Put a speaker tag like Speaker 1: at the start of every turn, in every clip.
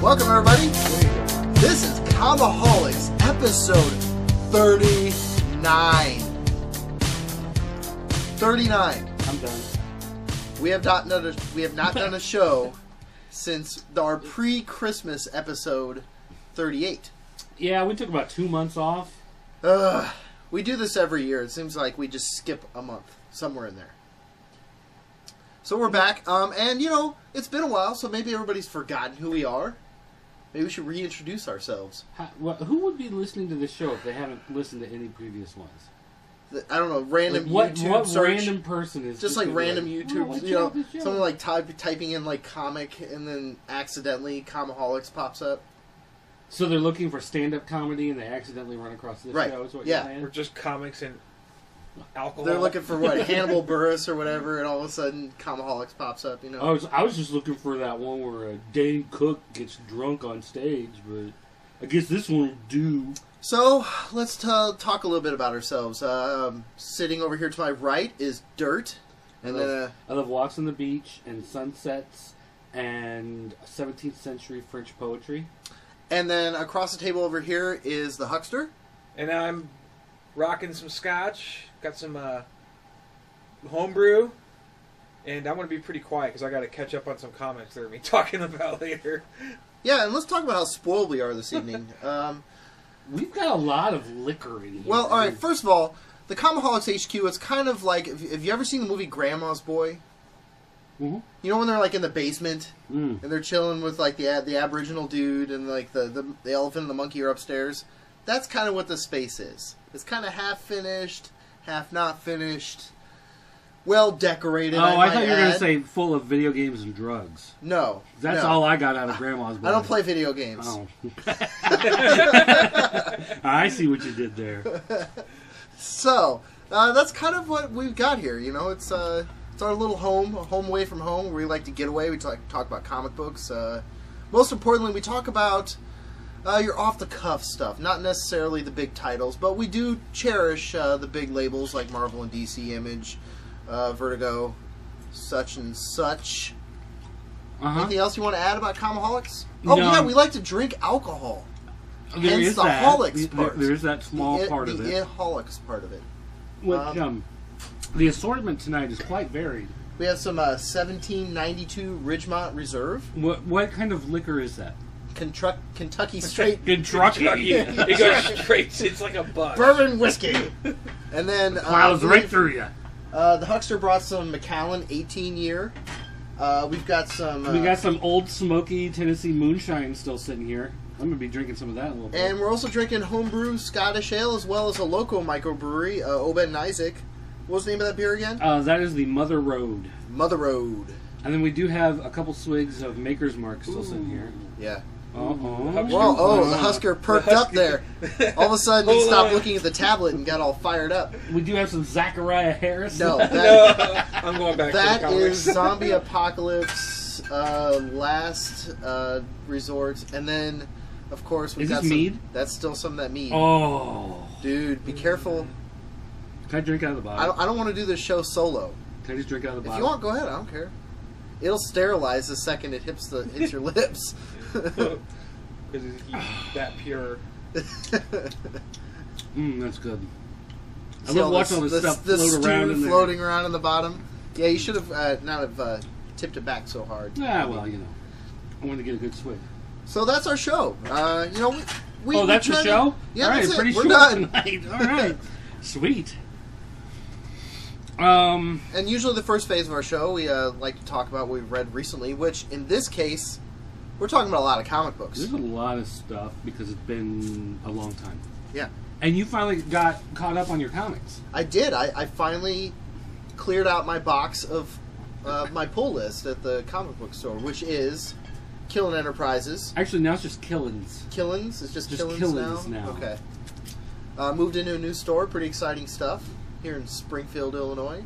Speaker 1: Welcome, everybody. This is Comiholics, episode 39. 39.
Speaker 2: I'm done.
Speaker 1: We have not done a show since our pre-Christmas episode 38.
Speaker 2: Yeah, we took about 2 months off.
Speaker 1: We do this every year. It seems like we just skip a month somewhere in there. So we're back, and you know, it's been a while, so maybe everybody's forgotten who we are. Maybe we should reintroduce ourselves.
Speaker 2: Who would be listening to this show if they haven't listened to any previous ones?
Speaker 1: I don't know, random
Speaker 2: What
Speaker 1: YouTube search.
Speaker 2: random person is
Speaker 1: Just like random YouTube, you know,
Speaker 2: show?
Speaker 1: someone like typing in like comic and then accidentally Comiholics pops up.
Speaker 2: So they're looking for stand-up comedy and they accidentally run across this
Speaker 1: Right.
Speaker 2: show? Is what
Speaker 1: Yeah.
Speaker 2: you're saying?
Speaker 3: Or just comics and alcohol.
Speaker 1: They're looking for what, Hannibal Buress or whatever, and all of a sudden Comiholics pops up, you know.
Speaker 2: I was just looking for that one where Dane Cook gets drunk on stage, but I guess this one will do.
Speaker 1: So, let's talk a little bit about ourselves. Sitting over here to my right is Dirt. And
Speaker 2: I love walks on the beach and sunsets and 17th century French poetry.
Speaker 1: And then across the table over here is the Huckster.
Speaker 3: And I'm rocking some scotch. Got some homebrew. And I'm going to be pretty quiet because I got to catch up on some comics they're going to be talking about later.
Speaker 1: Yeah, and let's talk about how spoiled we are this evening.
Speaker 2: We've got a lot of liquor in here.
Speaker 1: Well, all right, first of all, the Comiholics HQ, it's kind of like, have you ever seen the movie Grandma's Boy?
Speaker 2: Mm-hmm.
Speaker 1: You know when they're like in the basement
Speaker 2: Mm.
Speaker 1: and they're chilling with like the Aboriginal dude and like the elephant and the monkey are upstairs? That's kind of what the space is. It's kind of half finished, half not finished, well decorated.
Speaker 2: I thought you were going to
Speaker 1: add.
Speaker 2: say full of video games and drugs.
Speaker 1: No.
Speaker 2: That's
Speaker 1: no.
Speaker 2: all I got out of Grandma's Boy.
Speaker 1: I don't play video games.
Speaker 2: Oh. I see what you did there.
Speaker 1: So, that's kind of what we've got here. You know, it's our little home away from home, where we like to get away. We talk about comic books. Most importantly, we talk about your off-the-cuff stuff, not necessarily the big titles, but we do cherish the big labels like Marvel and DC, Image, Vertigo, such and such. Anything else you want to add about Comiholics? Oh,
Speaker 2: No.
Speaker 1: yeah, we like to drink alcohol.
Speaker 2: There
Speaker 1: Hence
Speaker 2: is
Speaker 1: the
Speaker 2: that.
Speaker 1: holics part.
Speaker 2: There's that small part of it.
Speaker 1: The holics part of it.
Speaker 2: Which, the assortment tonight is quite varied.
Speaker 1: We have some 1792 Ridgemont Reserve.
Speaker 2: What kind of liquor is that?
Speaker 1: Kentucky Straight
Speaker 2: Kentucky.
Speaker 3: It goes straight. It's like a bus.
Speaker 1: Bourbon Whiskey. And then...
Speaker 2: Plows right through you.
Speaker 1: The Huckster brought some Macallan 18-year. We've got some...
Speaker 2: We got some old smoky Tennessee moonshine still sitting here. I'm going to be drinking some of that in a little bit.
Speaker 1: And we're also drinking homebrew Scottish ale, as well as a local microbrewery, Obed and Isaac. What was the name of that beer again?
Speaker 2: That is the Mother Road.
Speaker 1: Mother Road.
Speaker 2: And then we do have a couple swigs of Maker's Mark still sitting here.
Speaker 1: Yeah.
Speaker 2: Uh-oh.
Speaker 1: The Husker perked up there. All of a sudden, he stopped looking at the tablet and got all fired up.
Speaker 2: We do have some Zachariah Harris.
Speaker 1: No,
Speaker 3: No, I'm going back to the
Speaker 1: that
Speaker 3: comics.
Speaker 1: is Zombie Apocalypse Last Resort. And then, of course, we've
Speaker 2: Is
Speaker 1: got
Speaker 2: this
Speaker 1: some...
Speaker 2: mead?
Speaker 1: That's still some of that mead.
Speaker 2: Oh.
Speaker 1: Dude, be careful.
Speaker 2: Can I drink out of the bottle?
Speaker 1: I don't want to do this show solo.
Speaker 2: Can I just drink out of the
Speaker 1: If
Speaker 2: bottle?
Speaker 1: you want, go ahead. I don't care. It'll sterilize the second it hits your lips.
Speaker 3: Because he's that pure.
Speaker 2: That's good. I
Speaker 1: See
Speaker 2: love
Speaker 1: all
Speaker 2: watching all this stuff float around in there.
Speaker 1: floating around in the bottom. Yeah, you should have not have tipped it back so hard.
Speaker 2: Yeah, well, you know. I wanted to get a good swig.
Speaker 1: So that's our show. You know, we
Speaker 2: Oh, that's the show?
Speaker 1: Yeah,
Speaker 2: all right,
Speaker 1: that's it.
Speaker 2: pretty
Speaker 1: We're
Speaker 2: short
Speaker 1: done.
Speaker 2: tonight. All right. Sweet.
Speaker 1: And usually the first phase of our show, we like to talk about what we've read recently, which in this case, we're talking about a lot of comic books.
Speaker 2: There's a lot of stuff because it's been a long time.
Speaker 1: Yeah.
Speaker 2: And you finally got caught up on your comics.
Speaker 1: I did. I finally cleared out my box of my pull list at the comic book store, which is Killin' Enterprises.
Speaker 2: Actually, now it's just Killins.
Speaker 1: Killins? It's just Killins
Speaker 2: Killins now.
Speaker 1: Okay. Moved into a new store. Pretty exciting stuff here in Springfield, Illinois.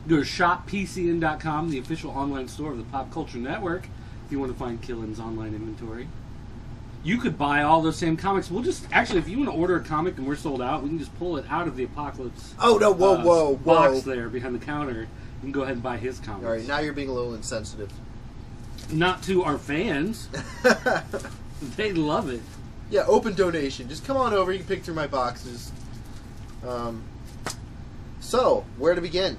Speaker 2: Go to shoppcn.com, the official online store of the Pop Culture Network, if you want to find Killin's online inventory. You could buy all those same comics. We'll just, actually, if you want to order a comic and we're sold out, we can just pull it out of the Apocalypse
Speaker 1: Oh, no, whoa.
Speaker 2: box there behind the counter. You can go ahead and buy his comics.
Speaker 1: All right, now you're being a little insensitive.
Speaker 2: Not to our fans. They love it.
Speaker 1: Yeah, open donation. Just come on over. You can pick through my boxes. So, where to begin?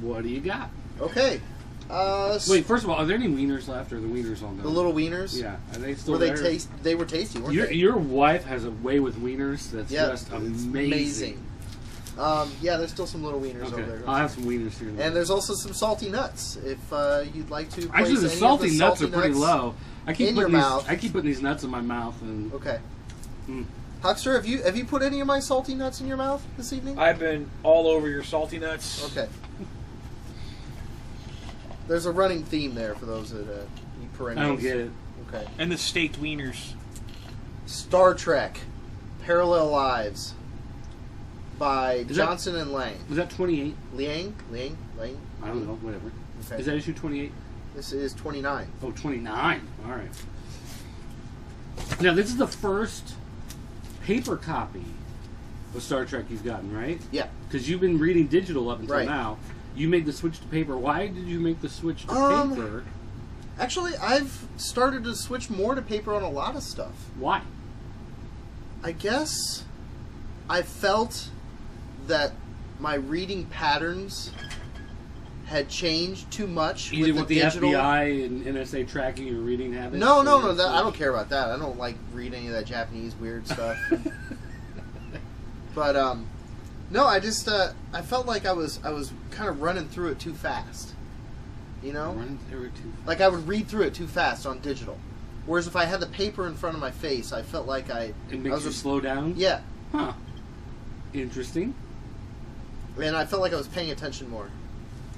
Speaker 2: What do you got?
Speaker 1: Okay.
Speaker 2: Wait, first of all, are there any wieners left, or are the wieners all gone?
Speaker 1: The little wieners?
Speaker 2: Yeah, are they still
Speaker 1: were
Speaker 2: there?
Speaker 1: They were tasty, weren't they?
Speaker 2: Your wife has a way with wieners that's just amazing.
Speaker 1: Yeah, there's still some little wieners over there.
Speaker 2: I'll have some wieners here.
Speaker 1: And there's also some salty nuts if you'd like to.
Speaker 2: Actually, the salty nuts are pretty
Speaker 1: nuts
Speaker 2: low. I keep putting these nuts in my mouth. And
Speaker 1: okay. Huckster, have you put any of my salty nuts in your mouth this evening?
Speaker 3: I've been all over your salty nuts.
Speaker 1: Okay. There's a running theme there for those that eat perennials.
Speaker 2: I don't get it.
Speaker 1: Okay.
Speaker 4: And the staked wieners.
Speaker 1: Star Trek: Parallel Lives by Johnson and Lang.
Speaker 2: Was that 28?
Speaker 1: Lang?
Speaker 2: I don't know, whatever.
Speaker 1: Okay.
Speaker 2: Is that issue 28?
Speaker 1: This is 29.
Speaker 2: Oh, 29. All right. Now, this is the first paper copy of Star Trek you've gotten, right?
Speaker 1: Yeah.
Speaker 2: Because you've been reading digital up until
Speaker 1: Right.
Speaker 2: now. You made the switch to paper. Why did you make the switch to paper?
Speaker 1: Actually, I've started to switch more to paper on a lot of stuff.
Speaker 2: Why?
Speaker 1: I guess I felt that my reading patterns had changed too much.
Speaker 2: Either with the
Speaker 1: digital.
Speaker 2: FBI and NSA tracking your reading habits?
Speaker 1: No. I don't care about that. I don't like read any of that Japanese weird stuff. But no, I just I felt like I was kind of running through it too fast. You know,
Speaker 2: Running through it too fast.
Speaker 1: like I would read through it too fast on digital. Whereas if I had the paper in front of my face, I felt like
Speaker 2: It makes you slow down?
Speaker 1: Yeah,
Speaker 2: Huh. Interesting.
Speaker 1: and I felt like I was paying attention more.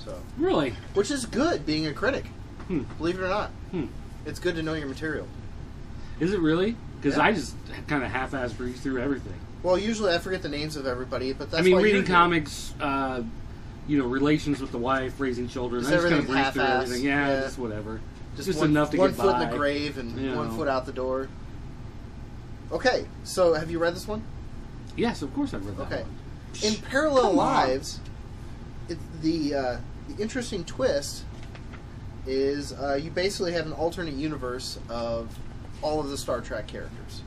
Speaker 1: So,
Speaker 2: Really?
Speaker 1: which is good, being a critic. Believe it or not,
Speaker 2: Hmm.
Speaker 1: it's good to know your material.
Speaker 2: Is it really? Because
Speaker 1: Yeah.
Speaker 2: I just kind of half-ass breeze through everything.
Speaker 1: Well, usually I forget the names of everybody, but that's
Speaker 2: I mean,
Speaker 1: why
Speaker 2: reading
Speaker 1: you're here.
Speaker 2: comics, relations with the wife, raising children.
Speaker 1: Is
Speaker 2: I just kind of
Speaker 1: everything
Speaker 2: breeze through
Speaker 1: half-ass?
Speaker 2: everything. Yeah,
Speaker 1: Yeah.
Speaker 2: just whatever.
Speaker 1: Just
Speaker 2: Just enough to
Speaker 1: one
Speaker 2: get
Speaker 1: foot
Speaker 2: by.
Speaker 1: in the grave and
Speaker 2: You
Speaker 1: one
Speaker 2: know.
Speaker 1: foot out the door. Okay, so have you read this one?
Speaker 2: Yes, of course I've read that
Speaker 1: Okay.
Speaker 2: one.
Speaker 1: In Parallel
Speaker 2: Come on.
Speaker 1: Lives, the interesting twist is you basically have an alternate universe of all of the Star Trek characters.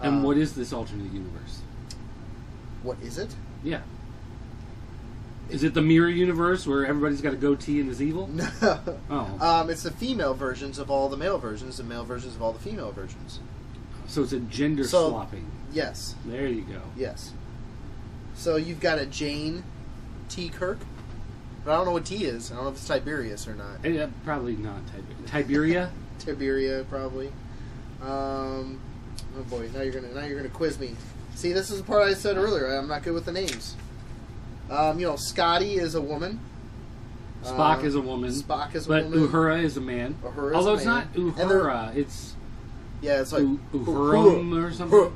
Speaker 2: And what is this alternate universe?
Speaker 1: What is it?
Speaker 2: Yeah. Is it the mirror universe where everybody's got a goatee and is evil?
Speaker 1: No.
Speaker 2: Oh.
Speaker 1: It's the female versions of all the male versions, and male versions of all the female versions.
Speaker 2: So it's a gender
Speaker 1: So-
Speaker 2: swapping.
Speaker 1: Yes.
Speaker 2: There you go.
Speaker 1: Yes. So you've got a Jane T. Kirk, but I don't know what T is. I don't know if it's Tiberius or not.
Speaker 2: Probably not Tiberia.
Speaker 1: Tiberia, probably. Oh boy, now you're gonna quiz me. See, this is the part I said earlier. I'm not good with the names. Scotty is a woman.
Speaker 2: Spock is a woman.
Speaker 1: Spock is a
Speaker 2: but
Speaker 1: woman.
Speaker 2: Uhura is a man.
Speaker 1: Uhura is
Speaker 2: Although
Speaker 1: a
Speaker 2: it's
Speaker 1: man.
Speaker 2: not
Speaker 1: And
Speaker 2: Uhura, it's
Speaker 1: Yeah, it's like
Speaker 2: Uhurum or something.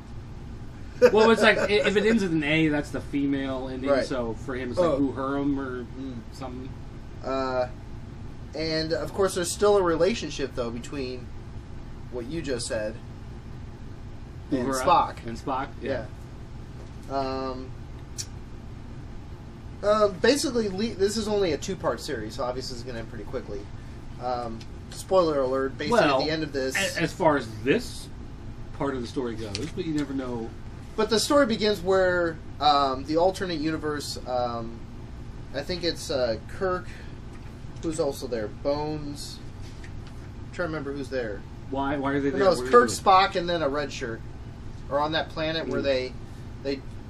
Speaker 2: Well, it's like if it ends with an A, that's the female ending.
Speaker 1: Right.
Speaker 2: So for him, it's like Uhurum or something.
Speaker 1: And of course, there's still a relationship though between what you just said and
Speaker 2: Uhura
Speaker 1: Spock.
Speaker 2: And Spock, yeah.
Speaker 1: Basically, this is only a 2-part series, so obviously it's going to end pretty quickly. Spoiler alert, basically at the end of this...
Speaker 2: As far as this part of the story goes, but you never know.
Speaker 1: But the story begins where the alternate universe, I think it's Kirk, who's also there, Bones... I'm trying to remember who's there.
Speaker 2: Why are they there?
Speaker 1: No, it's
Speaker 2: What are
Speaker 1: Kirk,
Speaker 2: they doing?
Speaker 1: Spock, and then a red shirt are on that planet where they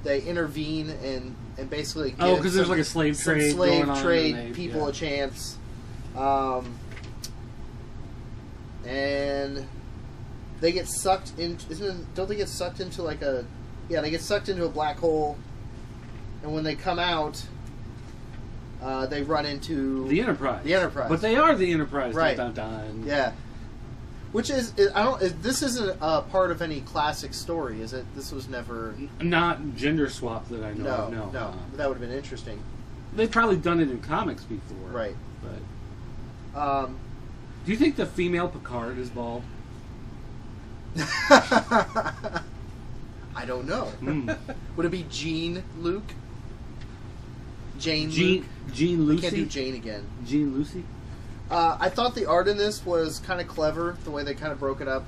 Speaker 1: intervene and basically give
Speaker 2: because there's like a slave
Speaker 1: some
Speaker 2: trade
Speaker 1: slave
Speaker 2: going on,
Speaker 1: trade
Speaker 2: and
Speaker 1: people a chance, and they get sucked into. Don't they get sucked into like a? Yeah, they get sucked into a black hole, and when they come out, they run into
Speaker 2: The Enterprise.
Speaker 1: The Enterprise.
Speaker 2: But they are the Enterprise.
Speaker 1: Right.
Speaker 2: Dun, dun, dun.
Speaker 1: Yeah. Which is this isn't a part of any classic story, is it? This was never.
Speaker 2: Not gender swap that I know of.
Speaker 1: No. That would have been interesting.
Speaker 2: They've probably done it in comics before.
Speaker 1: Right.
Speaker 2: But do you think the female Picard is bald?
Speaker 1: I don't know.
Speaker 2: Mm.
Speaker 1: Would it be Jean Luke? Jane
Speaker 2: Jean
Speaker 1: Luke? I
Speaker 2: Lucy?
Speaker 1: can't do Jane again.
Speaker 2: Jean Lucy?
Speaker 1: I thought the art in this was kind of clever, the way they kind of broke it up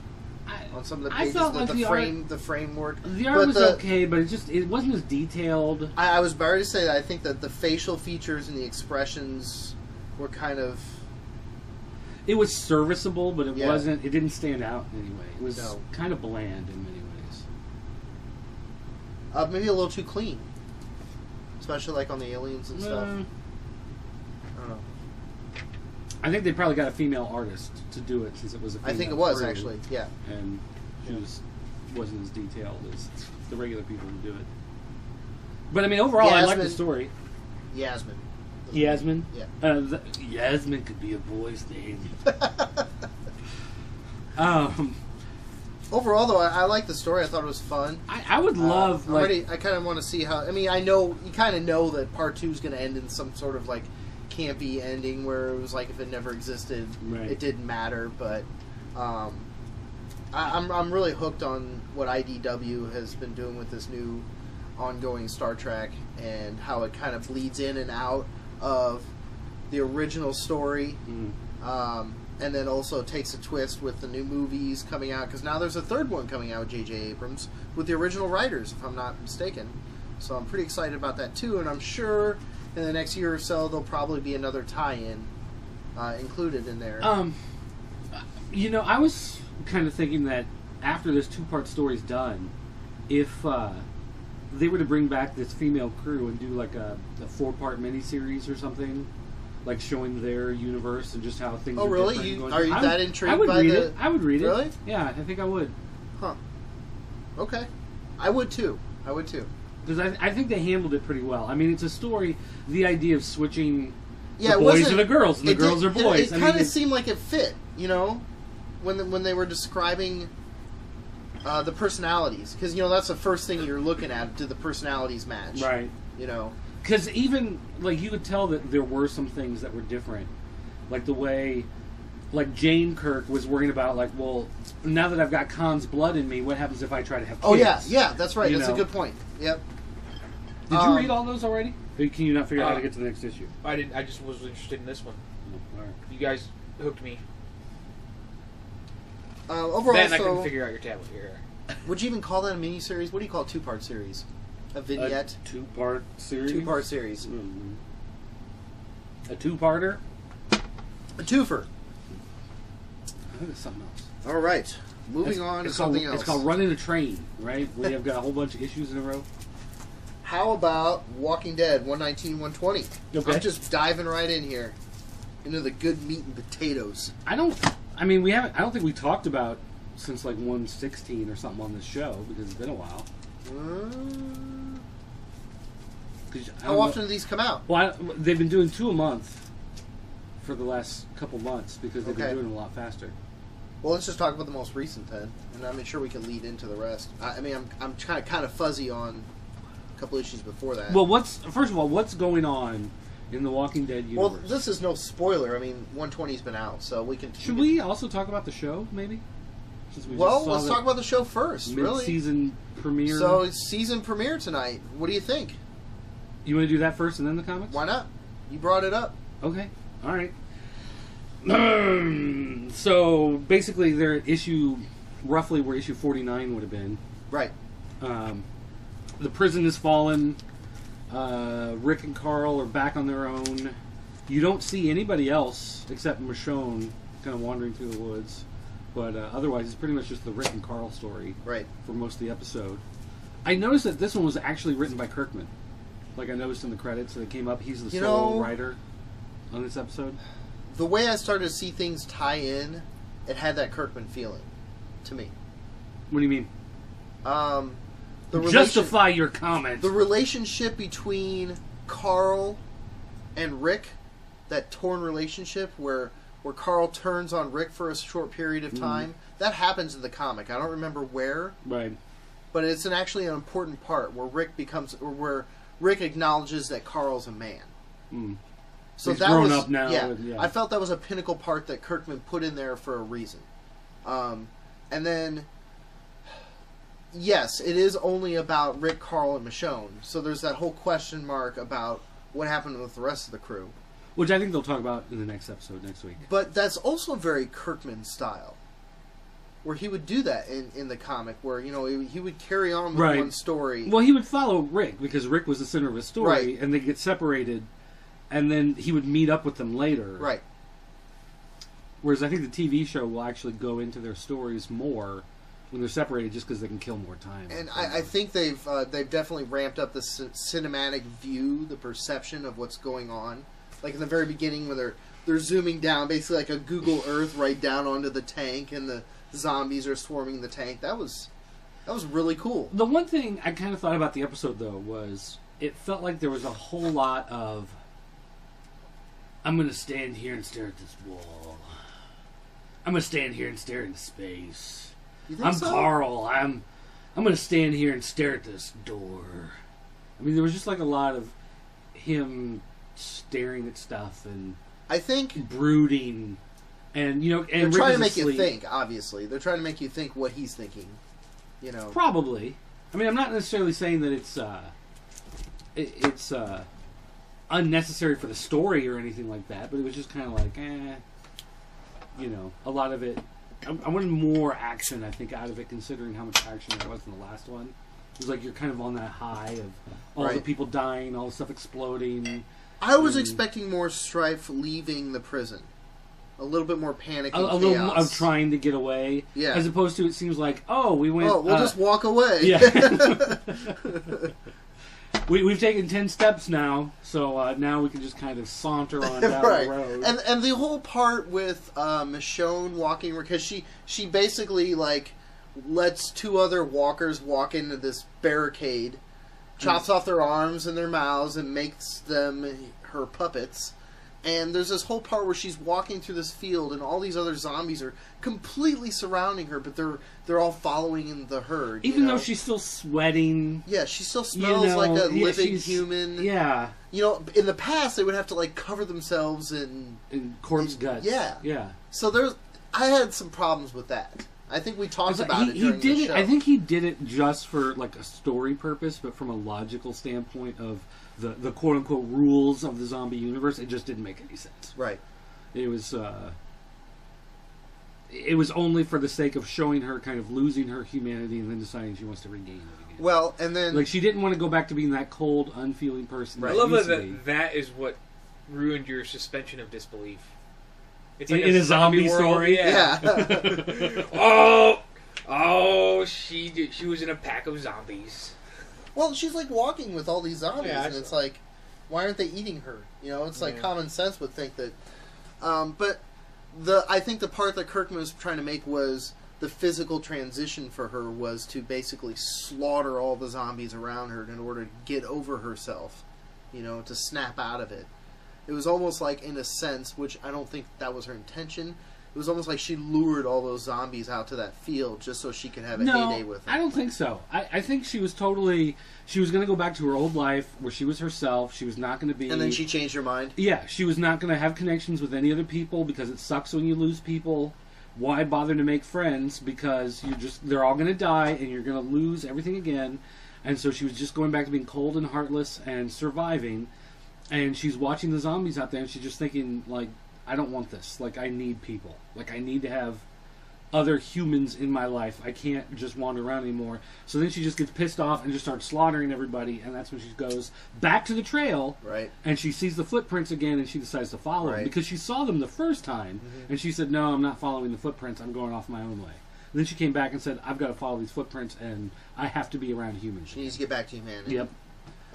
Speaker 1: on some of the pages.
Speaker 2: felt like
Speaker 1: the framework.
Speaker 2: The art was okay, but it wasn't as detailed.
Speaker 1: I was about to say that I think that the facial features and the expressions were kind of...
Speaker 2: It was serviceable, but it
Speaker 1: Yeah.
Speaker 2: wasn't. It didn't stand out in any way. It was
Speaker 1: No.
Speaker 2: kind of bland in many ways.
Speaker 1: maybe a little too clean. Especially like on the aliens and stuff. I don't know.
Speaker 2: I think they probably got a female artist to do it since it was a female
Speaker 1: I think it was,
Speaker 2: crew,
Speaker 1: actually. Yeah.
Speaker 2: And she wasn't as detailed as the regular people who do it. But I mean, overall, I like the story.
Speaker 1: Yasmin.
Speaker 2: Yasmin?
Speaker 1: Yeah.
Speaker 2: Yasmin could be a boy's name.
Speaker 1: Overall, though, I like the story. I thought it was fun.
Speaker 2: I would love,
Speaker 1: I kind of want to see how... I mean, I know... You kind of know that Part 2 is going to end in some sort of, like, campy ending where it was like if it never existed, it didn't matter. But I'm really hooked on what IDW has been doing with this new ongoing Star Trek and how it kind of bleeds in and out of the original story. And then also takes a twist with the new movies coming out, because now there's a third one coming out with J.J. Abrams with the original writers, if I'm not mistaken. So I'm pretty excited about that too, and I'm sure in the next year or so there'll probably be another tie-in included in there.
Speaker 2: You know, I was kind of thinking that after this two-part story's done, if they were to bring back this female crew and do like a 4-part miniseries or something, like showing their universe and just how things are
Speaker 1: really?
Speaker 2: different.
Speaker 1: Are you that intrigued
Speaker 2: I would
Speaker 1: by
Speaker 2: read
Speaker 1: the...
Speaker 2: it. I would read it.
Speaker 1: Really?
Speaker 2: Yeah, I think I would.
Speaker 1: Huh. Okay. I would too.
Speaker 2: Because I think they handled it pretty well. I mean, it's a story, the idea of switching
Speaker 1: Yeah,
Speaker 2: the boys are the girls and the girls are boys.
Speaker 1: It kind of seemed like it fit, you know, when they were describing the personalities. Because, you know, that's the first thing you're looking at. Do the personalities match?
Speaker 2: Right.
Speaker 1: You know?
Speaker 2: Because even, like, you could tell that there were some things that were different. Like the way, like, Jane Kirk was worrying about, like, well, now that I've got Khan's blood in me, what happens if I try to have kids?
Speaker 1: Oh, yeah, that's right. That's a good point. Yep.
Speaker 2: Did you read all those already? Or can you not figure out how to get to the next issue?
Speaker 3: I didn't. I just was interested in this one.
Speaker 2: Oh, all right.
Speaker 3: You guys hooked me.
Speaker 1: Overall,
Speaker 3: Then I couldn't figure out your tablet here.
Speaker 1: Would you even call that a mini-series? What do you call a 2-part series? A vignette?
Speaker 2: A 2-part series?
Speaker 1: 2-part series.
Speaker 2: Mm-hmm. A 2-parter?
Speaker 1: A twofer.
Speaker 2: I think it's something else.
Speaker 1: All right. Moving on to something else.
Speaker 2: It's called Running a Train, right? Where you've got a whole bunch of issues in a row.
Speaker 1: How about Walking Dead 119, 120?
Speaker 2: Okay.
Speaker 1: I'm just diving right in here into the good meat and potatoes.
Speaker 2: I don't think we talked about since like 116 or something on this show because it's been a while.
Speaker 1: How often do these come out?
Speaker 2: Well, they've been doing 2 a month for the last couple months because they've been doing it a lot faster.
Speaker 1: Well, let's just talk about the most recent then, and I'm sure we can lead into the rest. I mean, I'm kind of fuzzy on a couple issues before that.
Speaker 2: Well, first of all, what's going on in the Walking Dead universe?
Speaker 1: Well, this is no spoiler. I mean, 120's been out, so we can.
Speaker 2: Should we also talk about the show, maybe?
Speaker 1: Let's talk about the show first.
Speaker 2: Mid-season premiere.
Speaker 1: So it's season premiere tonight. What do you think?
Speaker 2: You want to do that first and then the comics?
Speaker 1: Why not? You brought it up.
Speaker 2: Okay. All right. So basically, they're at roughly where issue 49 would have been.
Speaker 1: Right.
Speaker 2: The prison has fallen. Rick and Carl are back on their own. You don't see anybody else except Michonne kind of wandering through the woods. But otherwise, it's pretty much just the Rick and Carl story for most of the episode. I noticed that this one was actually written by Kirkman. Like I noticed in the credits that it came up, he's the sole writer on this episode.
Speaker 1: The way I started to see things tie in, it had that Kirkman feeling to me.
Speaker 2: What do you mean?
Speaker 1: Justify
Speaker 2: your comment.
Speaker 1: The relationship between Carl and Rick, that torn relationship where Carl turns on Rick for a short period of time, that happens in the comic. I don't remember where.
Speaker 2: Right.
Speaker 1: But it's actually an important part where Rick acknowledges that Carl's a man. So
Speaker 2: he's
Speaker 1: that
Speaker 2: grown
Speaker 1: was
Speaker 2: up now.
Speaker 1: Yeah, I felt that was a pinnacle part that Kirkman put in there for a reason. And then, yes, it is only about Rick, Carl, and Michonne. So there's that whole question mark about what happened with the rest of the crew.
Speaker 2: Which I think they'll talk about in the next episode next week.
Speaker 1: But that's also very Kirkman style, where he would do that in the comic, where he would carry on with one story.
Speaker 2: Well, he would follow Rick because Rick was the center of his story,
Speaker 1: right.
Speaker 2: And they get separated, and then he would meet up with them later.
Speaker 1: Right.
Speaker 2: Whereas I think the TV show will actually go into their stories more when they're separated, just because they can kill more time.
Speaker 1: And I think they've definitely ramped up the cinematic view, the perception of what's going on. Like in the very beginning, when they're zooming down, basically like a Google Earth, right down onto the tank, and the zombies are swarming the tank. That was really cool.
Speaker 2: The one thing I kind of thought about the episode, though, was it felt like there was a whole lot of, I'm going to stand here and stare at this wall. I'm going to stand here and stare into space. I'm so? Carl. I'm going to stand here and stare at this door. I mean, there was just like a lot of him staring at stuff and
Speaker 1: I think
Speaker 2: brooding, and and
Speaker 1: they're trying to make you think. Obviously, they're trying to make you think what he's thinking.
Speaker 2: Probably. I mean, I'm not necessarily saying that it's unnecessary for the story or anything like that, but it was just kind of like, a lot of it. I wanted more action, I think, out of it, considering how much action there was in the last one. It was like you're kind of on that high of all the people dying, all the stuff exploding.
Speaker 1: I was expecting more strife leaving the prison. A little bit more panic and
Speaker 2: a little of trying to get away. Yeah. As opposed to, it seems like, we went...
Speaker 1: Oh, we'll just walk away.
Speaker 2: Yeah. We've taken 10 steps now, so now we can just kind of saunter on down the road.
Speaker 1: And the whole part with Michonne walking, because she basically, like, lets two other walkers walk into this barricade, chops off their arms and their mouths, and makes them her puppets. And there's this whole part where she's walking through this field, and all these other zombies are completely surrounding her, but they're all following in the herd.
Speaker 2: Even though she's still sweating.
Speaker 1: Yeah, she still smells like a living human.
Speaker 2: Yeah.
Speaker 1: In the past, they would have to, like, cover themselves in
Speaker 2: corpse guts.
Speaker 1: Yeah.
Speaker 2: Yeah.
Speaker 1: So I had some problems with that. I think we talked about it during the show.
Speaker 2: I think he did it just for, like, a story purpose, but from a logical standpoint of the quote-unquote rules of the zombie universe, it just didn't make any sense.
Speaker 1: Right.
Speaker 2: It was only for the sake of showing her kind of losing her humanity and then deciding she wants to regain it again.
Speaker 1: Well, and then...
Speaker 2: Like, she didn't want to go back to being that cold, unfeeling person.
Speaker 3: Right. I love that is what ruined your suspension of disbelief.
Speaker 2: It's like in a zombie story?
Speaker 1: Yeah.
Speaker 3: She was in a pack of zombies.
Speaker 1: Well, she's like walking with all these zombies, and it's like, why aren't they eating her? It's like common sense would think that. But I think the part that Kirkman was trying to make was the physical transition for her was to basically slaughter all the zombies around her in order to get over herself, to snap out of it. It was almost like, in a sense, which I don't think that was her intention. It was almost like she lured all those zombies out to that field just so she could have a heyday with them.
Speaker 2: I don't think so. I think she was going to go back to her old life where she was herself. She was not going to be...
Speaker 1: And then she changed her mind?
Speaker 2: Yeah, she was not going to have connections with any other people because it sucks when you lose people. Why bother to make friends? Because they're all going to die and you're going to lose everything again. And so she was just going back to being cold and heartless and surviving. And she's watching the zombies out there and she's just thinking, like, I don't want this. Like, I need people. Like, I need to have other humans in my life. I can't just wander around anymore. So then she just gets pissed off and just starts slaughtering everybody, and that's when she goes back to the trail.
Speaker 1: Right.
Speaker 2: And she sees the footprints again, and she decides to follow them. Because she saw them the first time, and she said, no, I'm not following the footprints. I'm going off my own way. And then she came back and said, I've got to follow these footprints, and I have to be around humans.
Speaker 1: She needs to get back to humanity.
Speaker 2: Yep.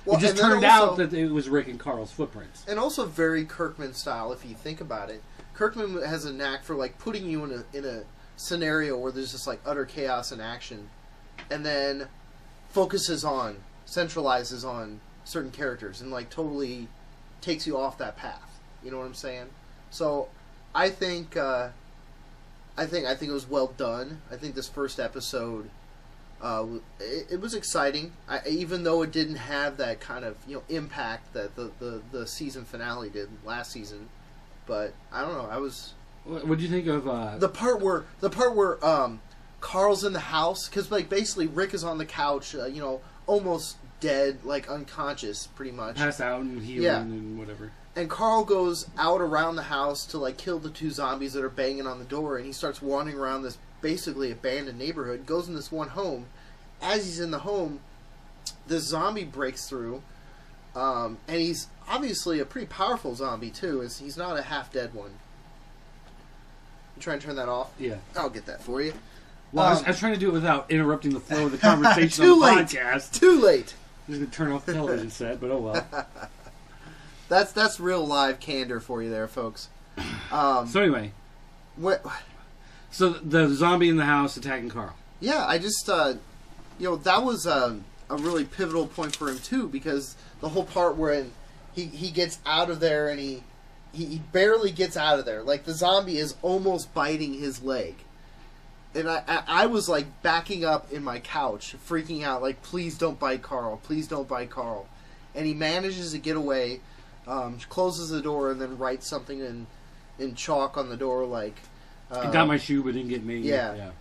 Speaker 2: Well, it just turned out that it was Rick and Carl's footprints.
Speaker 1: And also very Kirkman style, if you think about it. Kirkman has a knack for, like, putting you in a scenario where there's just, like, utter chaos and action, and then centralizes on certain characters, and, like, totally takes you off that path. You know what I'm saying? So, I think it was well done. I think this first episode... it was exciting, even though it didn't have that kind of impact that the season finale did last season. But I don't know.
Speaker 2: What do you think of
Speaker 1: the part where Carl's in the house, because like basically Rick is on the couch, almost dead, like unconscious, pretty much,
Speaker 2: passed out and healing and whatever.
Speaker 1: And Carl goes out around the house to like kill the 2 zombies that are banging on the door, and he starts wandering around this basically abandoned neighborhood, goes in this one home. As he's in the home, this zombie breaks through, and he's obviously a pretty powerful zombie too. He's not a half-dead one. You try and turn that off?
Speaker 2: Yeah.
Speaker 1: I'll get that for you.
Speaker 2: Well, I was trying to do it without interrupting the flow of the conversation
Speaker 1: Too
Speaker 2: on the
Speaker 1: late.
Speaker 2: podcast.
Speaker 1: Too late.
Speaker 2: I'm just going to turn off the television set, but oh well.
Speaker 1: That's real live candor for you there, folks.
Speaker 2: So anyway.
Speaker 1: What?
Speaker 2: So the zombie in the house attacking Carl.
Speaker 1: Yeah, I just, that was a really pivotal point for him, too, because the whole part where he gets out of there and he barely gets out of there. Like, the zombie is almost biting his leg. And I was, like, backing up in my couch, freaking out, like, please don't bite Carl. Please don't bite Carl. And he manages to get away, closes the door, and then writes something in chalk on the door, like...
Speaker 2: it got my shoe, but didn't get me.
Speaker 1: Yeah.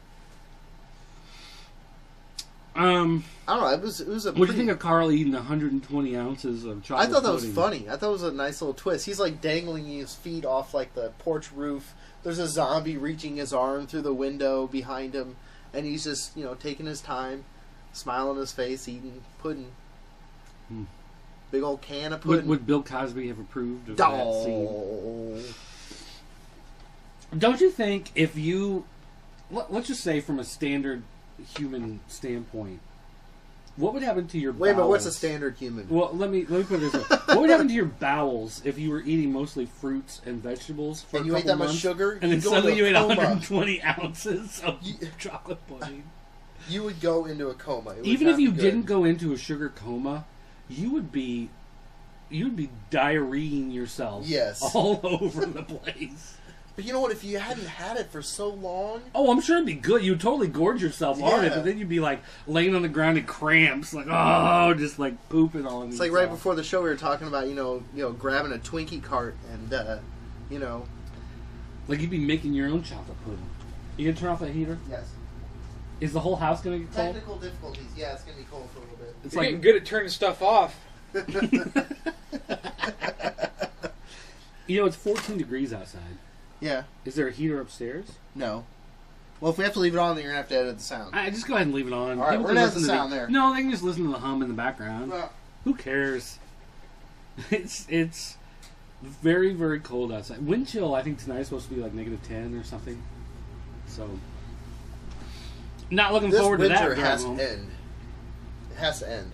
Speaker 1: I don't know. It was a.
Speaker 2: What do you think of Carl eating 120 ounces of chocolate?
Speaker 1: I thought that was
Speaker 2: pudding?
Speaker 1: funny. I thought it was a nice little twist. He's like dangling his feet off like the porch roof. There's a zombie reaching his arm through the window behind him, and he's just taking his time, smile on his face, eating pudding. Big old can of pudding.
Speaker 2: Would Bill Cosby have approved of that scene? Don't you think if you, let's just say from a standard human standpoint, what would happen to your bowels?
Speaker 1: Wait a minute, what's a standard human?
Speaker 2: Well, let me put it this way. What would happen to your bowels if you were eating mostly fruits and vegetables for
Speaker 1: and
Speaker 2: a
Speaker 1: you ate
Speaker 2: couple
Speaker 1: that much
Speaker 2: months,
Speaker 1: sugar,
Speaker 2: and then
Speaker 1: go
Speaker 2: suddenly
Speaker 1: into
Speaker 2: you
Speaker 1: a
Speaker 2: ate
Speaker 1: coma.
Speaker 2: 120 ounces of chocolate pudding?
Speaker 1: You would go into a coma. It would
Speaker 2: Even
Speaker 1: not
Speaker 2: if you
Speaker 1: be good.
Speaker 2: didn't go into a sugar coma, you'd be diarrheaing yourself all over the place.
Speaker 1: But you know what? If you hadn't had it for so long...
Speaker 2: Oh, I'm sure it'd be good. You'd totally gorge yourself on it,
Speaker 1: Yeah.
Speaker 2: but then you'd be like laying on the ground in cramps, like, oh, just like pooping on
Speaker 1: It's like right before the show we were talking about, grabbing a Twinkie cart and,
Speaker 2: like you'd be making your own chocolate pudding. You gonna turn off that heater?
Speaker 1: Yes.
Speaker 2: Is the whole house gonna get cold?
Speaker 1: Technical difficulties. Yeah, it's going to be cold for a little bit.
Speaker 2: It's
Speaker 3: You're
Speaker 2: like
Speaker 3: getting good at turning stuff off.
Speaker 2: it's 14 degrees outside.
Speaker 1: Yeah.
Speaker 2: Is there a heater upstairs?
Speaker 1: No. Well, if we have to leave it on, then you're going to have to edit the sound.
Speaker 2: Just go ahead and leave it on.
Speaker 1: All right,
Speaker 2: People
Speaker 1: we're
Speaker 2: can
Speaker 1: gonna have
Speaker 2: listen
Speaker 1: the
Speaker 2: to
Speaker 1: sound there.
Speaker 2: No, they can just listen to the hum in the background.
Speaker 1: Well,
Speaker 2: Who cares? It's very, very cold outside. Wind chill, I think tonight is supposed to be like -10 or something. So, not looking
Speaker 1: this
Speaker 2: forward to that.
Speaker 1: winter has
Speaker 2: home.
Speaker 1: to end. It has to end.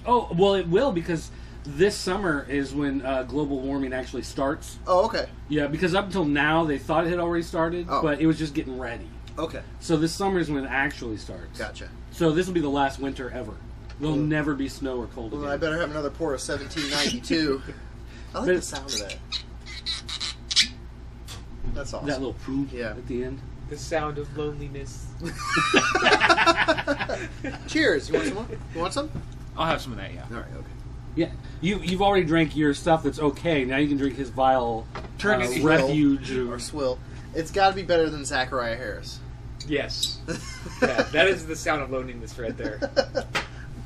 Speaker 2: Oh, well, it will, because this summer is when global warming actually starts.
Speaker 1: Oh, okay.
Speaker 2: Yeah, because up until now, they thought it had already started, but it was just getting ready.
Speaker 1: Okay.
Speaker 2: So this summer is when it actually starts.
Speaker 1: Gotcha.
Speaker 2: So this will be the last winter ever. There'll never be snow or cold
Speaker 1: Well,
Speaker 2: again.
Speaker 1: I better have another pour of 1792. I like the sound of that. That's awesome.
Speaker 2: That little poop
Speaker 1: Yeah.
Speaker 2: at the end.
Speaker 3: The sound of loneliness.
Speaker 1: Cheers. You want some more? You want some?
Speaker 4: I'll have some of that, yeah.
Speaker 1: All right, okay.
Speaker 2: Yeah, you've already drank your stuff that's okay. Now you can drink his vile
Speaker 1: Swill.
Speaker 2: refuge.
Speaker 1: Or swill. It's got to be better than Zachariah Harris.
Speaker 3: Yes. Yeah, that is the sound of loneliness right there.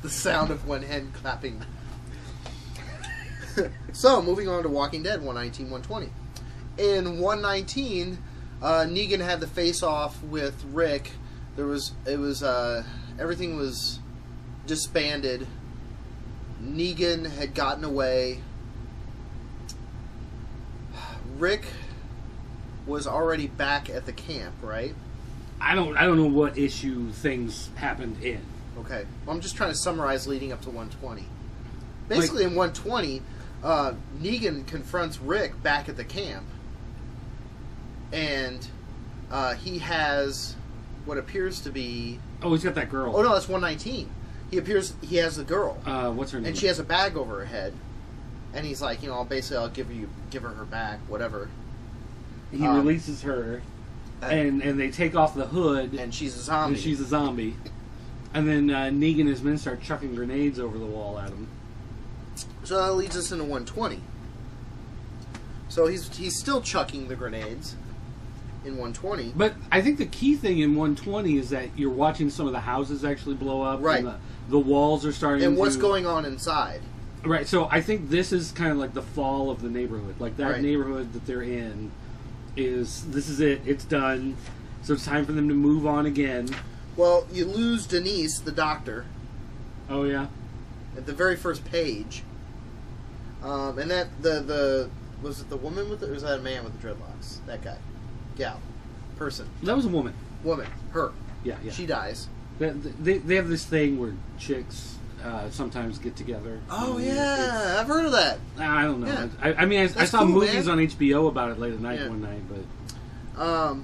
Speaker 1: The sound of one hen clapping. So, moving on to Walking Dead 119-120. In 119, Negan had the face-off with Rick. Everything was disbanded. Negan had gotten away. Rick was already back at the camp, right?
Speaker 2: I don't know what issue things happened in.
Speaker 1: Okay. Well, I'm just trying to summarize leading up to 120. Basically, in 120, Negan confronts Rick back at the camp. And he has what appears to be...
Speaker 2: Oh, he's got that girl.
Speaker 1: Oh, no, that's 119. He has the girl.
Speaker 2: What's her name?
Speaker 1: And she has a bag over her head. And he's like, basically, I'll give her bag, whatever.
Speaker 2: He releases her, and they take off the hood.
Speaker 1: And she's a zombie.
Speaker 2: And she's a zombie. And then Negan and his men start chucking grenades over the wall at him.
Speaker 1: So that leads us into 120. So he's still chucking the grenades in 120.
Speaker 2: But I think the key thing in 120 is that you're watching some of the houses actually blow up.
Speaker 1: Right.
Speaker 2: And the walls are starting
Speaker 1: And
Speaker 2: to...
Speaker 1: what's going on inside?
Speaker 2: Right, so I think this is kind of like the fall of the neighborhood. Like that
Speaker 1: Right.
Speaker 2: neighborhood that they're in this is it. It's done. So it's time for them to move on again.
Speaker 1: Well, you lose Denise, the doctor,
Speaker 2: Oh yeah.
Speaker 1: at the very first page. And that the was it the woman with it, or was that a man with the dreadlocks? That guy, gal, person,
Speaker 2: That was a woman.
Speaker 1: woman, her.
Speaker 2: Yeah, yeah.
Speaker 1: She dies.
Speaker 2: They have this thing where chicks sometimes get together.
Speaker 1: Oh
Speaker 2: And
Speaker 1: yeah, I've heard of that.
Speaker 2: I don't know.
Speaker 1: Yeah.
Speaker 2: I mean, I
Speaker 1: That's
Speaker 2: saw
Speaker 1: cool,
Speaker 2: movies
Speaker 1: man.
Speaker 2: on HBO about it late at night
Speaker 1: Yeah.
Speaker 2: one night, but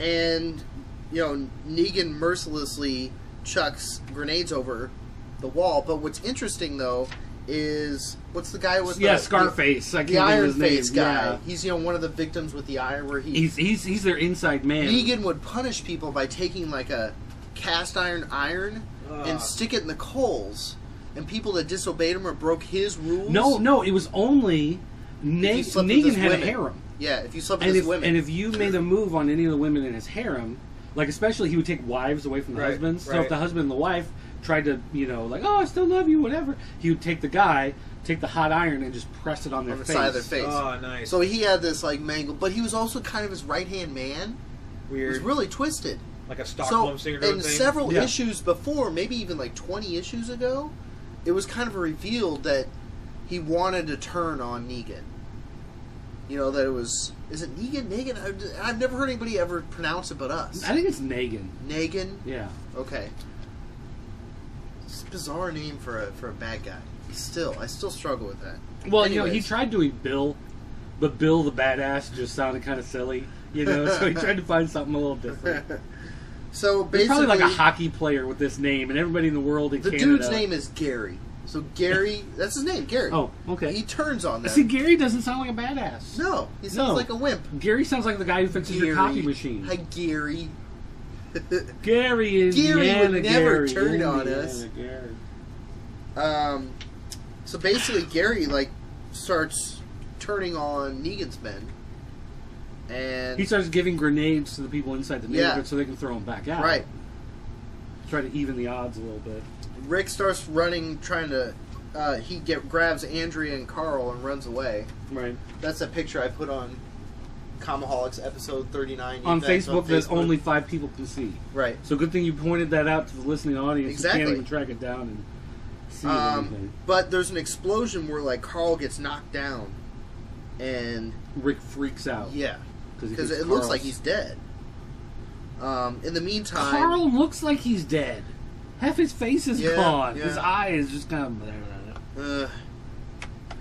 Speaker 1: And Negan mercilessly chucks grenades over the wall. But what's interesting though is what's the guy with
Speaker 2: Scarface. I
Speaker 1: the
Speaker 2: can't remember
Speaker 1: Iron
Speaker 2: his name.
Speaker 1: Face guy.
Speaker 2: Yeah.
Speaker 1: He's one of the victims with the iron where he
Speaker 2: He's their inside man.
Speaker 1: Negan would punish people by taking like a cast iron and stick it in the coals, and people that disobeyed him or broke his rules.
Speaker 2: No, it was only
Speaker 1: If you slept with
Speaker 2: Negan
Speaker 1: his
Speaker 2: had
Speaker 1: women.
Speaker 2: a harem.
Speaker 1: Yeah, if you slept with
Speaker 2: And
Speaker 1: his
Speaker 2: if,
Speaker 1: women.
Speaker 2: and if you made a move on any of the women in his harem, like especially he would take wives away from the
Speaker 3: Right,
Speaker 2: husbands. So
Speaker 3: right.
Speaker 2: if the husband and the wife tried to, like, oh, I still love you, whatever, he would take the guy, take the hot iron, and just press it on their
Speaker 1: on the
Speaker 2: face.
Speaker 1: side of their face.
Speaker 3: Oh, nice.
Speaker 1: So he had this like mangle, but he was also kind of his right hand man. He
Speaker 3: Weird.
Speaker 1: was really twisted.
Speaker 3: Like a Stockholm syndrome
Speaker 1: in
Speaker 3: thing.
Speaker 1: several
Speaker 2: Yeah.
Speaker 1: issues before, maybe even like 20 issues ago, it was kind of revealed that he wanted to turn on Negan. That it was... Is it Negan? Negan? I've never heard anybody ever pronounce it but us.
Speaker 2: I think it's Negan.
Speaker 1: Negan?
Speaker 2: Yeah.
Speaker 1: Okay. It's a bizarre name for a bad guy. I still struggle with that.
Speaker 2: Well, he
Speaker 1: Anyways.
Speaker 2: tried doing Bill, but Bill the badass just sounded kind of silly, so he tried to find something a little different.
Speaker 1: So
Speaker 2: He's
Speaker 1: basically...
Speaker 2: probably like a hockey player with this name, and everybody in the world in
Speaker 1: The
Speaker 2: Canada...
Speaker 1: dude's name is Gary. So Gary... That's his name, Gary.
Speaker 2: Oh, okay.
Speaker 1: He turns on them.
Speaker 2: See, Gary doesn't sound like a badass.
Speaker 1: No, he sounds
Speaker 2: No.
Speaker 1: like a wimp.
Speaker 2: Gary sounds like the guy who fixes your copy machine.
Speaker 1: Hi, Gary.
Speaker 2: Gary is
Speaker 1: Gary
Speaker 2: Indiana
Speaker 1: would never
Speaker 2: Gary.
Speaker 1: turn on
Speaker 2: Indiana
Speaker 1: us.
Speaker 2: Gary.
Speaker 1: So basically, Gary starts turning on Negan's men, and
Speaker 2: He starts giving grenades to the people inside the
Speaker 1: Yeah.
Speaker 2: neighborhood so they can throw them back out.
Speaker 1: right.
Speaker 2: Try to even the odds a little bit.
Speaker 1: Rick starts running, trying to. Grabs Andrea and Carl and runs away.
Speaker 2: Right.
Speaker 1: That's a picture I put on Comiholics episode 39
Speaker 2: On
Speaker 1: That's
Speaker 2: Facebook that only 5 people can see.
Speaker 1: right.
Speaker 2: So good thing you pointed that out to the listening audience.
Speaker 1: Exactly.
Speaker 2: You can't even track it down and see anything.
Speaker 1: But there's an explosion where like Carl gets knocked down, and
Speaker 2: Rick freaks out.
Speaker 1: yeah,
Speaker 2: Because
Speaker 1: because it looks like he's dead. In the meantime,
Speaker 2: Carl looks like he's dead. Half his face is
Speaker 1: Yeah,
Speaker 2: gone.
Speaker 1: yeah.
Speaker 2: His eye is just kind of...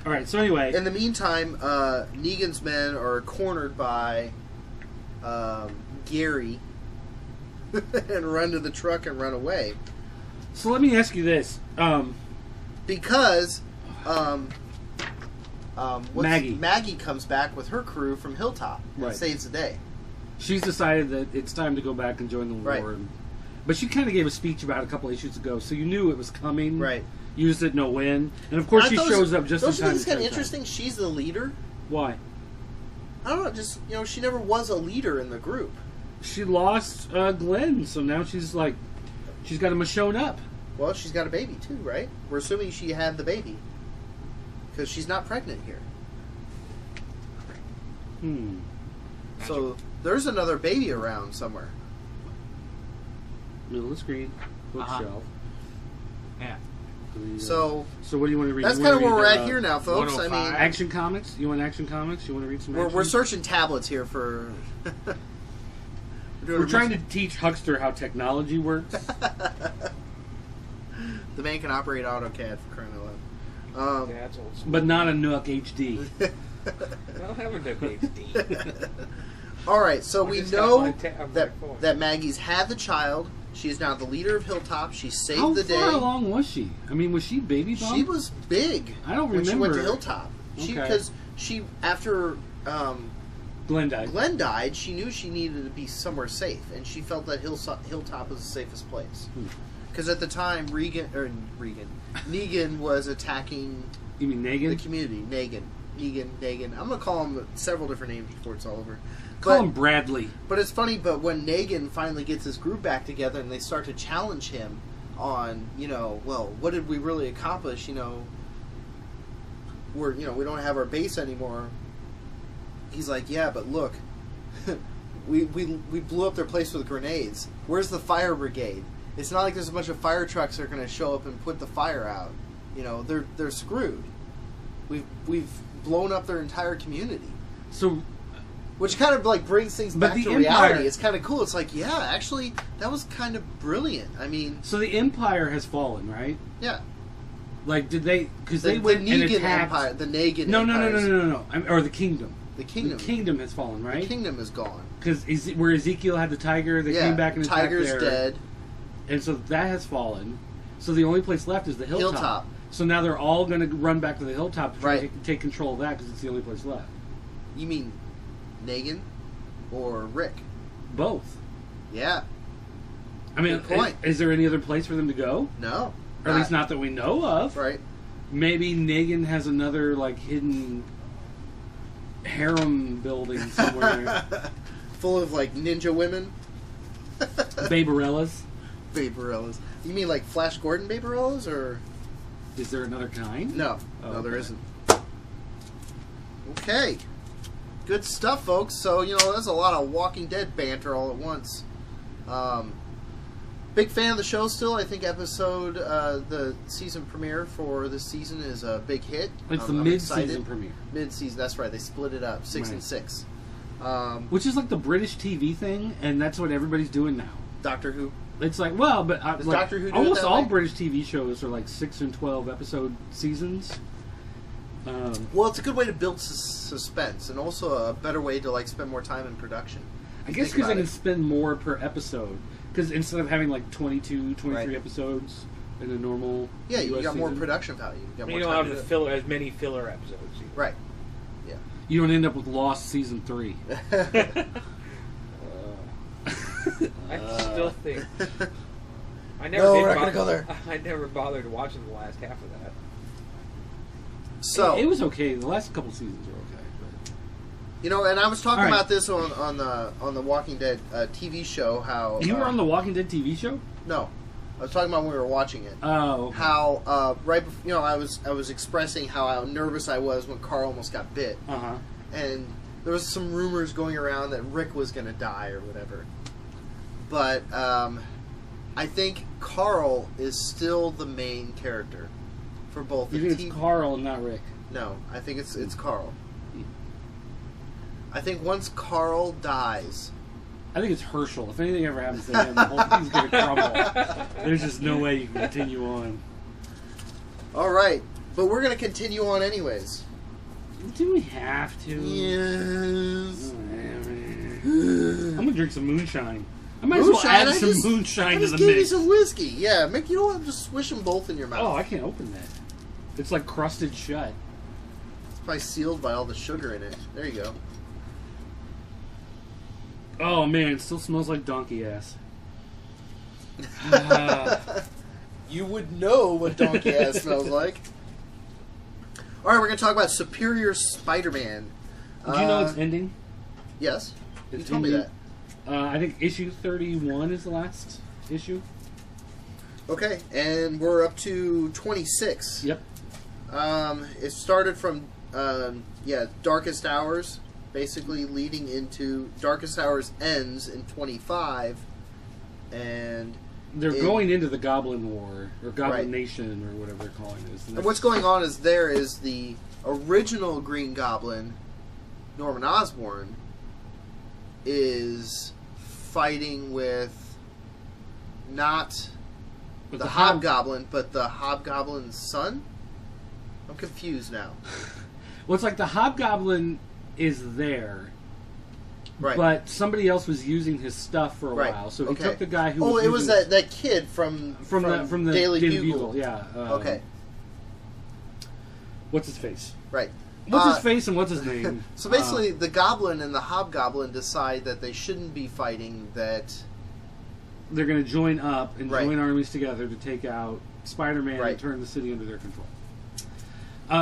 Speaker 2: All right, so anyway...
Speaker 1: in the meantime, Negan's men are cornered by Gary and run to the truck and run away
Speaker 2: So let me ask you this.
Speaker 1: because
Speaker 2: Maggie.
Speaker 1: Maggie comes back with her crew from Hilltop and
Speaker 2: Right.
Speaker 1: saves the day.
Speaker 2: She's decided that it's time to go back and join the war.
Speaker 1: Right.
Speaker 2: But she kind of gave a speech about it a couple issues ago, so you knew it was coming.
Speaker 1: Right.
Speaker 2: You just didn't know when. And of course she shows up just in
Speaker 1: Don't you
Speaker 2: time.
Speaker 1: think it's
Speaker 2: to
Speaker 1: kind of
Speaker 2: turn
Speaker 1: interesting? She's the leader.
Speaker 2: time. Why?
Speaker 1: I don't know. Just she never was a leader in the group.
Speaker 2: She lost Glenn, so now she's got to Michonne up.
Speaker 1: Well, she's got a baby too, right? We're assuming she had the baby because she's not pregnant here. So there's another baby around somewhere.
Speaker 2: Middle of the screen, bookshelf.
Speaker 3: Yeah.
Speaker 1: So
Speaker 2: what do you want to read?
Speaker 1: that's
Speaker 2: You wanna
Speaker 1: kind of where we're
Speaker 2: read,
Speaker 1: at here now, folks. I
Speaker 3: 105.
Speaker 1: mean,
Speaker 2: Action Comics? You want Action Comics? You want to read some action?
Speaker 1: we're searching tablets here for.
Speaker 2: We're trying to teach Huckster how technology works.
Speaker 1: The man can operate AutoCAD for crying out loud.
Speaker 3: Yeah, that's old school.
Speaker 2: But not a Nook HD.
Speaker 3: I don't have a Nook HD.
Speaker 1: All right, so
Speaker 3: I
Speaker 1: we
Speaker 3: just got
Speaker 1: know
Speaker 3: my my phone.
Speaker 1: that Maggie's had the child. She is now the leader of Hilltop. She saved
Speaker 2: How
Speaker 1: the
Speaker 2: far
Speaker 1: day.
Speaker 2: along was she? I mean, was she baby bump?
Speaker 1: She was big.
Speaker 2: I don't
Speaker 1: when she went to
Speaker 2: remember.
Speaker 1: Hilltop.
Speaker 2: Okay.
Speaker 1: Because after
Speaker 2: Glenn died.
Speaker 1: Glenn died, she knew she needed to be somewhere safe, and she felt that Hilltop was the safest place. Because at the time, Negan was attacking
Speaker 2: You mean
Speaker 1: the
Speaker 2: Negan?
Speaker 1: community. Negan. I'm gonna call him several different names before it's all over.
Speaker 2: Call him Bradley.
Speaker 1: But it's funny, but when Negan finally gets his group back together and they start to challenge him on, well, what did we really accomplish, we don't have our base anymore. He's like, yeah, but look, we blew up their place with grenades. Where's the fire brigade? It's not like there's a bunch of fire trucks that are going to show up and put the fire out. They're screwed. We've blown up their entire community.
Speaker 2: So,
Speaker 1: which kind of like brings things back to
Speaker 2: Empire,
Speaker 1: reality. It's kind of cool. It's like, yeah, actually, that was kind of brilliant. I mean,
Speaker 2: so the Empire has fallen, right?
Speaker 1: Yeah.
Speaker 2: Like, did they? Because
Speaker 1: The
Speaker 2: they went and
Speaker 1: Negan
Speaker 2: attacked.
Speaker 1: Empire, the Negan
Speaker 2: No,
Speaker 1: Empires.
Speaker 2: no. Or the Kingdom.
Speaker 1: The Kingdom.
Speaker 2: The Kingdom has fallen, right?
Speaker 1: The Kingdom is gone.
Speaker 2: Because where Ezekiel had the tiger, they came back and attacked
Speaker 1: Tiger's
Speaker 2: there.
Speaker 1: dead.
Speaker 2: And so that has fallen. So the only place left is the hilltop. So now they're all going to run back to the hilltop to try to take control of that because it's the only place left.
Speaker 1: You mean Negan or Rick?
Speaker 2: Both.
Speaker 1: Yeah.
Speaker 2: I mean,
Speaker 1: Good point.
Speaker 2: Is there any other place for them to go?
Speaker 1: No.
Speaker 2: Or at least not that we know of.
Speaker 1: Right.
Speaker 2: Maybe Negan has another like hidden harem building somewhere.
Speaker 1: Full of like ninja women.
Speaker 2: Baberellas.
Speaker 1: Baberellas. You mean like Flash Gordon Baberellas, or
Speaker 2: Is there another kind?
Speaker 1: no?
Speaker 2: Oh,
Speaker 1: No, there
Speaker 2: okay.
Speaker 1: isn't. Okay. Good stuff, folks. So there's a lot of Walking Dead banter all at once. Big fan of the show still. I think the season premiere for this season is a big hit.
Speaker 2: It's the
Speaker 1: I'm
Speaker 2: mid-season
Speaker 1: excited.
Speaker 2: premiere.
Speaker 1: Mid-season, that's right. They split it up, 6 and 6.
Speaker 2: Which is like the British TV thing, and that's what everybody's doing now.
Speaker 1: Doctor Who.
Speaker 2: It's like, well, but
Speaker 1: Does Doctor Who do it
Speaker 2: almost
Speaker 1: that
Speaker 2: all
Speaker 1: way?
Speaker 2: British TV shows are like 6 and 12 episode seasons.
Speaker 1: Well, it's a good way to build suspense, and also a better way to like spend more time in production.
Speaker 2: I guess
Speaker 1: Think
Speaker 2: because they
Speaker 1: about
Speaker 2: can
Speaker 1: it.
Speaker 2: spend more per episode. Because instead of having like 22, 23
Speaker 1: Right.
Speaker 2: episodes in a normal
Speaker 1: Yeah, you
Speaker 2: US
Speaker 1: got more
Speaker 2: season,
Speaker 1: production value. You got
Speaker 3: And
Speaker 1: more
Speaker 3: you don't
Speaker 1: time
Speaker 3: have
Speaker 1: to
Speaker 3: the
Speaker 1: do it.
Speaker 3: as many filler episodes. Either.
Speaker 1: Right. Yeah.
Speaker 2: you don't end up with Lost season 3.
Speaker 3: I still think I never.
Speaker 1: No,
Speaker 3: did
Speaker 1: we're not gonna go there.
Speaker 3: I never bothered watching the last half of that.
Speaker 1: So
Speaker 2: it was okay. The last couple seasons were okay. But
Speaker 1: and I was talking
Speaker 2: All right.
Speaker 1: about this on the Walking Dead TV show. How
Speaker 2: you were on the Walking Dead TV show?
Speaker 1: No, I was talking about when we were watching it.
Speaker 2: Oh, okay.
Speaker 1: How right before, I was expressing how nervous I was when Carl almost got bit,
Speaker 2: Uh-huh.
Speaker 1: and there was some rumors going around that Rick was going to die or whatever. But I think Carl is still the main character for both
Speaker 2: You
Speaker 1: the
Speaker 2: think
Speaker 1: TV.
Speaker 2: it's Carl and not Rick?
Speaker 1: No, I think it's Carl. I think once Carl dies,
Speaker 2: I think it's Herschel. If anything ever happens to him, the whole thing's going to crumble. There's just no way you can continue on.
Speaker 1: all right. But we're going to continue on anyways.
Speaker 2: Do we have to?
Speaker 1: Yes.
Speaker 2: I'm going to drink some moonshine. I might as well add some moonshine
Speaker 1: I
Speaker 2: to
Speaker 1: just
Speaker 2: the
Speaker 1: gave
Speaker 2: mix.
Speaker 1: you some whiskey. Yeah, Mick, you don't have to swish them both in your mouth.
Speaker 2: Oh, I can't open that. It's like crusted shut.
Speaker 1: It's probably sealed by all the sugar in it. There you go.
Speaker 2: Oh man, it still smells like donkey ass.
Speaker 1: You would know what donkey ass smells like. All right, we're going to talk about Superior Spider-Man.
Speaker 2: Did you know it's ending?
Speaker 1: Yes.
Speaker 2: It's
Speaker 1: You told me
Speaker 2: ending.
Speaker 1: that.
Speaker 2: I think issue 31 is the last issue.
Speaker 1: Okay, and we're up to 26.
Speaker 2: Yep.
Speaker 1: It started from, Darkest Hours, basically leading into Darkest Hours ends in 25, and
Speaker 2: They're going into the Goblin War, or Goblin
Speaker 1: Right.
Speaker 2: Nation, or whatever they're calling it.
Speaker 1: and what's going on is there is the original Green Goblin, Norman Osborn, is fighting with not
Speaker 2: But
Speaker 1: the Hobgoblin, but the Hobgoblin's son? I'm confused now.
Speaker 2: Well, it's like the Hobgoblin is there,
Speaker 1: Right.
Speaker 2: but somebody else was using his stuff for a
Speaker 1: Right.
Speaker 2: while. So he
Speaker 1: Okay.
Speaker 2: took the guy who
Speaker 1: Oh,
Speaker 2: was
Speaker 1: it was
Speaker 2: using-
Speaker 1: that kid from
Speaker 2: from the
Speaker 1: Daily Bugle.
Speaker 2: Yeah.
Speaker 1: Okay,
Speaker 2: What's his face?
Speaker 1: right.
Speaker 2: What's his face and what's his name?
Speaker 1: So basically, the Goblin and the Hobgoblin decide that they shouldn't be fighting. That
Speaker 2: They're going to join up and
Speaker 1: Right.
Speaker 2: join armies together to take out Spider-Man
Speaker 1: Right.
Speaker 2: and turn the city under their control.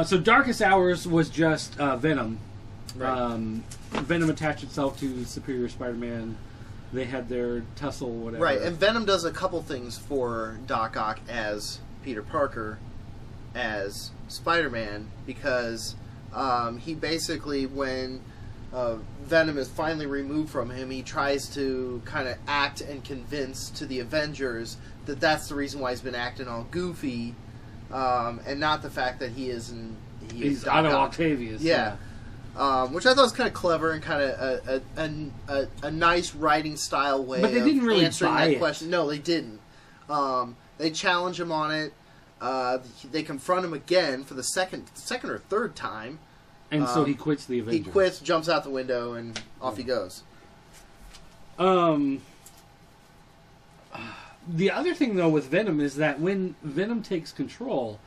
Speaker 2: So Darkest Hours was just Venom.
Speaker 1: Right.
Speaker 2: Venom attached itself to Superior Spider-Man. They had their tussle, whatever.
Speaker 1: right, and Venom does a couple things for Doc Ock as Peter Parker. as Spider-Man because he basically, when Venom is finally removed from him, he tries to kind of act and convince to the Avengers that that's the reason why he's been acting all goofy, and not the fact that he's
Speaker 2: Otto Octavius.
Speaker 1: Yeah. Which I thought was kind of clever and kind of a nice writing style way
Speaker 2: but they didn't really
Speaker 1: answering
Speaker 2: buy
Speaker 1: that
Speaker 2: it.
Speaker 1: question. No, they didn't. They challenge him on it. They confront him again for the second or third time.
Speaker 2: And so he quits the Avengers.
Speaker 1: He quits, jumps out the window, and off he goes.
Speaker 2: The other thing, though, with Venom is that when Venom takes control,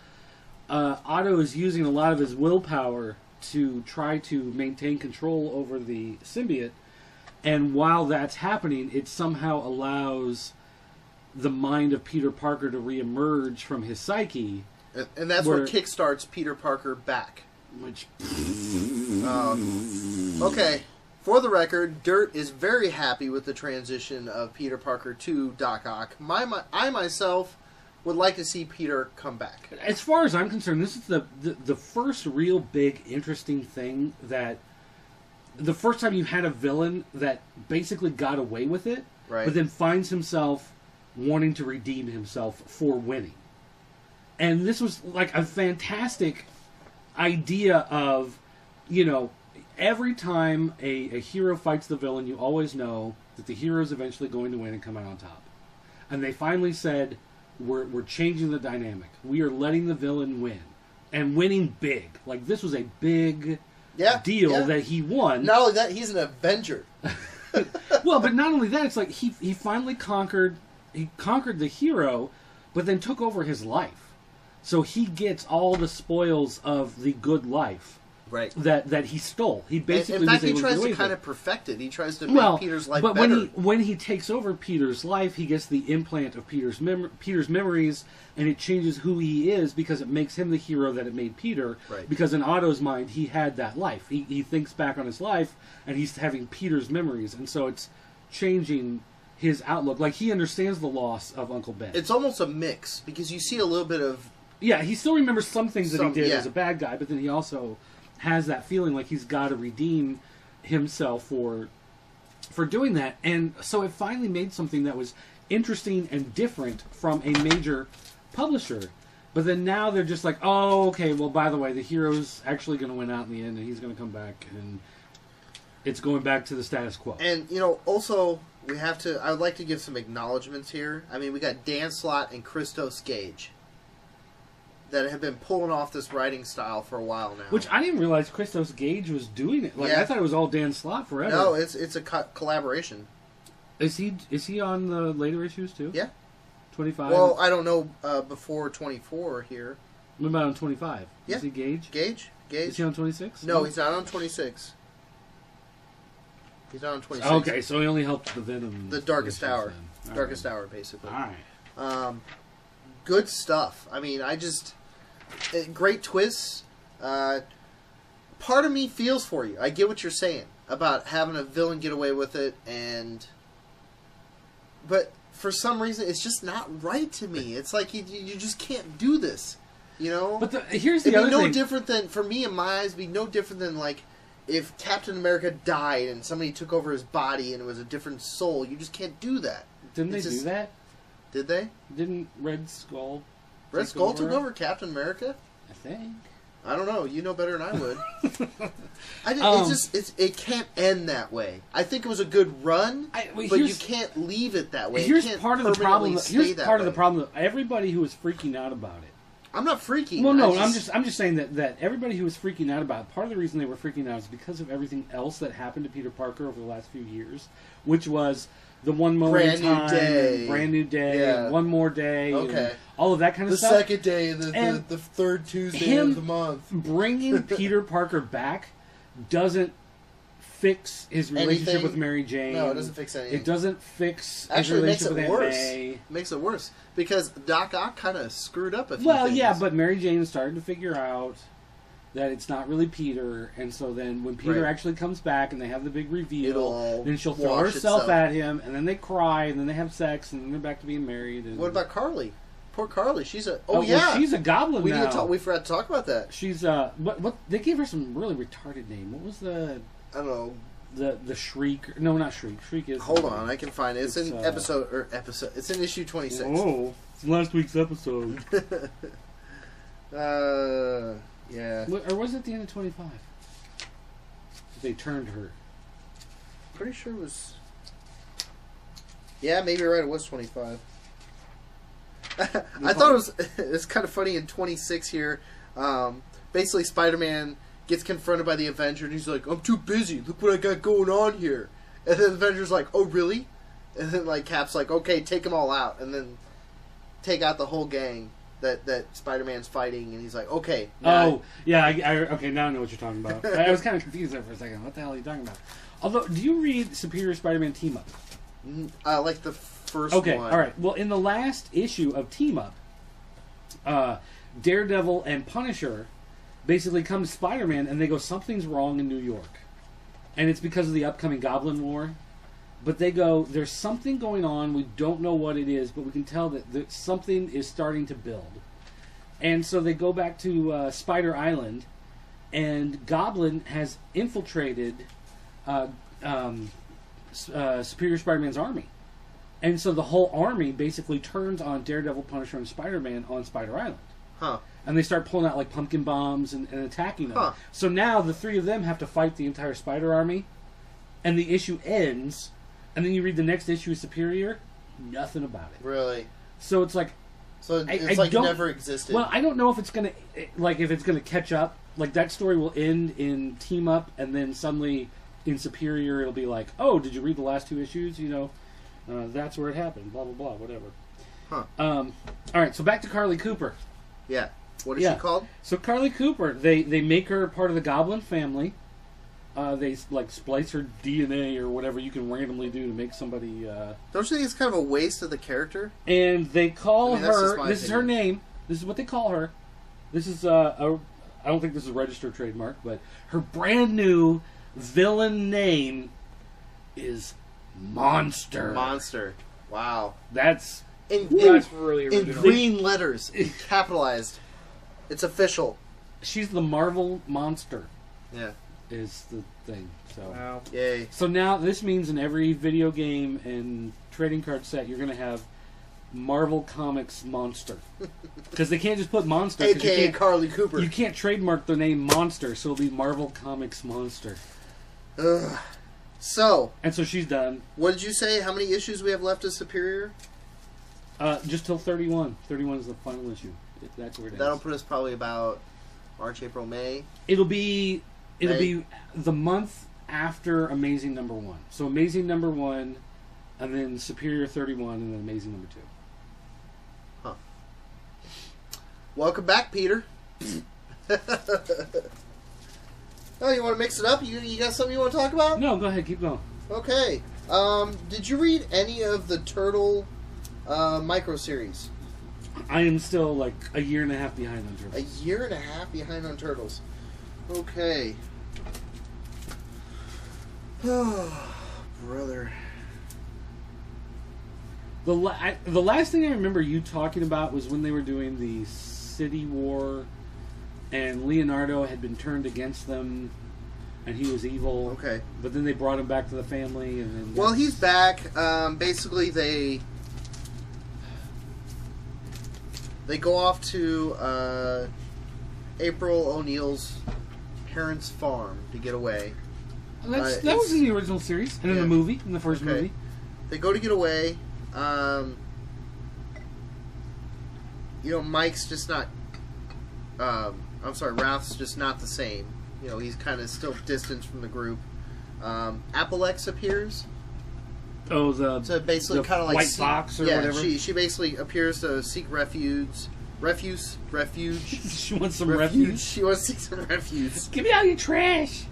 Speaker 2: Otto is using a lot of his willpower to try to maintain control over the symbiote. And while that's happening, it somehow allows the mind of Peter Parker to reemerge from his psyche.
Speaker 1: And that's what kickstarts Peter Parker back.
Speaker 2: Which...
Speaker 1: Okay, for the record, Dirt is very happy with the transition of Peter Parker to Doc Ock. I myself would like to see Peter come back.
Speaker 2: As far as I'm concerned, this is the first real big interesting thing that... The first time you had a villain that basically got away with it,
Speaker 1: right,
Speaker 2: but then finds himself wanting to redeem himself for winning. And this was like a fantastic idea of, every time a hero fights the villain, you always know that the hero is eventually going to win and come out on top. And they finally said, we're changing the dynamic. We are letting the villain win. And winning big. Like, this was a big deal that he won.
Speaker 1: Not only that, he's an Avenger.
Speaker 2: Well, but not only that, it's like he finally conquered the hero, but then took over his life. So he gets all the spoils of the good life,
Speaker 1: right?
Speaker 2: That he stole. He basically,
Speaker 1: in fact,
Speaker 2: was able
Speaker 1: he tries
Speaker 2: to
Speaker 1: kind
Speaker 2: it.
Speaker 1: of perfect it. He tries to make Peter's life better.
Speaker 2: But when he takes over Peter's life, he gets the implant of Peter's memories, and it changes who he is because it makes him the hero that it made Peter.
Speaker 1: Right.
Speaker 2: Because in Otto's mind, he had that life. He thinks back on his life, and he's having Peter's memories, and so it's changing his outlook. Like, he understands the loss of Uncle Ben.
Speaker 1: It's almost a mix because you see a little bit of...
Speaker 2: Yeah, he still remembers some things that he did as a bad guy, but then he also has that feeling like he's got to redeem himself for doing that. And so it finally made something that was interesting and different from a major publisher. But then now they're just like, oh, okay, well, by the way, the hero's actually going to win out in the end, and he's going to come back, and it's going back to the status quo.
Speaker 1: And, also, we have to... I would like to give some acknowledgments here. I mean, we got Dan Slott and Christos Gage that have been pulling off this writing style for a while now.
Speaker 2: Which I didn't realize Christos Gage was doing it. Like, I thought it was all Dan Slott forever.
Speaker 1: No, it's a collaboration.
Speaker 2: Is he on the later issues too?
Speaker 1: Yeah.
Speaker 2: 25?
Speaker 1: Well, I don't know before 24 here.
Speaker 2: What about on 25?
Speaker 1: Yeah.
Speaker 2: Is he Gage?
Speaker 1: Gage?
Speaker 2: Is he on 26?
Speaker 1: No, he's not on 26. He's not on 26.
Speaker 2: Okay, so he only helped the Venom.
Speaker 1: The Darkest Hour. Darkest Hour, basically. Alright. Good stuff. I mean, great twists. Part of me feels for you. I get what you're saying about having a villain get away with it, but for some reason, it's just not right to me. It's like you just can't do this,
Speaker 2: But here's the other thing.
Speaker 1: It'd be no different than, for me in my eyes, it'd be no different than like if Captain America died and somebody took over his body and it was a different soul. You just can't do that.
Speaker 2: Didn't they do that?
Speaker 1: Did they?
Speaker 2: Didn't Red Skull?
Speaker 1: Red Skull took over Captain America?
Speaker 2: I think.
Speaker 1: I don't know. You know better than I would. It can't end that way. I think it was a good run, but you can't leave it that way.
Speaker 2: Here's part of the problem. Here's part of the problem. Everybody who was freaking out about it.
Speaker 1: I'm not freaking.
Speaker 2: Well, no, I'm just saying that everybody who was freaking out about it, part of the reason they were freaking out is because of everything else that happened to Peter Parker over the last few years, which was the one moment in time, brand new day, one more day, and all of that kind of stuff.
Speaker 1: The second day, the third Tuesday of the month.
Speaker 2: Bringing Peter Parker back doesn't fix his relationship with Mary Jane.
Speaker 1: No, it doesn't fix anything.
Speaker 2: It doesn't fix his
Speaker 1: Actually,
Speaker 2: relationship with Aunt
Speaker 1: worse.
Speaker 2: May.
Speaker 1: It makes it worse because Doc Ock kind of screwed up a few
Speaker 2: Well,
Speaker 1: things.
Speaker 2: yeah, but Mary Jane started to figure out that it's not really Peter, and so then when Peter actually comes back and they have the big reveal, then she'll throw herself at him, and then they cry, and then they have sex, and then they're back to being married. And
Speaker 1: what about Carly? Poor Carly. She's a...
Speaker 2: well, she's a goblin
Speaker 1: we
Speaker 2: now.
Speaker 1: Didn't talk, we forgot to talk about that.
Speaker 2: She's, what, they gave her some really retarded name. What was the...
Speaker 1: I don't know.
Speaker 2: The Shriek... No, not Shriek. Shriek is...
Speaker 1: Hold on, I can find it. It's in episode... It's in issue 26.
Speaker 2: Oh, it's last week's episode.
Speaker 1: Yeah.
Speaker 2: Or was it the end of 25? They turned her.
Speaker 1: Pretty sure it was... Yeah, maybe you're right. It was 25. I thought it was... It's kind of funny in 26 here. Basically, Spider-Man gets confronted by the Avenger, and he's like, I'm too busy. Look what I got going on here. And then the Avenger's like, oh, really? And then, like, Cap's like, okay, take them all out. And then take out the whole gang that Spider-Man's fighting. And he's like, okay.
Speaker 2: Oh, yeah. Okay, now I know what you're talking about. I was kind of confused there for a second. What the hell are you talking about? Although, do you read Superior Spider-Man Team Up?
Speaker 1: I like the first one.
Speaker 2: Okay, all right. Well, in the last issue of Team Up, Daredevil and Punisher basically come to Spider-Man and they go, something's wrong in New York. And it's because of the upcoming Goblin War. But they go, there's something going on, we don't know what it is, but we can tell that something is starting to build. And so they go back to Spider Island, and Goblin has infiltrated Superior Spider-Man's army. And so the whole army basically turns on Daredevil, Punisher, and Spider-Man on Spider Island.
Speaker 1: Huh.
Speaker 2: And they start pulling out like pumpkin bombs and attacking them.
Speaker 1: Huh.
Speaker 2: So now the three of them have to fight the entire Spider Army, and the issue ends, and then you read the next issue of Superior, nothing about it.
Speaker 1: Really?
Speaker 2: So it's like...
Speaker 1: So it's like it never existed.
Speaker 2: Well, I don't know if it's going to... Like, if it's going to catch up. Like, that story will end in Team Up, and then suddenly in Superior it'll be like, oh, did you read the last two issues? You know, that's where it happened. Blah, blah, blah, whatever.
Speaker 1: Huh.
Speaker 2: All right, so back to Carly Cooper.
Speaker 1: Yeah. What is she called?
Speaker 2: So Carly Cooper, they make her part of the Goblin family. They like splice her DNA or whatever you can randomly do to make somebody.
Speaker 1: Don't you think it's kind of a waste of the character?
Speaker 2: And they call her. This is her
Speaker 1: opinion.
Speaker 2: name. This is what they call her. This is I don't think this is a registered trademark, but her brand new villain name is Monster.
Speaker 1: Monster. Wow.
Speaker 2: That's
Speaker 3: really
Speaker 1: in
Speaker 3: original.
Speaker 1: green letters, capitalized. It's official.
Speaker 2: she's the Marvel Monster.
Speaker 1: Yeah.
Speaker 2: Is the thing. So
Speaker 3: Wow.
Speaker 1: Yay.
Speaker 2: So now this means in every video game and trading card set you're going to have Marvel Comics Monster. Because they can't just put Monster.
Speaker 1: AKA Carly Cooper.
Speaker 2: You can't trademark the name Monster, so it'll be Marvel Comics Monster.
Speaker 1: Ugh. So,
Speaker 2: And so she's done.
Speaker 1: what did you say? How many issues we have left of Superior?
Speaker 2: Just till 31. 31 is the final issue. That's where it
Speaker 1: That'll
Speaker 2: ends.
Speaker 1: put us probably about March, April, May.
Speaker 2: It'll be
Speaker 1: May.
Speaker 2: the month after Amazing number 1. So Amazing number 1, and then Superior 31, and then Amazing number 2.
Speaker 1: Huh. Welcome back, Peter. Oh, you want to mix it up? You got something you want to talk about?
Speaker 2: No, go ahead, keep going.
Speaker 1: Okay. Did you read any of the Turtle micro series?
Speaker 2: I am still like a year and a half behind on
Speaker 1: A
Speaker 2: Turtles.
Speaker 1: year and a half behind on Turtles. Okay. Oh, brother.
Speaker 2: The last thing I remember you talking about was when they were doing the City War, and Leonardo had been turned against them, and he was evil.
Speaker 1: Okay.
Speaker 2: But then they brought him back to the family, and then
Speaker 1: Well, he's back. Basically, they go off to April O'Neil's parents' farm to get away.
Speaker 2: that was in the original series, and in
Speaker 1: Yeah.
Speaker 2: the movie, in the first
Speaker 1: Okay.
Speaker 2: movie.
Speaker 1: They go to get away. Mike's just not. Ralph's just not the same. He's kind of still distanced from the group. Applex appears
Speaker 2: Oh,
Speaker 1: to basically
Speaker 2: the
Speaker 1: kind of like
Speaker 2: white box or whatever.
Speaker 1: she basically appears to seek refuge.
Speaker 2: She wants some refuge.
Speaker 1: She wants to seek some refuge.
Speaker 2: Give me all your trash.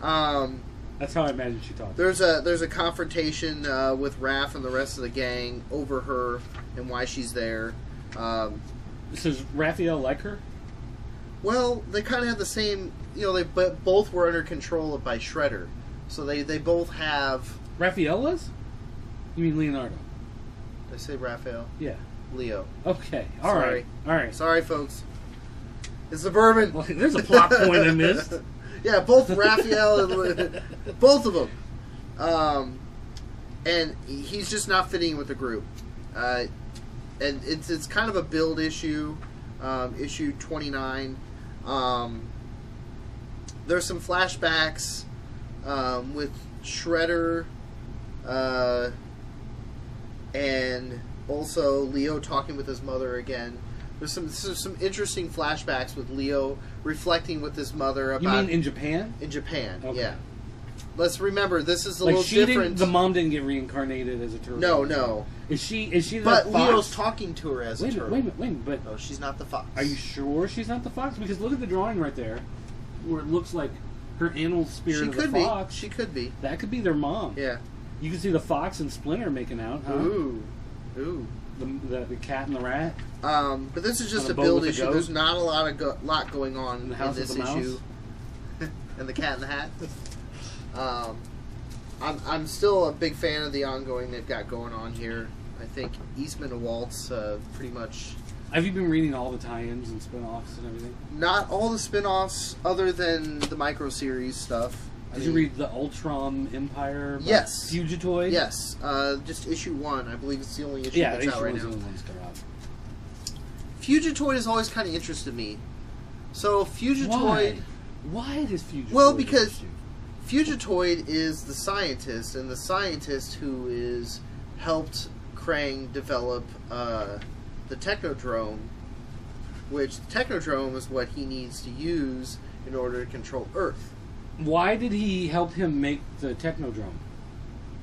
Speaker 1: Um,
Speaker 2: That's how I imagine she talks.
Speaker 1: there's a confrontation with Raph and the rest of the gang over her and why she's there.
Speaker 2: Does Raphael like her?
Speaker 1: Well, they kind of have the same. They both were under control by Shredder, so they both have.
Speaker 2: Raphael was? You mean Leonardo?
Speaker 1: Did I say Raphael?
Speaker 2: Yeah.
Speaker 1: Leo.
Speaker 2: Okay.
Speaker 1: Sorry.
Speaker 2: All right.
Speaker 1: Sorry, folks. It's the bourbon.
Speaker 2: Well, there's a plot point in this.
Speaker 1: Yeah, both Raphael and both of them. And he's just not fitting with the group. And it's kind of a build issue, issue 29. There's some flashbacks with Shredder, and also Leo talking with his mother again. There's some interesting flashbacks with Leo reflecting with his mother about.
Speaker 2: You mean in Japan?
Speaker 1: In Japan,
Speaker 2: Okay.
Speaker 1: yeah. Let's remember this is a
Speaker 2: Like
Speaker 1: little
Speaker 2: she
Speaker 1: different.
Speaker 2: the mom didn't get reincarnated as a turtle.
Speaker 1: No.
Speaker 2: Is she the
Speaker 1: But
Speaker 2: fox?
Speaker 1: Leo's talking to her as a turtle.
Speaker 2: Wait a minute. But
Speaker 1: No, she's not the fox.
Speaker 2: are you sure she's not the fox? Because look at the drawing right there, where it looks like her animal spirit
Speaker 1: She
Speaker 2: of
Speaker 1: could
Speaker 2: the
Speaker 1: be.
Speaker 2: fox.
Speaker 1: She could be.
Speaker 2: That could be their mom.
Speaker 1: Yeah.
Speaker 2: You can see the fox and Splinter making out. Huh?
Speaker 1: Ooh.
Speaker 2: The cat and the rat.
Speaker 1: But this is just
Speaker 2: On
Speaker 1: a
Speaker 2: a boat
Speaker 1: build
Speaker 2: with a
Speaker 1: issue.
Speaker 2: goat?
Speaker 1: There's not a lot going on
Speaker 2: And the
Speaker 1: in
Speaker 2: House
Speaker 1: this
Speaker 2: with the Mouse?
Speaker 1: issue. And the Cat in the Hat. I'm still a big fan of the ongoing they've got going on here. I think Eastman and Waltz pretty much.
Speaker 2: Have you been reading all the tie-ins and spin-offs and everything?
Speaker 1: Not all the spin-offs other than the micro series stuff.
Speaker 2: Did you read the Ultron Empire?
Speaker 1: Yes.
Speaker 2: Fugitoid?
Speaker 1: Yes. Just issue 1. I believe it's the only issue
Speaker 2: Yeah,
Speaker 1: that's
Speaker 2: issue
Speaker 1: out right
Speaker 2: one's
Speaker 1: now.
Speaker 2: the only ones that are out.
Speaker 1: Fugitoid has always kind of interested me. So Fugitoid.
Speaker 2: Why does Fugitoid?
Speaker 1: Well, because Fugitoid is the scientist, and the scientist who is helped Krang develop the Technodrome, which the Technodrome is what he needs to use in order to control Earth.
Speaker 2: Why did he help him make the Technodrome?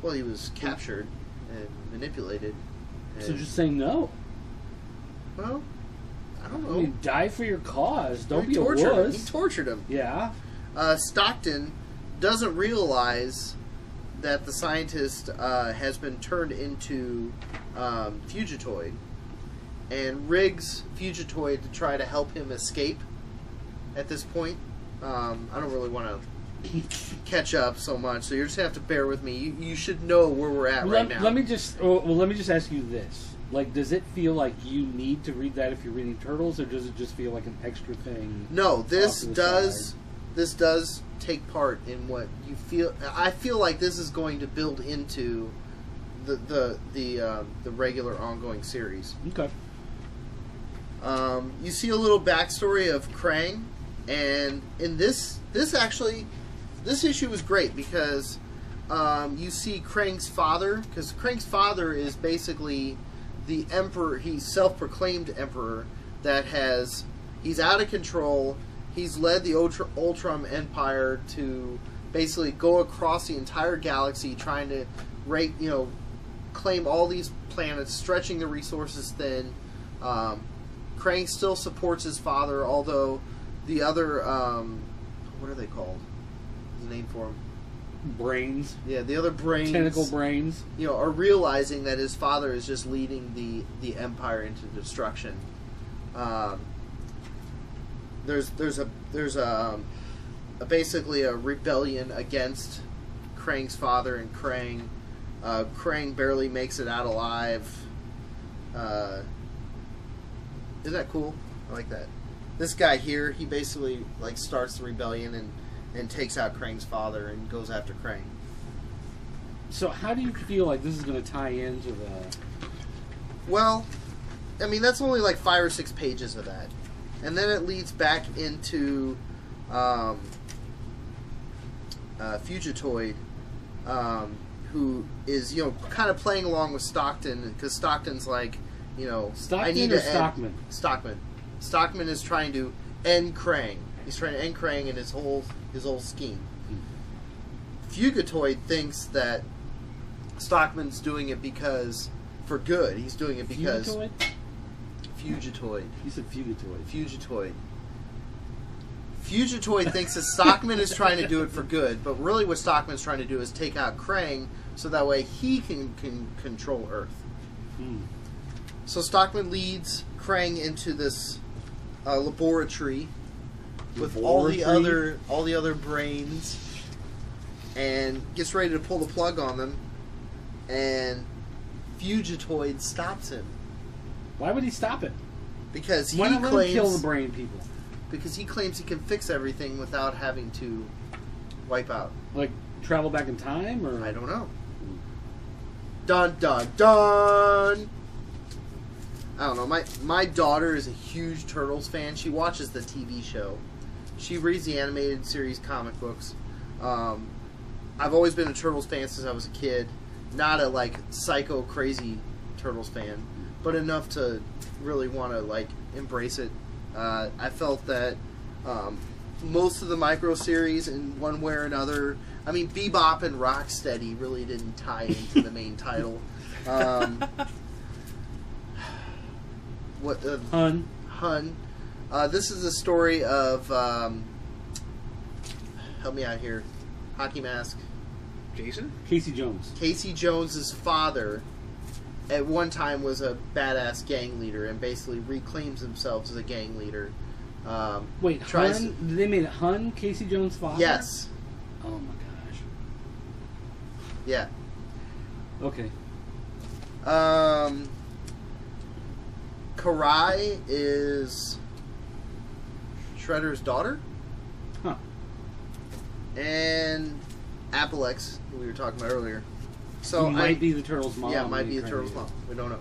Speaker 1: Well, he was captured and manipulated. And,
Speaker 2: So just say no.
Speaker 1: well, I don't know.
Speaker 2: I mean, die for your cause. Don't
Speaker 1: He
Speaker 2: be a
Speaker 1: tortured him.
Speaker 2: wuss.
Speaker 1: He tortured him.
Speaker 2: Yeah.
Speaker 1: Stockton doesn't realize that the scientist has been turned into Fugitoid, and rigs Fugitoid to try to help him escape at this point. I don't really want to catch up so much, so you're just going to have to bear with me. You should know where we're at right now.
Speaker 2: Let me just ask you this. Like, does it feel like you need to read that if you're reading Turtles, or does it just feel like an extra thing?
Speaker 1: No, this
Speaker 2: off to the
Speaker 1: does
Speaker 2: side?
Speaker 1: this does take part in what you feel. I feel like this is going to build into the regular ongoing series.
Speaker 2: Okay.
Speaker 1: You see a little backstory of Krang, and in this issue was great because you see Krang's father, because Krang's father is basically the emperor. He's self-proclaimed emperor that he's out of control. He's led the Ultron Empire to basically go across the entire galaxy, trying to claim all these planets, stretching the resources thin. Krang still supports his father, although the other, what are they called? There's a name for them.
Speaker 2: Brains.
Speaker 1: Yeah, the other brains.
Speaker 2: Tentacle brains.
Speaker 1: Are realizing that his father is just leading the Empire into destruction. There's basically a rebellion against Krang's father and Krang. Krang barely makes it out alive. Isn't that cool? I like that. This guy here, he basically starts the rebellion and takes out Krang's father and goes after Krang.
Speaker 2: So how do you feel like this is going to tie into the...
Speaker 1: Well, I mean, that's only 5 or 6 pages of that. And then it leads back into Fugitoid, who is, kind of playing along with Stockton, because Stockton's like,
Speaker 2: Stockton
Speaker 1: I need
Speaker 2: or
Speaker 1: to
Speaker 2: Stockman?
Speaker 1: Stockman. Stockman is trying to end Krang. He's trying to end Krang in his whole scheme. Fugitoid thinks that Stockman's doing it for good. He's doing it because...
Speaker 2: Fugitoid?
Speaker 1: Fugitoid.
Speaker 2: You said Fugitoid.
Speaker 1: Fugitoid. Fugitoid thinks that Stockman is trying to do it for good, but really what Stockman's trying to do is take out Krang so that way he can control Earth. So Stockman leads Krang into this laboratory with all the other brains, and gets ready to pull the plug on them, and Fugitoid stops him.
Speaker 2: Why would he stop it?
Speaker 1: Because he
Speaker 2: Why not let him
Speaker 1: claims
Speaker 2: kill the brain people?
Speaker 1: because he claims he can fix everything without having to wipe out.
Speaker 2: Like travel back in time, or
Speaker 1: I don't know. Dun dun dun. I don't know. My daughter is a huge Turtles fan. She watches the TV show. She reads the animated series comic books. I've always been a Turtles fan since I was a kid. Not a like psycho crazy Turtles fan, but enough to really want to like embrace it. I felt that most of the micro series, in one way or another, I mean, Bebop and Rocksteady really didn't tie into the main title.
Speaker 2: Hun?
Speaker 1: Hun. This is the story of help me out here. Hockey mask.
Speaker 3: Jason?
Speaker 2: Casey Jones.
Speaker 1: Casey Jones's father at one time was a badass gang leader and basically reclaims himself as a gang leader.
Speaker 2: Wait, Hun? They made it Hun, Casey Jones' father?
Speaker 1: Yes.
Speaker 2: Oh my gosh.
Speaker 1: Yeah.
Speaker 2: Okay.
Speaker 1: Karai is Shredder's daughter.
Speaker 2: Huh.
Speaker 1: And Apelex, who we were talking about earlier. So
Speaker 2: He might be the Turtles' mom.
Speaker 1: Yeah, it might be the Turtles' mom. We don't know.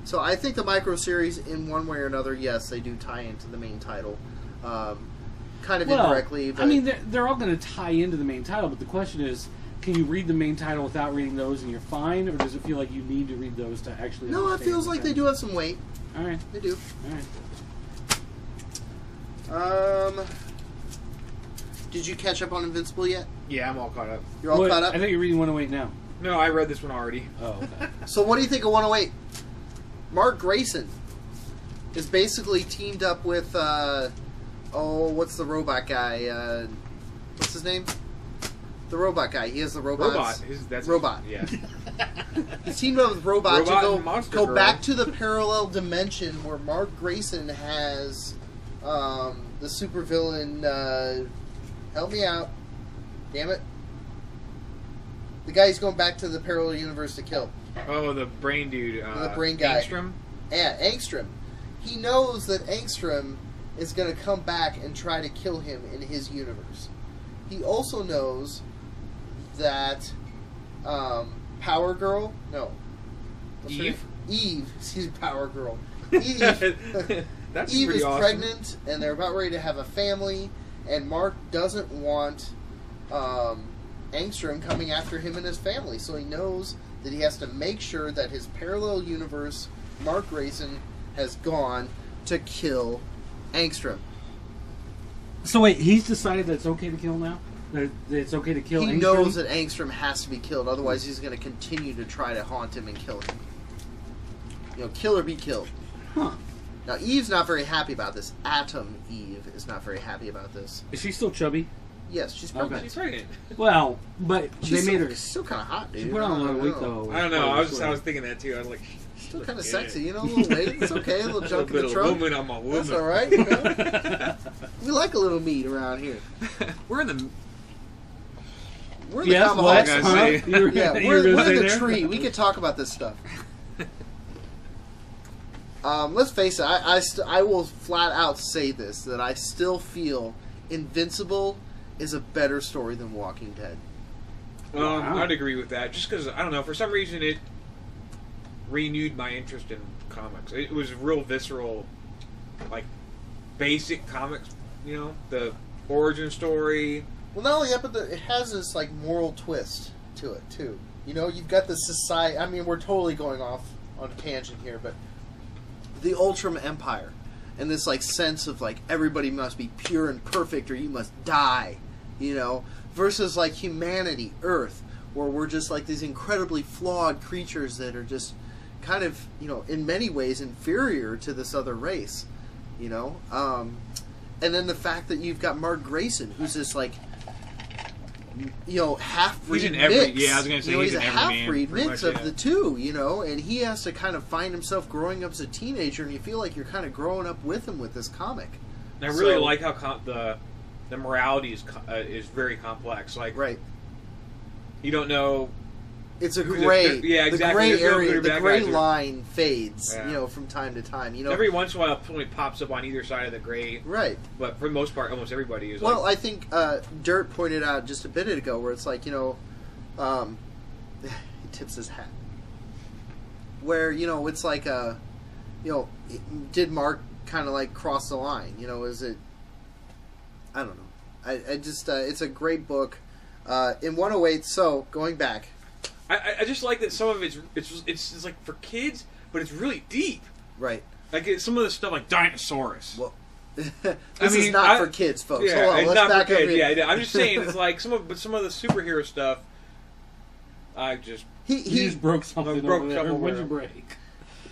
Speaker 1: So I think the micro series, in one way or another, yes, they do tie into the main title, kind of indirectly. But
Speaker 2: I mean, they're all going to tie into the main title, but the question is, can you read the main title without reading those and you're fine, or does it feel like you need to read those to actually?
Speaker 1: no, it
Speaker 2: understand
Speaker 1: feels
Speaker 2: the
Speaker 1: like they
Speaker 2: title?
Speaker 1: do have some weight.
Speaker 2: All right,
Speaker 1: They do.
Speaker 2: all right.
Speaker 1: Did you catch up on Invincible yet?
Speaker 3: Yeah, I'm all caught up.
Speaker 1: You're all
Speaker 2: Wait,
Speaker 1: caught up.
Speaker 2: I think you're reading 108 now.
Speaker 3: No, I read this one already.
Speaker 2: Oh, okay.
Speaker 1: So what do you think of 108? Mark Grayson is basically teamed up with, what's the robot guy? What's his name? The robot guy. He has the robots.
Speaker 3: Robot. That's
Speaker 1: Robot.
Speaker 3: Yeah.
Speaker 1: He's teamed up with Robot,
Speaker 3: Robot and
Speaker 1: to
Speaker 3: Monster
Speaker 1: go
Speaker 3: Girl.
Speaker 1: back to the parallel dimension where Mark Grayson has the supervillain. Help me out. Damn it. The guy he's going back to the parallel universe to kill.
Speaker 3: Oh, the brain dude.
Speaker 1: The brain guy.
Speaker 3: Angstrom?
Speaker 1: Yeah, Angstrom. He knows that Angstrom is going to come back and try to kill him in his universe. He also knows that Power Girl... No. What's her
Speaker 3: Eve?
Speaker 1: name? Eve. She's Power Girl. Eve,
Speaker 3: That's
Speaker 1: Eve
Speaker 3: pretty
Speaker 1: is
Speaker 3: awesome.
Speaker 1: pregnant, and they're about ready to have a family, and Mark doesn't want Angstrom coming after him and his family, so he knows that he has to make sure that his parallel universe, Mark Grayson, has gone to kill Angstrom.
Speaker 2: So wait, he's decided that it's okay to kill now? That it's okay to kill
Speaker 1: He
Speaker 2: Angstrom?
Speaker 1: knows that Angstrom has to be killed, otherwise he's going to continue to try to haunt him and kill him. You know, kill or be killed.
Speaker 2: Huh.
Speaker 1: Now, Eve's not very happy about this. Atom Eve is not very happy about this.
Speaker 2: Is she still chubby?
Speaker 1: Yes, she's pregnant.
Speaker 2: Okay.
Speaker 3: She's pregnant.
Speaker 2: Well, but
Speaker 1: She's
Speaker 2: they made her...
Speaker 1: still kind of hot, dude.
Speaker 2: She put on a lot of weight, though.
Speaker 3: I don't know. I was thinking that too. I was like,
Speaker 1: Still kind of sexy, you know, a little weight. It's okay, a little junk in the
Speaker 3: bit of
Speaker 1: trunk.
Speaker 3: woman on my woman.
Speaker 1: That's all right, you know. We like a little meat around here.
Speaker 3: We're in the.
Speaker 1: We're in the
Speaker 2: Yes,
Speaker 1: Comiholics.
Speaker 2: what?
Speaker 3: guys
Speaker 2: Huh?
Speaker 3: say.
Speaker 2: You were-
Speaker 1: Yeah,
Speaker 2: you were
Speaker 1: we're
Speaker 2: gonna say
Speaker 1: in the
Speaker 2: there?
Speaker 1: tree. We could talk about this stuff. Let's face it. I will flat out say this, that I still feel Invincible is a better story than Walking Dead.
Speaker 2: Wow.
Speaker 3: I'd agree with that. Just because, I don't know, for some reason it renewed my interest in comics. It was real visceral, like, basic comics, you know? The origin story.
Speaker 1: Well, not only that, but it has this like moral twist to it too. You know, you've got the society. I mean, we're totally going off on a tangent here, but the Ultram Empire and this like sense of like everybody must be pure and perfect or you must die. You know, versus like humanity, Earth, where we're just like these incredibly flawed creatures that are just kind of, you know, in many ways inferior to this other race. You know, and then the fact that you've got Mark Grayson, who's this like, you know, half-breed
Speaker 3: He's in every-
Speaker 1: mix.
Speaker 3: yeah, I was gonna say
Speaker 1: you know,
Speaker 3: he's
Speaker 1: he's a
Speaker 3: in every man,
Speaker 1: half-breed
Speaker 3: pretty
Speaker 1: mix
Speaker 3: much,
Speaker 1: of
Speaker 3: yeah.
Speaker 1: the two, you know, and he has to kind of find himself growing up as a teenager, and you feel like you're kind of growing up with him with this comic.
Speaker 3: And I really
Speaker 1: So-
Speaker 3: like how the morality is very complex. Like,
Speaker 1: Right.
Speaker 3: you don't know
Speaker 1: it's a
Speaker 3: Who's
Speaker 1: gray.
Speaker 3: yeah, exactly.
Speaker 1: The gray
Speaker 3: There's no good
Speaker 1: area,
Speaker 3: or
Speaker 1: the
Speaker 3: bad
Speaker 1: gray
Speaker 3: guys or-
Speaker 1: line fades.
Speaker 3: Yeah.
Speaker 1: You know, from time to time. You know,
Speaker 3: Every once in a while, somebody pops up on either side of the gray.
Speaker 1: right.
Speaker 3: But for the most part, almost everybody is.
Speaker 1: Well,
Speaker 3: like,
Speaker 1: I think Dirt pointed out just a bit ago where it's like, you know, he tips his hat. Where, you know, it's like, you know, did Mark kind of like cross the line? You know, is it? I don't know. I just it's a great book. In 108. So going back,
Speaker 3: I just like that some of it's like for kids, but it's really deep.
Speaker 1: right?
Speaker 3: Like some of the stuff like Dinosaurus.
Speaker 1: Well, this
Speaker 3: I mean,
Speaker 1: is not for kids, folks.
Speaker 3: Yeah,
Speaker 1: Hold on,
Speaker 3: it's
Speaker 1: let's
Speaker 3: not
Speaker 1: back
Speaker 3: for
Speaker 1: up
Speaker 3: kids.
Speaker 1: here.
Speaker 3: Yeah, I'm just saying it's like some of the superhero stuff. I just
Speaker 2: You
Speaker 1: He
Speaker 2: just broke something
Speaker 3: broke
Speaker 2: over there.
Speaker 3: something
Speaker 2: What'd you
Speaker 3: over
Speaker 2: break?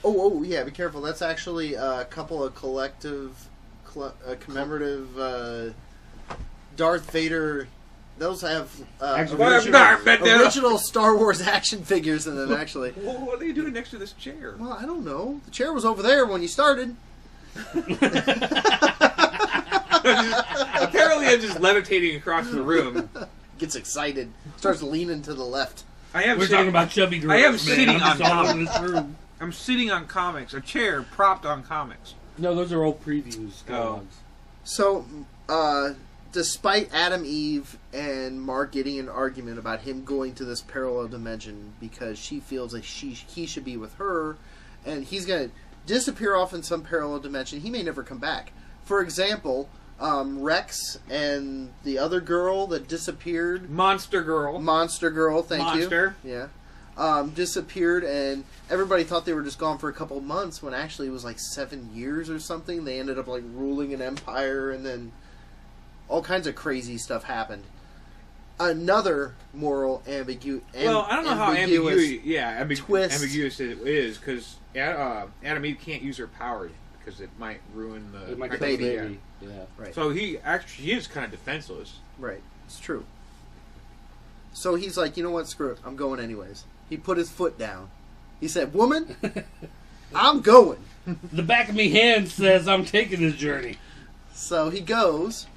Speaker 1: oh yeah, be careful. That's actually a couple of commemorative Darth Vader. Those have original Star Wars action figures in them. Actually,
Speaker 3: well, what are they doing next to this chair?
Speaker 1: well, I don't know. The chair was over there when you started.
Speaker 3: Apparently, I'm just levitating across the room.
Speaker 1: Gets excited, starts leaning to the left.
Speaker 2: We're talking about chubby girls.
Speaker 3: I am
Speaker 2: man.
Speaker 3: sitting
Speaker 2: I'm just
Speaker 3: on
Speaker 2: all
Speaker 3: top.
Speaker 2: over this room.
Speaker 3: I'm sitting on comics, a chair propped on comics.
Speaker 2: No, those are old previews. Catalogs.
Speaker 1: So, despite Adam Eve and Mark getting an argument about him going to this parallel dimension because she feels like he should be with her, and he's going to disappear off in some parallel dimension, he may never come back. For example, Rex and the other girl that disappeared,
Speaker 3: Monster Girl.
Speaker 1: thank
Speaker 3: Monster.
Speaker 1: you. Yeah. Disappeared, and everybody thought they were just gone for a couple of months when actually it was like 7 years or something. They ended up like ruling an empire, and then all kinds of crazy stuff happened. Another moral ambiguity.
Speaker 3: Well, I don't know how ambiguous
Speaker 1: twist.
Speaker 3: ambiguous it is because Adam Eve can't use her powers because it might ruin the
Speaker 2: It might kill
Speaker 1: baby.
Speaker 2: the baby. Yeah.
Speaker 1: Right.
Speaker 3: So he is kind of defenseless.
Speaker 1: Right. It's true. So he's like, you know what? Screw it. I'm going anyways. He put his foot down. He said, "Woman, I'm going."
Speaker 2: The back of me hand says I'm taking this journey.
Speaker 1: So he goes,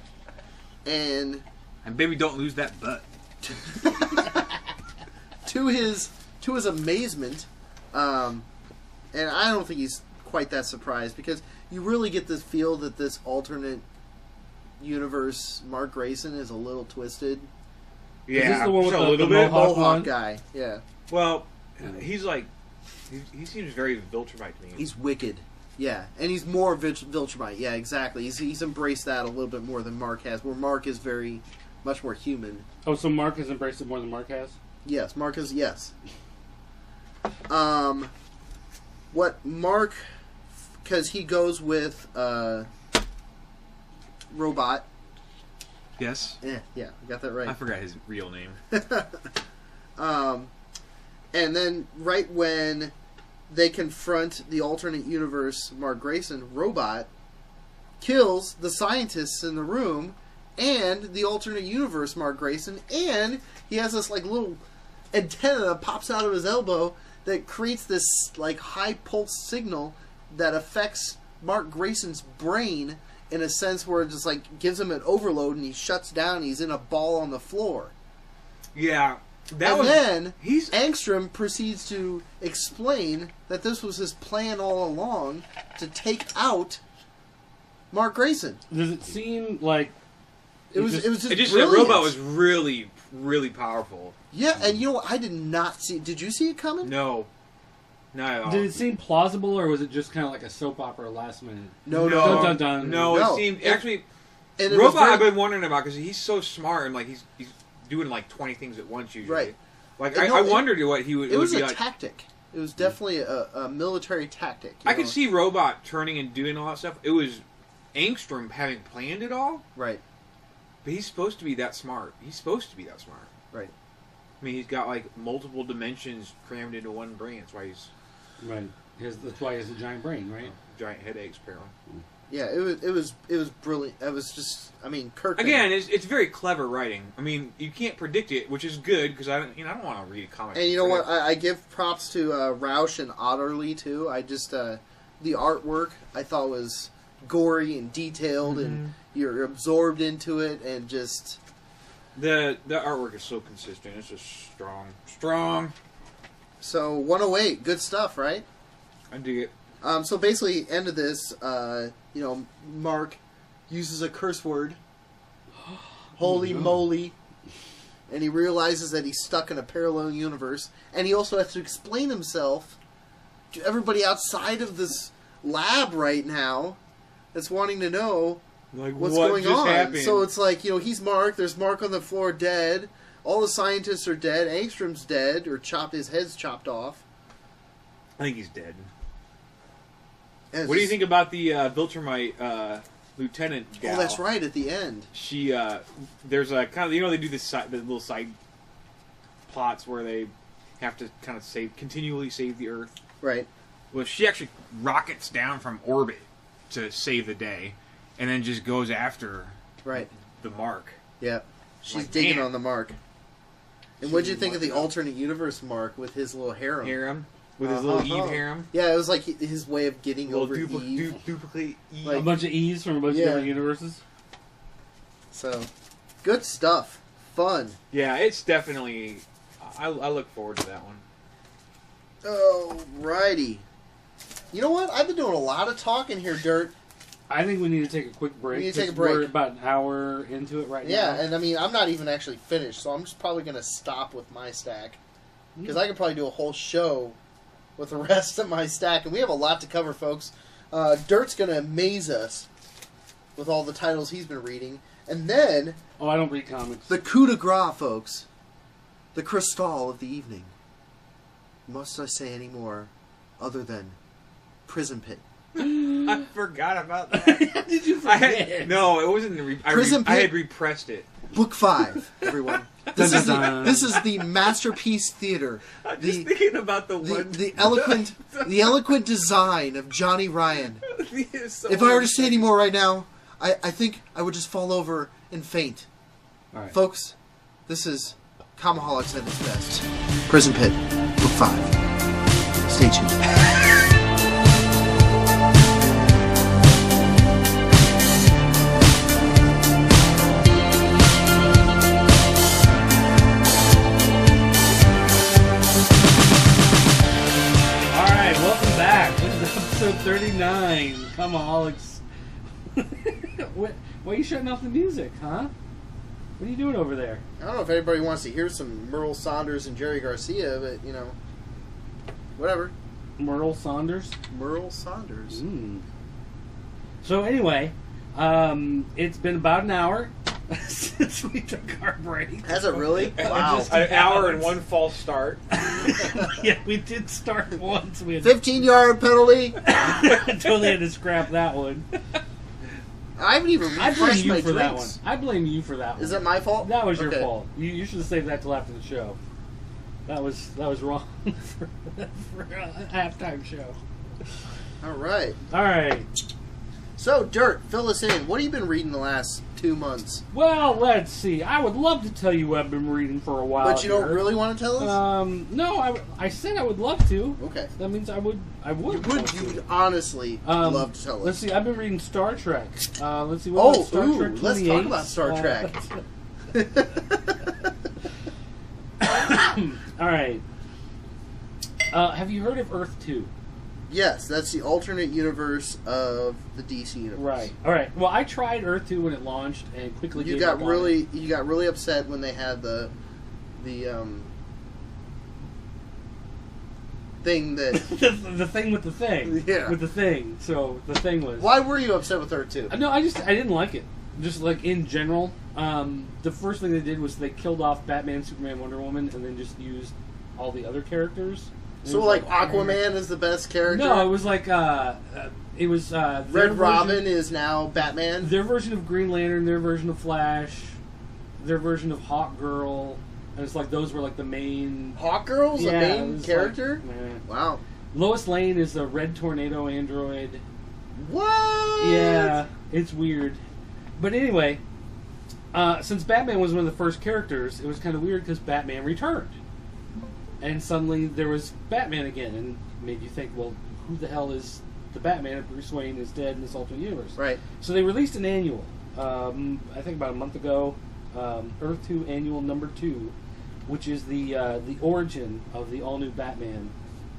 Speaker 1: and
Speaker 3: baby, don't lose that butt.
Speaker 1: to his amazement, and I don't think he's quite that surprised because you really get this feel that this alternate universe Mark Grayson is a little twisted.
Speaker 2: Is this the one with
Speaker 3: just a
Speaker 2: the
Speaker 3: little bit.
Speaker 2: Mohawk
Speaker 1: Mohawk
Speaker 2: one?
Speaker 1: guy, yeah,
Speaker 3: Well, he's like he seems very Viltrumite to me.
Speaker 1: he's wicked, yeah, and he's more Viltrumite, yeah, exactly. He's embraced that a little bit more than Mark has, where Mark is very much more human.
Speaker 2: Oh, so Mark has embraced it more than Mark has?
Speaker 1: Yes, Mark is yes. What Mark, because he goes with Robot.
Speaker 3: Yes,
Speaker 1: Yeah, I got that
Speaker 3: I
Speaker 1: right.
Speaker 3: forgot his real name.
Speaker 1: And then right when they confront the alternate universe Mark Grayson, Robot kills the scientists in the room and the alternate universe Mark Grayson, and he has this like little antenna that pops out of his elbow that creates this like high pulse signal that affects Mark Grayson's brain in a sense where it just like gives him an overload and he shuts down. He's in a ball on the floor.
Speaker 3: Yeah,
Speaker 1: Then Angstrom proceeds to explain that this was his plan all along to take out Mark Grayson.
Speaker 2: Does it seem like
Speaker 1: It was just
Speaker 3: It just
Speaker 1: brilliant.
Speaker 3: the robot was really, really powerful.
Speaker 1: Yeah, and you know what? I did not see. Did you see it coming?
Speaker 3: No, not at all.
Speaker 2: Did it seem plausible, or was it just kind of like a soap opera last minute?
Speaker 1: No.
Speaker 2: Dun, dun, dun.
Speaker 3: No,
Speaker 1: No.
Speaker 3: it seemed
Speaker 1: It-
Speaker 3: actually.
Speaker 1: And it was
Speaker 3: Robot,
Speaker 1: very-
Speaker 3: I've been wondering about because he's so smart and like he's doing like 20 things at once usually.
Speaker 1: Right.
Speaker 3: Like
Speaker 1: And
Speaker 3: I
Speaker 1: no,
Speaker 3: wondered what he would.
Speaker 1: It was
Speaker 3: would
Speaker 1: a
Speaker 3: be like.
Speaker 1: tactic. It was definitely a military tactic. you
Speaker 3: I could
Speaker 1: know?
Speaker 3: see Robot turning and doing all that stuff. It was Angstrom having planned it all,
Speaker 1: Right.
Speaker 3: but he's supposed to be that smart. He's supposed to be that smart.
Speaker 1: Right.
Speaker 3: I mean, he's got like multiple dimensions crammed into one brain. That's why he's
Speaker 2: Right. That's why he has a giant brain, right?
Speaker 3: giant headaches apparently.
Speaker 1: Yeah. It was brilliant. It was just. I mean, Kirk.
Speaker 3: Again, it's very clever writing. I mean, you can't predict it, which is good because I don't want to read a comic.
Speaker 1: And you know what?
Speaker 3: predict.
Speaker 1: I give props to Roush and Otterly too. I just the artwork I thought was gory and detailed, and you're absorbed into it, and just
Speaker 3: The artwork is so consistent. It's just strong.
Speaker 1: So 108, good stuff, right?
Speaker 3: I dig it.
Speaker 1: So basically, end of this, Mark uses a curse word. Holy moly. And he realizes that he's stuck in a parallel universe. And he also has to explain himself to everybody outside of this lab right now that's wanting to know
Speaker 3: Like,
Speaker 1: what's
Speaker 3: what
Speaker 1: going
Speaker 3: just
Speaker 1: on.
Speaker 3: happened?
Speaker 1: So it's like, he's Mark. There's Mark on the floor dead. All the scientists are dead. Angstrom's dead, or his head's chopped off.
Speaker 3: I think he's dead.
Speaker 1: And
Speaker 3: What do you think about the Viltrumite lieutenant gal?
Speaker 1: Oh, that's right, at the end.
Speaker 3: She, there's a kind of, they do the little side plots where they have to kind of continually save the Earth.
Speaker 1: Right.
Speaker 3: Well, she actually rockets down from orbit to save the day, and then just goes after the Mark.
Speaker 1: Yeah. She's
Speaker 3: Like,
Speaker 1: digging
Speaker 3: man.
Speaker 1: on the Mark. And what'd you think of the alternate universe Mark with his little harem?
Speaker 3: With his little Eve harem.
Speaker 1: Yeah, it was like his way of getting over Eve.
Speaker 3: Duplicate Eve.
Speaker 1: Like-
Speaker 2: A bunch of E's from a bunch of different universes.
Speaker 1: So, good stuff. Fun.
Speaker 3: Yeah, it's definitely... I look forward to that one.
Speaker 1: Alrighty. You know what? I've been doing a lot of talking here, Dirt.
Speaker 2: I think we need to take a quick break.
Speaker 1: We need to take a
Speaker 2: 'cause
Speaker 1: break.
Speaker 2: We're about an hour into it right now.
Speaker 1: Yeah, and I mean, I'm not even actually finished, so I'm just probably going to stop with my stack. Because I could probably do a whole show with the rest of my stack, and we have a lot to cover, folks. Dirt's going to amaze us with all the titles he's been reading. And then,
Speaker 2: Oh, I don't read comics.
Speaker 1: the coup de grace, folks. The crystal of the evening. Must I say any more other than Prison Pit?
Speaker 3: I forgot about that.
Speaker 2: Did you forget?
Speaker 3: No, it wasn't. I had repressed it.
Speaker 1: Book 5, everyone. This is the Masterpiece Theater.
Speaker 3: I'm just thinking about
Speaker 1: The eloquent design of Johnny Ryan.
Speaker 3: So
Speaker 1: If I were to say any more right now, I think I would just fall over and faint.
Speaker 2: All right.
Speaker 1: Folks, this is Comiholics at its best. Prison Pit, Book 5. Stay tuned.
Speaker 2: Alright, welcome back. This is episode 39. Comiholics. Why are you shutting off the music, huh? What are you doing over there?
Speaker 1: I don't know if anybody wants to hear some Merle Saunders and Jerry Garcia, but, whatever.
Speaker 2: Merle Saunders?
Speaker 1: Merle Saunders.
Speaker 2: So anyway, it's been about an hour since we took our break.
Speaker 1: Has it really? Wow.
Speaker 2: Just
Speaker 3: An hour
Speaker 2: about.
Speaker 3: and one false start.
Speaker 2: Yeah, we did start once. We had
Speaker 1: 15-yard penalty.
Speaker 2: totally had to scrap that one.
Speaker 1: I haven't even
Speaker 2: I blame
Speaker 1: refreshed
Speaker 2: you
Speaker 1: my
Speaker 2: for that one.
Speaker 1: drinks.
Speaker 2: I blame you for that one.
Speaker 1: Is it my fault?
Speaker 2: That was your
Speaker 1: Okay.
Speaker 2: fault. You should have saved that till after the show. That was wrong for a halftime show.
Speaker 1: All right.
Speaker 2: All right.
Speaker 1: So, Dirt, fill us in. What have you been reading the last 2 months?
Speaker 2: Well, let's see. I would love to tell you what I've been reading for a while.
Speaker 1: But you don't really want to tell us?
Speaker 2: No, I said I would love to.
Speaker 1: Okay.
Speaker 2: That means I would.
Speaker 1: You would honestly love to tell us.
Speaker 2: Let's see. I've been reading Star Trek. Let's see.
Speaker 1: Oh,
Speaker 2: What Star Trek
Speaker 1: let's
Speaker 2: 28?
Speaker 1: talk about Star Trek.
Speaker 2: All right. Have you heard of Earth 2?
Speaker 1: Yes, that's the alternate universe of the DC universe.
Speaker 2: Right. All right. Well, I tried Earth 2 when it launched and quickly
Speaker 1: You
Speaker 2: gave
Speaker 1: got
Speaker 2: up on
Speaker 1: really upset when they had the thing that.
Speaker 2: the thing with the thing.
Speaker 1: Yeah.
Speaker 2: With the thing. So the thing was.
Speaker 1: Why were you upset with Earth 2?
Speaker 2: No, I didn't like it. Just like in general, the first thing they did was they killed off Batman, Superman, Wonder Woman, and then just used all the other characters.
Speaker 1: So, like, Aquaman is the best character?
Speaker 2: No, it was like their
Speaker 1: Red Robin is now Batman?
Speaker 2: Their version of Green Lantern, their version of Flash, their version of Hawk Girl, and it's like those were like the main.
Speaker 1: Hawk Girl's the
Speaker 2: it
Speaker 1: main
Speaker 2: was
Speaker 1: character?
Speaker 2: like, meh.
Speaker 1: Wow.
Speaker 2: Lois Lane is the Red Tornado android.
Speaker 1: What?
Speaker 2: Yeah, it's weird. But anyway, since Batman was one of the first characters, it was kind of weird because Batman returned. And suddenly there was Batman again, and made you think, well, who the hell is the Batman if Bruce Wayne is dead in this alternate universe?
Speaker 1: Right.
Speaker 2: So they released an annual, I think about a month ago, Earth 2 Annual number 2, which is the origin of the all-new Batman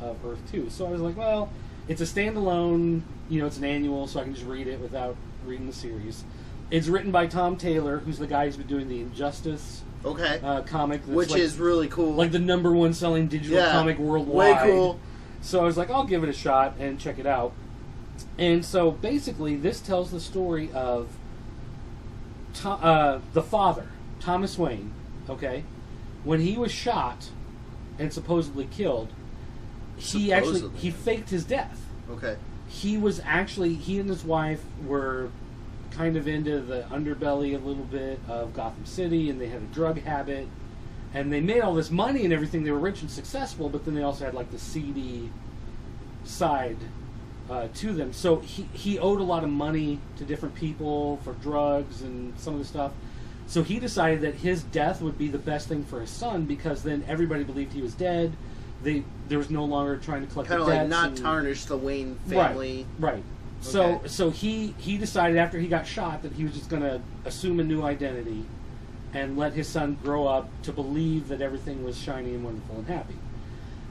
Speaker 2: of Earth 2. So I was like, well, it's a standalone, it's an annual, so I can just read it without reading the series. It's written by Tom Taylor, who's the guy who's been doing the Injustice comic. That's
Speaker 1: which is really cool.
Speaker 2: Like the #1 selling digital comic worldwide.
Speaker 1: Way cool.
Speaker 2: So I was like, I'll give it a shot and check it out. And so basically, this tells the story of the father, Thomas Wayne, okay? When he was shot and supposedly killed, he faked his death.
Speaker 1: Okay.
Speaker 2: He and his wife were kind of into the underbelly a little bit of Gotham City, and they had a drug habit, and they made all this money and everything. They were rich and successful, but then they also had like the seedy side to them. So he owed a lot of money to different people for drugs and some of the stuff. So he decided that his death would be the best thing for his son, because then everybody believed he was dead. There was no longer trying to collect the debts.
Speaker 1: Kind of like not tarnish the Wayne family.
Speaker 2: Right.
Speaker 1: Okay.
Speaker 2: So he decided after he got shot that he was just going to assume a new identity and let his son grow up to believe that everything was shiny and wonderful and happy.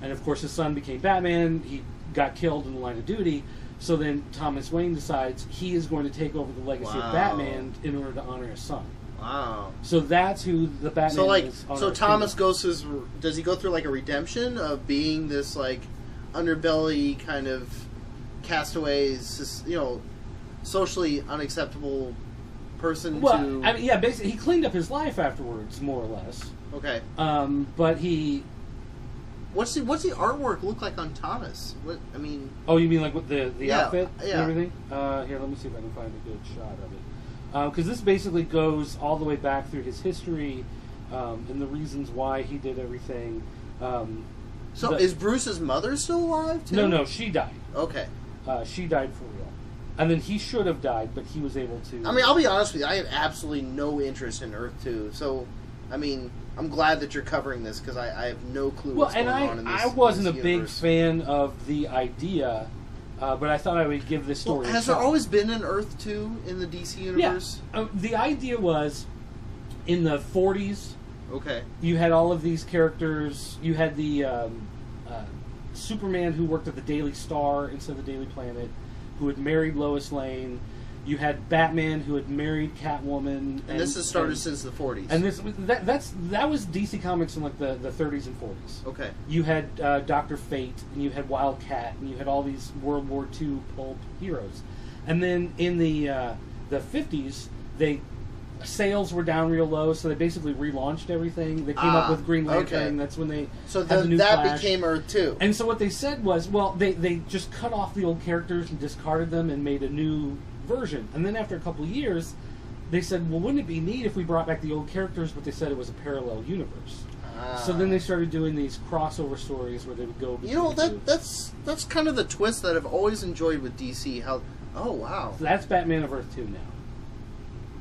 Speaker 2: And of course his son became Batman. He got killed in the line of duty. So then Thomas Wayne decides he is going to take over the legacy of Batman in order to honor his son.
Speaker 1: Wow.
Speaker 2: So that's who the Batman is.
Speaker 1: So Thomas does he go through like a redemption of being this like underbelly kind of castaways, socially unacceptable person?
Speaker 2: Well, I mean, yeah, basically he cleaned up his life afterwards, more or less.
Speaker 1: Okay.
Speaker 2: But he.
Speaker 1: What's the artwork look like on Thomas?
Speaker 2: Oh, you mean like with the outfit and
Speaker 1: yeah.
Speaker 2: everything? Here, let me see if I can find a good shot of it. Because this basically goes all the way back through his history and the reasons why he did everything.
Speaker 1: Is Bruce's mother still alive too?
Speaker 2: No, she died.
Speaker 1: Okay.
Speaker 2: She died for real. And then he should have died, but he was able to...
Speaker 1: I mean, I'll be honest with you, I have absolutely no interest in Earth 2. So, I mean, I'm glad that you're covering this, because I have no clue what's going on in this
Speaker 2: I wasn't a big
Speaker 1: universe.
Speaker 2: fan of the idea, but I thought I would give this story a
Speaker 1: has
Speaker 2: shot.
Speaker 1: there always been an Earth 2 in the DC universe?
Speaker 2: Yeah. The idea was, in the 40s,
Speaker 1: okay,
Speaker 2: you had all of these characters. You had the Superman who worked at the Daily Star instead of the Daily Planet, who had married Lois Lane. You had Batman who had married Catwoman.
Speaker 1: And this has started since the 40s.
Speaker 2: And that was DC Comics in like the 30s and 40s.
Speaker 1: Okay.
Speaker 2: You had Dr. Fate, and you had Wildcat, and you had all these World War II pulp heroes. And then in the 50s, sales were down real low, so they basically relaunched everything. They came up with Green Lantern.
Speaker 1: Okay.
Speaker 2: That's when they
Speaker 1: so
Speaker 2: had the new
Speaker 1: that
Speaker 2: Flash.
Speaker 1: became Earth 2.
Speaker 2: And so what they said was, well, they just cut off the old characters and discarded them and made a new version. And then after a couple of years, they said, well, wouldn't it be neat if we brought back the old characters, but they said it was a parallel universe. So then they started doing these crossover stories where they would go between the two.
Speaker 1: That's kind of the twist that I've always enjoyed with DC. Oh wow.
Speaker 2: So that's Batman of Earth 2 now.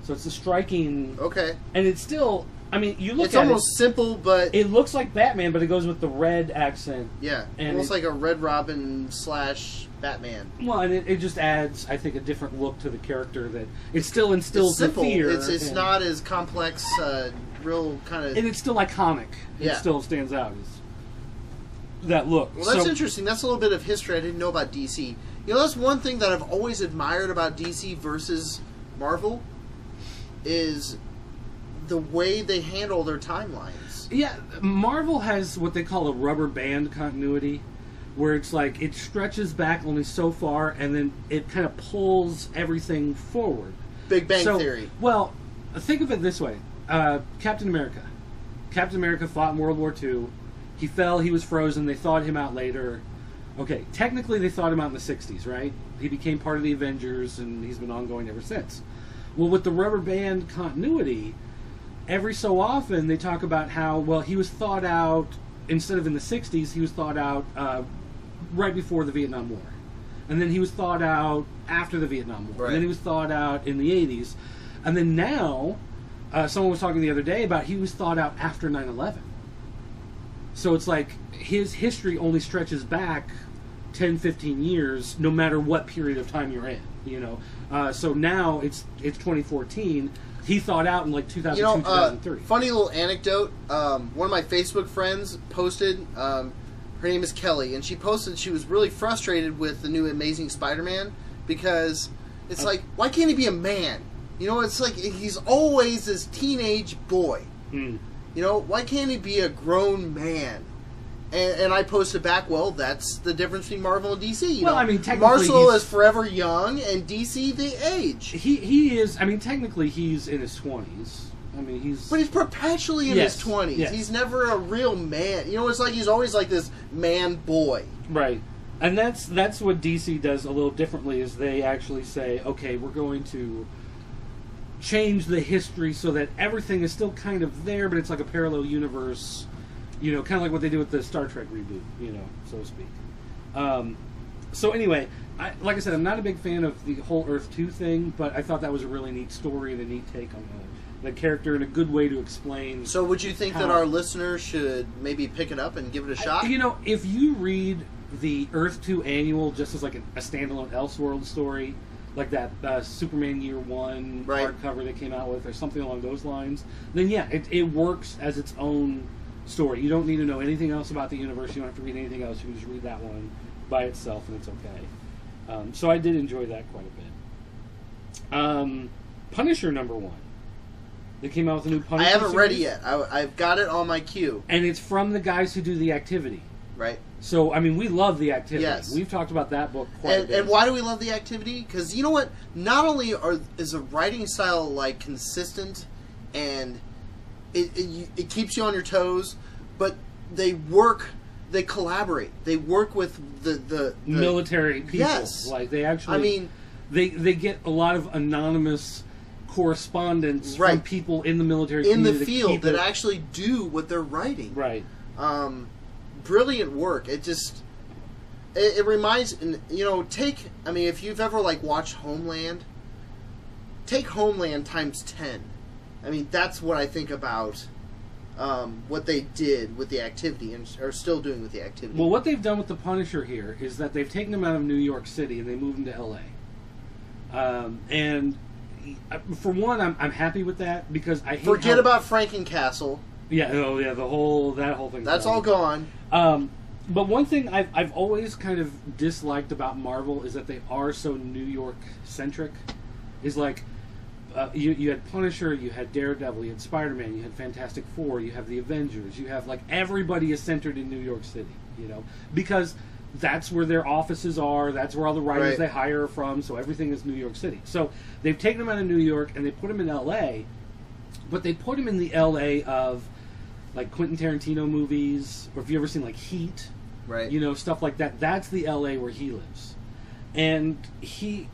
Speaker 2: So it's a striking...
Speaker 1: Okay.
Speaker 2: And it's still... I mean, you look
Speaker 1: it's
Speaker 2: at it...
Speaker 1: It's almost simple, but...
Speaker 2: It looks like Batman, but it goes with the red accent.
Speaker 1: Yeah.
Speaker 2: And
Speaker 1: almost like a Red Robin / Batman.
Speaker 2: Well, and it just adds, I think, a different look to the character that... It still instills
Speaker 1: the fear. It's
Speaker 2: and,
Speaker 1: not as complex, real kind of...
Speaker 2: And it's still iconic.
Speaker 1: Yeah.
Speaker 2: It still stands out as that look.
Speaker 1: Well, that's interesting. That's a little bit of history I didn't know about DC. That's one thing that I've always admired about DC versus Marvel is the way they handle their timelines.
Speaker 2: Yeah, Marvel has what they call a rubber band continuity, where it's like it stretches back only so far, and then it kind of pulls everything forward.
Speaker 1: Big Bang Theory.
Speaker 2: Well, think of it this way. Captain America. Captain America fought in World War II. He fell, he was frozen, they thawed him out later. Okay, technically they thawed him out in the 60s, right? He became part of the Avengers, and he's been ongoing ever since. Well, with the rubber band continuity, every so often they talk about how, well, he was thawed out, instead of in the 60s, he was thawed out right before the Vietnam War. And then he was thawed out after the Vietnam War.
Speaker 1: Right.
Speaker 2: And then he was thawed out in the 80s. And then now, someone was talking the other day about he was thawed out after 9/11. So it's like his history only stretches back 10, 15 years, no matter what period of time you're in. So now it's 2014. He thought out in like 2002, 2003.
Speaker 1: Funny little anecdote. One of my Facebook friends posted. Her name is Kelly, and she posted she was really frustrated with the new Amazing Spider-Man because it's like, why can't he be a man? It's like he's always this teenage boy. Why can't he be a grown man? And I posted back, well, that's the difference between Marvel and DC.
Speaker 2: Well, I mean, technically
Speaker 1: Marvel is forever young, and DC the age.
Speaker 2: He is. I mean, technically he's in his 20s. I mean,
Speaker 1: but he's perpetually in his 20s.
Speaker 2: Yes.
Speaker 1: He's never a real man. It's like he's always like this man boy.
Speaker 2: Right. And that's what DC does a little differently. Is they actually say, okay, we're going to change the history so that everything is still kind of there, but it's like a parallel universe. Kind of like what they did with the Star Trek reboot, so to speak. So anyway, like I said, I'm not a big fan of the whole Earth 2 thing, but I thought that was a really neat story and a neat take on the character and a good way to explain.
Speaker 1: So would you think that our listeners should maybe pick it up and give it a shot?
Speaker 2: If you read the Earth 2 annual just as like a standalone Elseworld story, like that Superman Year 1 hardcover they came out with or something along those lines, then yeah, it works as its own story. You don't need to know anything else about the universe. You don't have to read anything else. You can just read that one by itself, and it's okay. So I did enjoy that quite a bit. Punisher #1. They came out with a new Punisher.
Speaker 1: I haven't
Speaker 2: series,
Speaker 1: read it yet. I've got it on my queue.
Speaker 2: and it's from the guys who do The Activity.
Speaker 1: Right.
Speaker 2: So I mean, we love The Activity.
Speaker 1: Yes.
Speaker 2: We've talked about that book quite a bit.
Speaker 1: And why do we love The Activity? Because you know what? Not only is the writing style like consistent and it keeps you on your toes, but they collaborate. They work with the
Speaker 2: military people.
Speaker 1: Yes.
Speaker 2: Like they actually.
Speaker 1: I mean,
Speaker 2: they get a lot of anonymous correspondence from
Speaker 1: Right.
Speaker 2: people in the military
Speaker 1: in the
Speaker 2: community to
Speaker 1: field
Speaker 2: keep
Speaker 1: that
Speaker 2: it-
Speaker 1: actually do what they're writing.
Speaker 2: Right.
Speaker 1: Brilliant work. It reminds, if you've ever like watched Homeland, take Homeland times 10. I mean, that's what I think about what they did with The Activity and are still doing with The Activity.
Speaker 2: Well, what they've done with the Punisher here is that they've taken him out of New York City and they moved him to L.A. And for one, I'm happy with that because I hate
Speaker 1: Forget about Frankencastle.
Speaker 2: Yeah, that whole thing.
Speaker 1: That's all gone.
Speaker 2: But one thing I've always kind of disliked about Marvel is that they are so New York centric. Is like you had Punisher, you had Daredevil, you had Spider-Man, you had Fantastic Four, you have the Avengers, you have like everybody is centered in New York City. Because that's where their offices are. That's where all the writers they hire are from. So everything is New York City. So they've taken him out of New York and they put him in L.A. But they put him in the L.A. of like Quentin Tarantino movies, or if you ever seen like Heat,
Speaker 1: Right.
Speaker 2: Stuff like that. That's the L.A. where he lives, and he's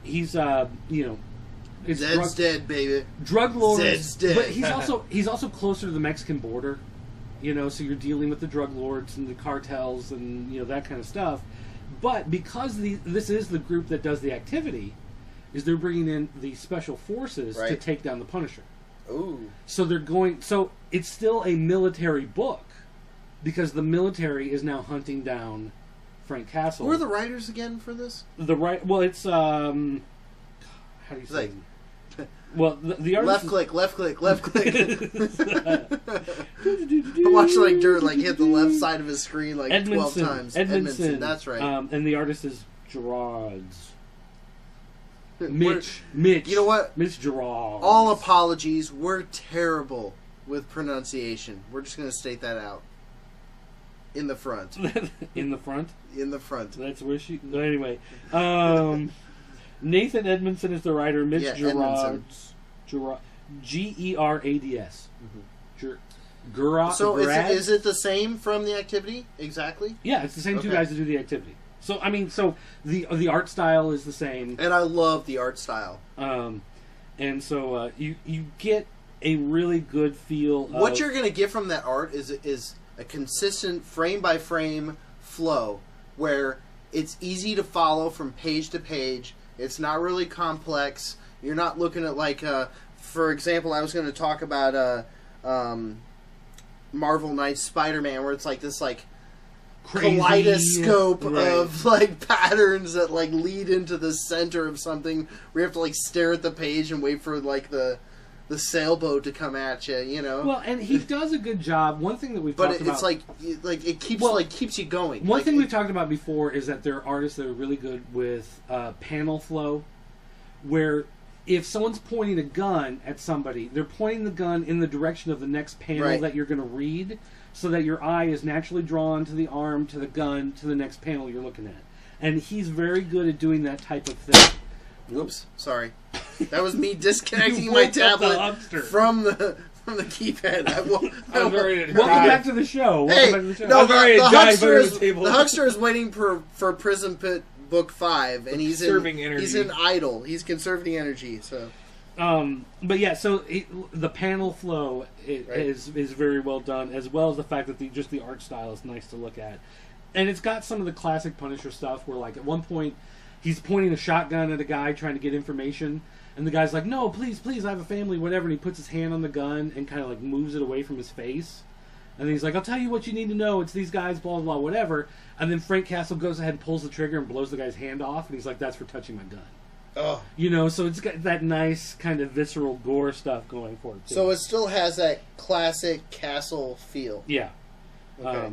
Speaker 2: it's
Speaker 1: Zed's dead, baby.
Speaker 2: drug lords.
Speaker 1: Zed's dead.
Speaker 2: But he's also closer to the Mexican border, so you're dealing with the drug lords and the cartels and that kind of stuff. But because this is the group that does The Activity, is they're bringing in the special forces to take down the Punisher.
Speaker 1: Ooh.
Speaker 2: So so it's still a military book because the military is now hunting down Frank Castle.
Speaker 1: Who are the writers again for this?
Speaker 2: Well, it's how do you say? Well, the artist
Speaker 1: left click. I watched like Dirt hit the left side of his screen like 12 times. Edmondson, that's right.
Speaker 2: And the artist is Gerard's. Mitch.
Speaker 1: You know what?
Speaker 2: Mitch Gerard.
Speaker 1: All apologies. We're terrible with pronunciation. We're just going to state that out. In the front.
Speaker 2: In the front?
Speaker 1: In the front.
Speaker 2: That's where she... Anyway. Nathan Edmondson is the writer. Mitch Gerard. Gerads.
Speaker 1: Mm-hmm. So is it the same from The Activity? Exactly?
Speaker 2: Yeah, it's the same two guys that do The Activity. So the art style is the same,
Speaker 1: and I love the art style.
Speaker 2: And so you get a really good feel.
Speaker 1: What you're going to get from that art is a consistent frame by frame flow where it's easy to follow from page to page. It's not really complex. You're not looking at for example, I was going to talk about Marvel Knights Spider-Man, where it's like this
Speaker 2: crazy
Speaker 1: kaleidoscope
Speaker 2: right.
Speaker 1: of like patterns that like lead into the center of something where you have to like stare at the page and wait for like the sailboat to come at you, you know.
Speaker 2: Well, and he does a good job. One thing that we've
Speaker 1: but
Speaker 2: talked about,
Speaker 1: it's like it keeps you going.
Speaker 2: One
Speaker 1: like,
Speaker 2: thing we've talked about before is that there are artists that are really good with panel flow, where if someone's pointing a gun at somebody, they're pointing the gun in the direction of the next panel
Speaker 1: right.
Speaker 2: that you're going to read, so that your eye is naturally drawn to the arm, to the gun, to the next panel you're looking at. And he's very good at doing that type of thing.
Speaker 1: Oops, sorry. That was me disconnecting
Speaker 2: You
Speaker 1: my
Speaker 2: woke up the
Speaker 1: tablet
Speaker 2: huckster.
Speaker 1: from the keypad.
Speaker 3: I'm very
Speaker 2: Welcome back to the show.
Speaker 1: Hey,
Speaker 2: Welcome back to the show.
Speaker 1: no,
Speaker 3: I'm very
Speaker 1: the
Speaker 3: huckster is,
Speaker 1: the huckster is waiting for Prison Pit Book 5, and he's
Speaker 3: Conserving energy.
Speaker 1: He's in idle. He's conserving energy. So,
Speaker 2: but yeah, so the panel flow
Speaker 1: Right.
Speaker 2: is very well done, as well as the fact that the art style is nice to look at, and it's got some of the classic Punisher stuff where, like, at one point he's pointing a shotgun at a guy trying to get information, and the guy's like, "No, please, I have a family, whatever," and he puts his hand on the gun and kind of like moves it away from his face, and then he's like, "I'll tell you what you need to know. It's these guys, blah blah, whatever." And then Frank Castle goes ahead and pulls the trigger and blows the guy's hand off, and he's like, "That's for touching my gun."
Speaker 1: oh,
Speaker 2: You know, so it's got that nice kind of visceral gore stuff going for it, too.
Speaker 1: so it still has that classic Castle feel.
Speaker 2: Yeah.
Speaker 1: Okay.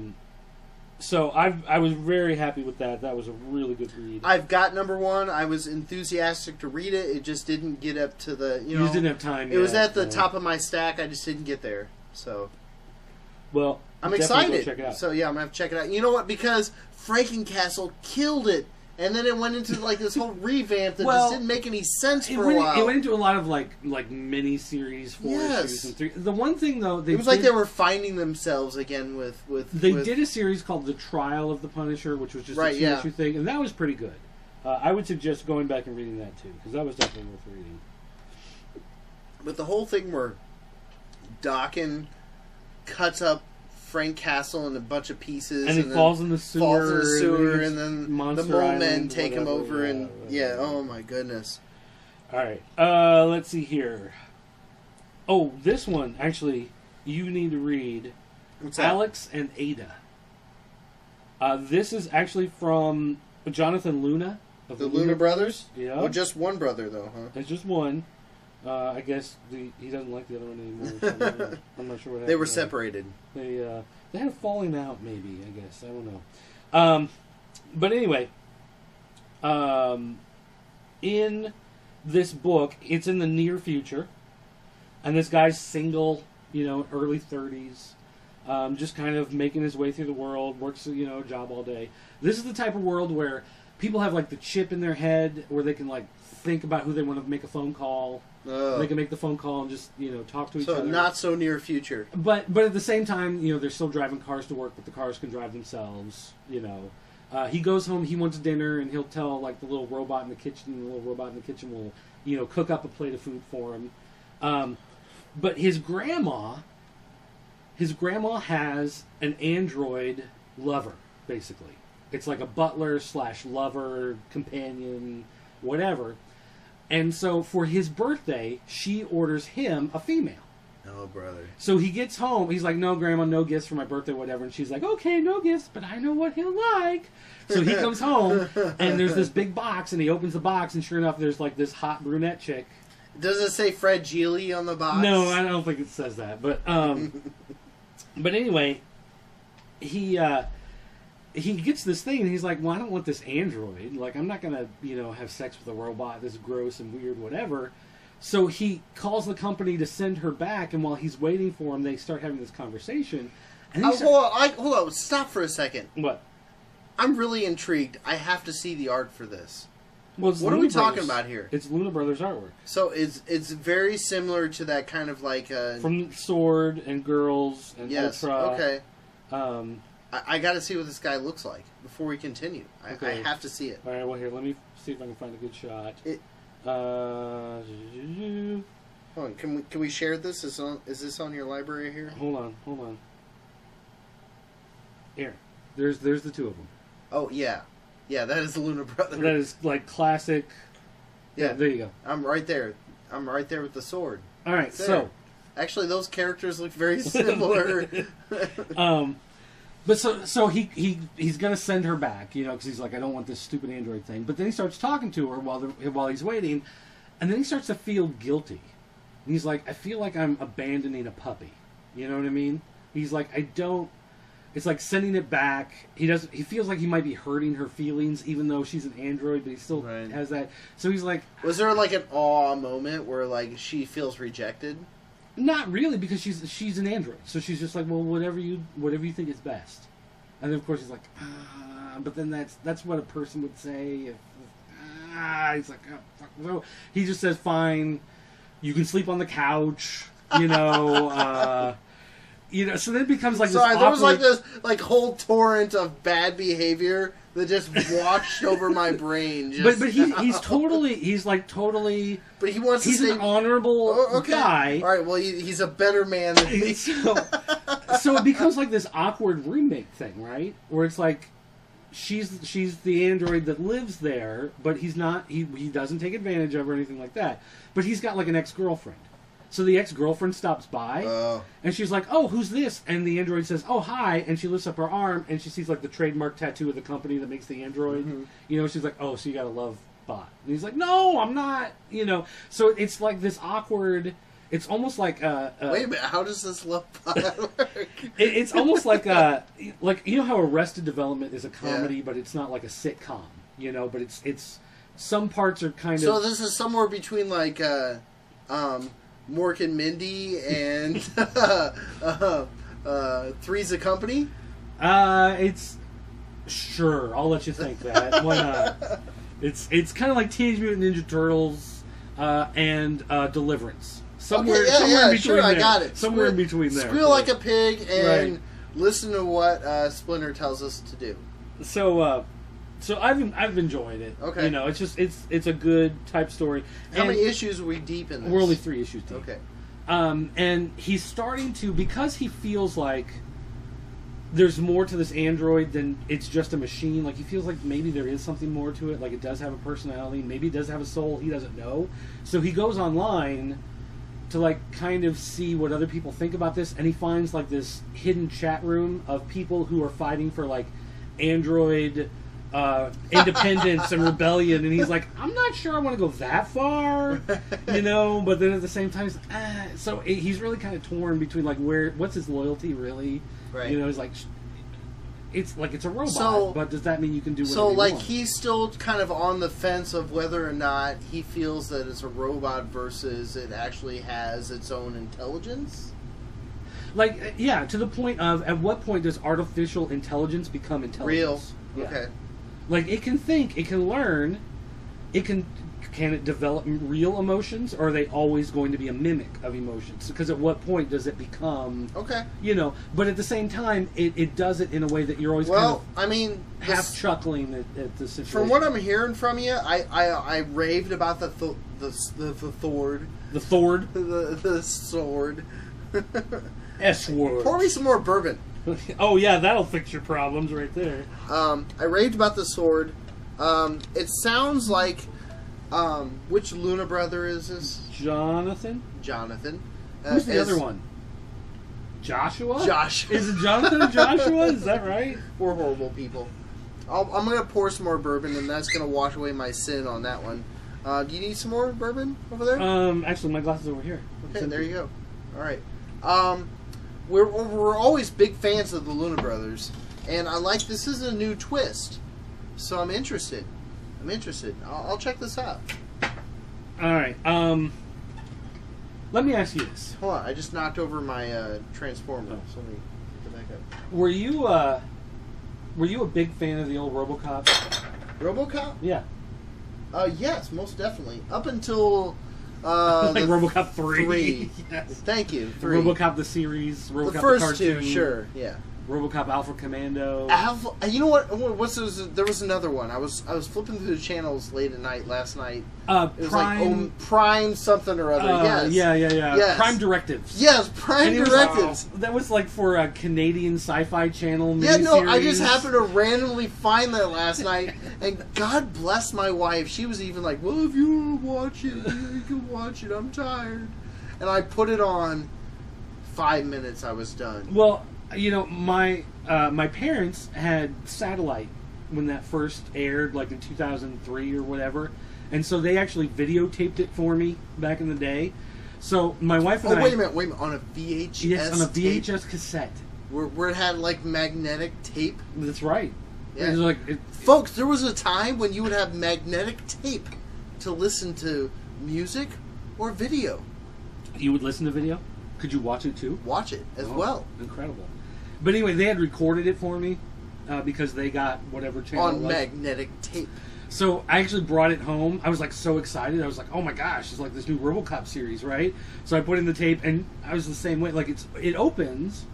Speaker 2: So I was very happy with that. That was a really good read.
Speaker 1: I've got number 1. I was enthusiastic to read it. It just didn't get up to the
Speaker 2: You just didn't have time.
Speaker 1: It was
Speaker 2: yet,
Speaker 1: at the top of my stack. I just didn't get there. So
Speaker 2: Well,
Speaker 1: I'm
Speaker 2: definitely
Speaker 1: excited.
Speaker 2: Go check it out.
Speaker 1: So yeah, I'm gonna have to check it out. You know what? Because Frankencastle killed it, and then it went into like this whole revamp that
Speaker 2: Well,
Speaker 1: just didn't make any sense
Speaker 2: It
Speaker 1: for a
Speaker 2: went,
Speaker 1: while.
Speaker 2: it went into a lot of like mini series, 4
Speaker 1: Yes.
Speaker 2: issues, and 3. The one thing though,
Speaker 1: It was like they were finding themselves again with
Speaker 2: They did a series called The Trial of the Punisher, which was just
Speaker 1: Right,
Speaker 2: a
Speaker 1: yeah.
Speaker 2: 2-issue thing, and that was pretty good. I would suggest going back and reading that too, because that was definitely worth reading.
Speaker 1: But the whole thing where Dawkins cuts up Frank Castle in a bunch of pieces,
Speaker 2: And he
Speaker 1: then
Speaker 2: falls in the sewer,
Speaker 1: and then
Speaker 2: Monster
Speaker 1: the mole men
Speaker 2: Island,
Speaker 1: take him
Speaker 2: whatever,
Speaker 1: over, and
Speaker 2: yeah.
Speaker 1: oh my goodness.
Speaker 2: All right, let's see here. Oh, this one actually you need to read.
Speaker 1: What's that?
Speaker 2: Alex and Ada. This is actually from Jonathan Luna of
Speaker 1: The Luna Brothers?
Speaker 2: Yeah,
Speaker 1: Well, just one brother though, huh?
Speaker 2: it's just one. I guess he doesn't like the other one anymore. I'm not sure what happened.
Speaker 1: They were
Speaker 2: there.
Speaker 1: separated.
Speaker 2: They had a falling out, maybe. I guess I don't know. But anyway, in this book, it's in the near future, and this guy's single, early 30s, just kind of making his way through the world, works a job all day. This is the type of world where people have like the chip in their head where they can like think about who they want to make a phone call. They can make the phone call and just talk to each other.
Speaker 1: So not so near future.
Speaker 2: But at the same time, they're still driving cars to work, but the cars can drive themselves. He goes home, he wants dinner, and he'll tell like the little robot in the kitchen. The little robot in the kitchen will cook up a plate of food for him. But his grandma has an android lover, basically. It's like a butler / lover, companion, whatever. And so for his birthday, she orders him a female.
Speaker 1: Oh, brother.
Speaker 2: So he gets home. He's like, "No, Grandma, no gifts for my birthday, whatever." And she's like, "Okay, no gifts, but I know what he'll like." So he comes home, and there's this big box, and he opens the box, and sure enough, there's like this hot brunette chick.
Speaker 1: Does it say Fred Geely on the box?
Speaker 2: No, I don't think it says that. But anyway, he gets this thing, and he's like, "Well, I don't want this android. Like, I'm not gonna, have sex with a robot. This is gross and weird, whatever." So he calls the company to send her back, and while he's waiting for him, they start having this conversation. And
Speaker 1: hold on. Stop for a second.
Speaker 2: What?
Speaker 1: I'm really intrigued. I have to see the art for this.
Speaker 2: Well, it's
Speaker 1: What are
Speaker 2: Luna
Speaker 1: we talking
Speaker 2: Brothers.
Speaker 1: about here?
Speaker 2: It's Luna Brothers artwork.
Speaker 1: So it's very similar to that kind of like...
Speaker 2: From Sword and Girls and
Speaker 1: yes,
Speaker 2: Ultra.
Speaker 1: okay.
Speaker 2: Um,
Speaker 1: I got to see what this guy looks like before we continue. I
Speaker 2: Okay.
Speaker 1: have to see it.
Speaker 2: all right, well, here, let me see if I can find a good shot.
Speaker 1: Hold on, can we share this? Is this on your library here?
Speaker 2: Hold on. Here. There's the two of them.
Speaker 1: Oh, yeah. Yeah, that is the Luna Brothers.
Speaker 2: That is, like, classic.
Speaker 1: Yeah.
Speaker 2: There you go.
Speaker 1: I'm right there. I'm right there with the sword.
Speaker 2: All right,
Speaker 1: There.
Speaker 2: so...
Speaker 1: Actually, those characters look very similar.
Speaker 2: But so he's gonna send her back, you know, because he's like, I don't want this stupid android thing. But then he starts talking to her while he's waiting, and then he starts to feel guilty. And he's like, I feel like I'm abandoning a puppy. You know what I mean? He's like, I don't. It's like sending it back. He feels like he might be hurting her feelings, even though she's an android, but he still has that. So he's like,
Speaker 1: was there like an awe moment where like she feels rejected?
Speaker 2: Not really, because she's an android, so she's just like, well, whatever you think is best. And then of course he's like, but then that's what a person would say. If he's like, oh, fuck. So he just says, fine, you can sleep on the couch, you know. You know, so then it becomes like
Speaker 1: sorry,
Speaker 2: this
Speaker 1: there was like
Speaker 2: awkward...
Speaker 1: this like whole torrent of bad behavior that just washed over my brain. Just...
Speaker 2: But he's totally
Speaker 1: But he wants.
Speaker 2: He's
Speaker 1: to
Speaker 2: an honorable guy.
Speaker 1: All right, well he's a better man than me.
Speaker 2: So it becomes like this awkward roommate thing, right? Where it's like she's the android that lives there, but he's not. He doesn't take advantage of her or anything like that. But he's got like an ex-girlfriend. So the ex-girlfriend stops by, and she's like, oh, who's this? And the android says, oh, hi. And she lifts up her arm, and she sees, like, the trademark tattoo of the company that makes the android. Mm-hmm. You know, she's like, oh, so you got a love bot. And he's like, no, I'm not. You know, so it's like this awkward... It's almost like... wait
Speaker 1: a minute, how does this love bot work?
Speaker 2: It's almost like, you know how Arrested Development is a comedy, but it's not like a sitcom, you know? But it's some parts are kind of...
Speaker 1: So this is somewhere between, like, Mork and Mindy and Three's a Company?
Speaker 2: It's sure. I'll let you think that. Why not? It's kind of like Teenage Mutant Ninja Turtles and Deliverance. Somewhere in between
Speaker 1: sure,
Speaker 2: there.
Speaker 1: I got it.
Speaker 2: Somewhere in between there.
Speaker 1: Squeal like a pig and listen to what Splinter tells us to do.
Speaker 2: So I've enjoyed it.
Speaker 1: Okay.
Speaker 2: You know, it's just it's a good type story.
Speaker 1: How many issues are we deep in this?
Speaker 2: We're only 3 issues deep.
Speaker 1: Okay.
Speaker 2: And he's starting to, because he feels like there's more to this android than it's just a machine. Like he feels like maybe there is something more to it. Like it does have a personality. Maybe it does have a soul. He doesn't know. So he goes online to like kind of see what other people think about this, and he finds like this hidden chat room of people who are fighting for like android independence and rebellion, and he's like, I'm not sure I want to go that far, you know, but then at the same time he's really kind of torn between like what's his loyalty really,
Speaker 1: right?
Speaker 2: You know, he's like, it's a robot, but does that mean you can do whatever
Speaker 1: so
Speaker 2: you
Speaker 1: like
Speaker 2: want?
Speaker 1: He's still kind of on the fence of whether or not he feels that it's a robot versus it actually has its own intelligence.
Speaker 2: Like, yeah, to the point of, at what point does artificial intelligence become intelligence?
Speaker 1: Real.
Speaker 2: Yeah.
Speaker 1: Okay.
Speaker 2: Like, it can think, it can learn, can it develop real emotions, or are they always going to be a mimic of emotions? Because at what point does it become...
Speaker 1: Okay.
Speaker 2: You know, but at the same time, it does it in a way that you're always kind of half chuckling at the situation.
Speaker 1: From what I'm hearing from you, I raved about the Thord.
Speaker 2: The Thord?
Speaker 1: The sword.
Speaker 2: S-word.
Speaker 1: Pour me some more bourbon.
Speaker 2: Oh yeah, that'll fix your problems right there.
Speaker 1: I raved about the sword. It sounds like... which Luna brother is this?
Speaker 2: Jonathan.
Speaker 1: Who's
Speaker 2: the other one? Joshua?
Speaker 1: Josh.
Speaker 2: Is it Jonathan or Joshua? Is that right?
Speaker 1: We're horrible people. I'm going to pour some more bourbon, and that's going to wash away my sin on that one. Do you need some more bourbon over there?
Speaker 2: Actually, my glass is over here.
Speaker 1: Okay, there you go. All right. We're always big fans of the Luna brothers, and I like this is a new twist, so I'm interested. I'll check this out.
Speaker 2: All right. Let me ask you this.
Speaker 1: Hold on, I just knocked over my transformer. So let me get back up.
Speaker 2: Were you a big fan of the old RoboCop?
Speaker 1: RoboCop?
Speaker 2: Yeah.
Speaker 1: Yes, most definitely. Up until
Speaker 2: like RoboCop 3.
Speaker 1: 3.
Speaker 2: Yes.
Speaker 1: Thank you. 3.
Speaker 2: RoboCop the series. RoboCop
Speaker 1: the first
Speaker 2: cartoon,
Speaker 1: 2, sure. Yeah.
Speaker 2: RoboCop Alpha Commando.
Speaker 1: You know what? There was another one. I was flipping through the channels late at night last night.
Speaker 2: It
Speaker 1: was
Speaker 2: Prime,
Speaker 1: like Prime something or other. Yes.
Speaker 2: Yeah.
Speaker 1: Yes.
Speaker 2: Prime Directives.
Speaker 1: Yes, Prime Directives.
Speaker 2: That was like for a Canadian Sci-Fi Channel miniseries.
Speaker 1: Yeah, no, I just happened to randomly find that last night, and God bless my wife. She was even like, "Well, if you want to watch it, you can watch it. I'm tired," and I put it on. 5 minutes, I was done.
Speaker 2: Well, you know, my my parents had satellite when that first aired, like in 2003 or whatever, and so they actually videotaped it for me back in the day. So my wife and I...
Speaker 1: wait a minute, on a VHS
Speaker 2: Yes, on a VHS
Speaker 1: tape?
Speaker 2: Cassette.
Speaker 1: Where it had, like, magnetic tape?
Speaker 2: That's right.
Speaker 1: Yeah.
Speaker 2: It was like,
Speaker 1: Folks, there was a time when you would have magnetic tape to listen to music or video.
Speaker 2: you would listen to video? Could you watch it too?
Speaker 1: Watch it as
Speaker 2: Oh,
Speaker 1: well.
Speaker 2: Incredible. But anyway, they had recorded it for me because they got whatever channel it
Speaker 1: On
Speaker 2: was.
Speaker 1: magnetic tape.
Speaker 2: So I actually brought it home. I was like so excited. I was like, "Oh my gosh, it's like this new RoboCop series, right?" So I put in the tape, and I was the same way. Like it opens,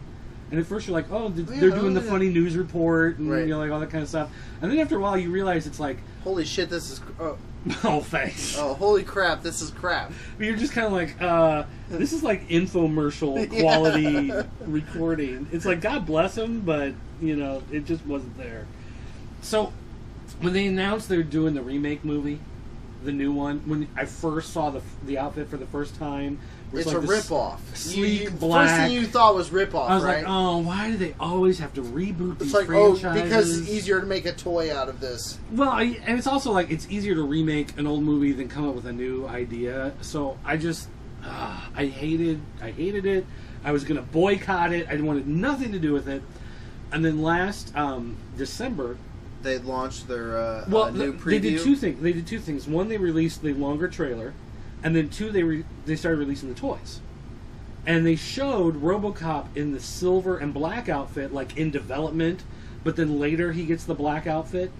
Speaker 2: and at first you're like, "Oh, they're doing the funny news report and
Speaker 1: Right.
Speaker 2: you know, like all that kind of stuff." And then after a while, you realize it's like,
Speaker 1: Holy shit, this is...
Speaker 2: "Oh, thanks."
Speaker 1: Oh, holy crap, this is crap.
Speaker 2: But you're just kind of like, this is like infomercial
Speaker 1: Yeah.
Speaker 2: quality recording. It's like, God bless them, but, you know, it just wasn't there. So, when they announced they were doing the remake movie, the new one, when I first saw the outfit for the first time, it was
Speaker 1: It's
Speaker 2: like
Speaker 1: a
Speaker 2: this
Speaker 1: ripoff.
Speaker 2: sleek
Speaker 1: First
Speaker 2: black.
Speaker 1: thing you thought was ripoff,
Speaker 2: I was
Speaker 1: right?
Speaker 2: like, oh, why do they always have to reboot
Speaker 1: It's
Speaker 2: these
Speaker 1: like,
Speaker 2: franchises?
Speaker 1: because it's easier to make a toy out of this.
Speaker 2: Well, and it's also like it's easier to remake an old movie than come up with a new idea. So I just, I hated it. I was gonna boycott it. I wanted nothing to do with it. And then last December,
Speaker 1: They launched their new preview.
Speaker 2: they did two things. They did two things. One, they released the longer trailer, and then two, they started releasing the toys. And they showed RoboCop in the silver and black outfit, like in development, but then later he gets the black outfit.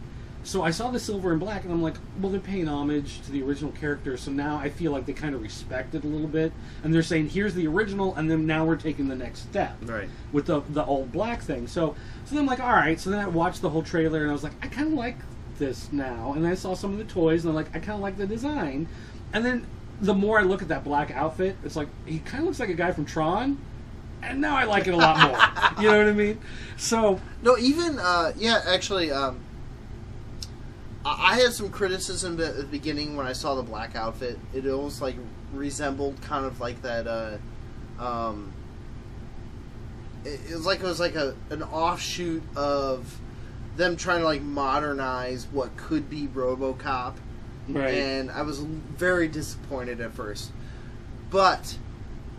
Speaker 2: So I saw the silver and black, and I'm like, well, they're paying homage to the original character, so now I feel like they kind of respect it a little bit. And they're saying, here's the original, and then now we're taking the next step
Speaker 1: Right.
Speaker 2: with the old black thing. So then I'm like, all right. So then I watched the whole trailer, and I was like, I kind of like this now. And I saw some of the toys, and I'm like, I kind of like the design. And then the more I look at that black outfit, it's like, he kind of looks like a guy from Tron. And now I like it a lot more. You know what I mean? So...
Speaker 1: No, even, actually, I had some criticism at the beginning when I saw the black outfit. It almost, like, resembled kind of like that, it was like an offshoot of them trying to, like, modernize what could be RoboCop.
Speaker 2: Right.
Speaker 1: And I was very disappointed at first. But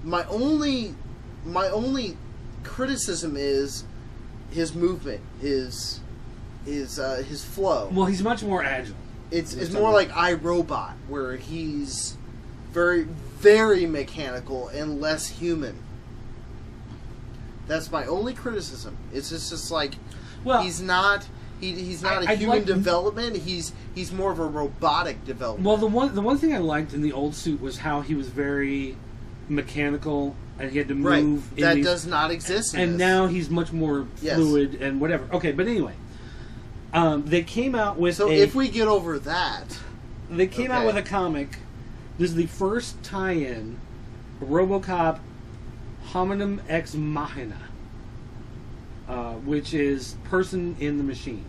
Speaker 1: my only criticism is his movement, his flow.
Speaker 2: Well, he's much more agile.
Speaker 1: It's more like iRobot, where he's very, very mechanical and less human. That's my only criticism. It's just like,
Speaker 2: Well,
Speaker 1: he's not a
Speaker 2: I'd
Speaker 1: human
Speaker 2: like-
Speaker 1: development. He's more of a robotic development.
Speaker 2: Well, the one thing I liked in the old suit was how he was very mechanical and he had to
Speaker 1: right.
Speaker 2: move.
Speaker 1: That
Speaker 2: in
Speaker 1: does not exist in
Speaker 2: and
Speaker 1: this.
Speaker 2: now he's much more
Speaker 1: Yes.
Speaker 2: fluid and whatever. Okay, but anyway, they came out with
Speaker 1: So if we get over that,
Speaker 2: they came out
Speaker 1: okay.
Speaker 2: with a comic. This is the first tie-in, RoboCop Hominum Ex Machina, which is person in the machine.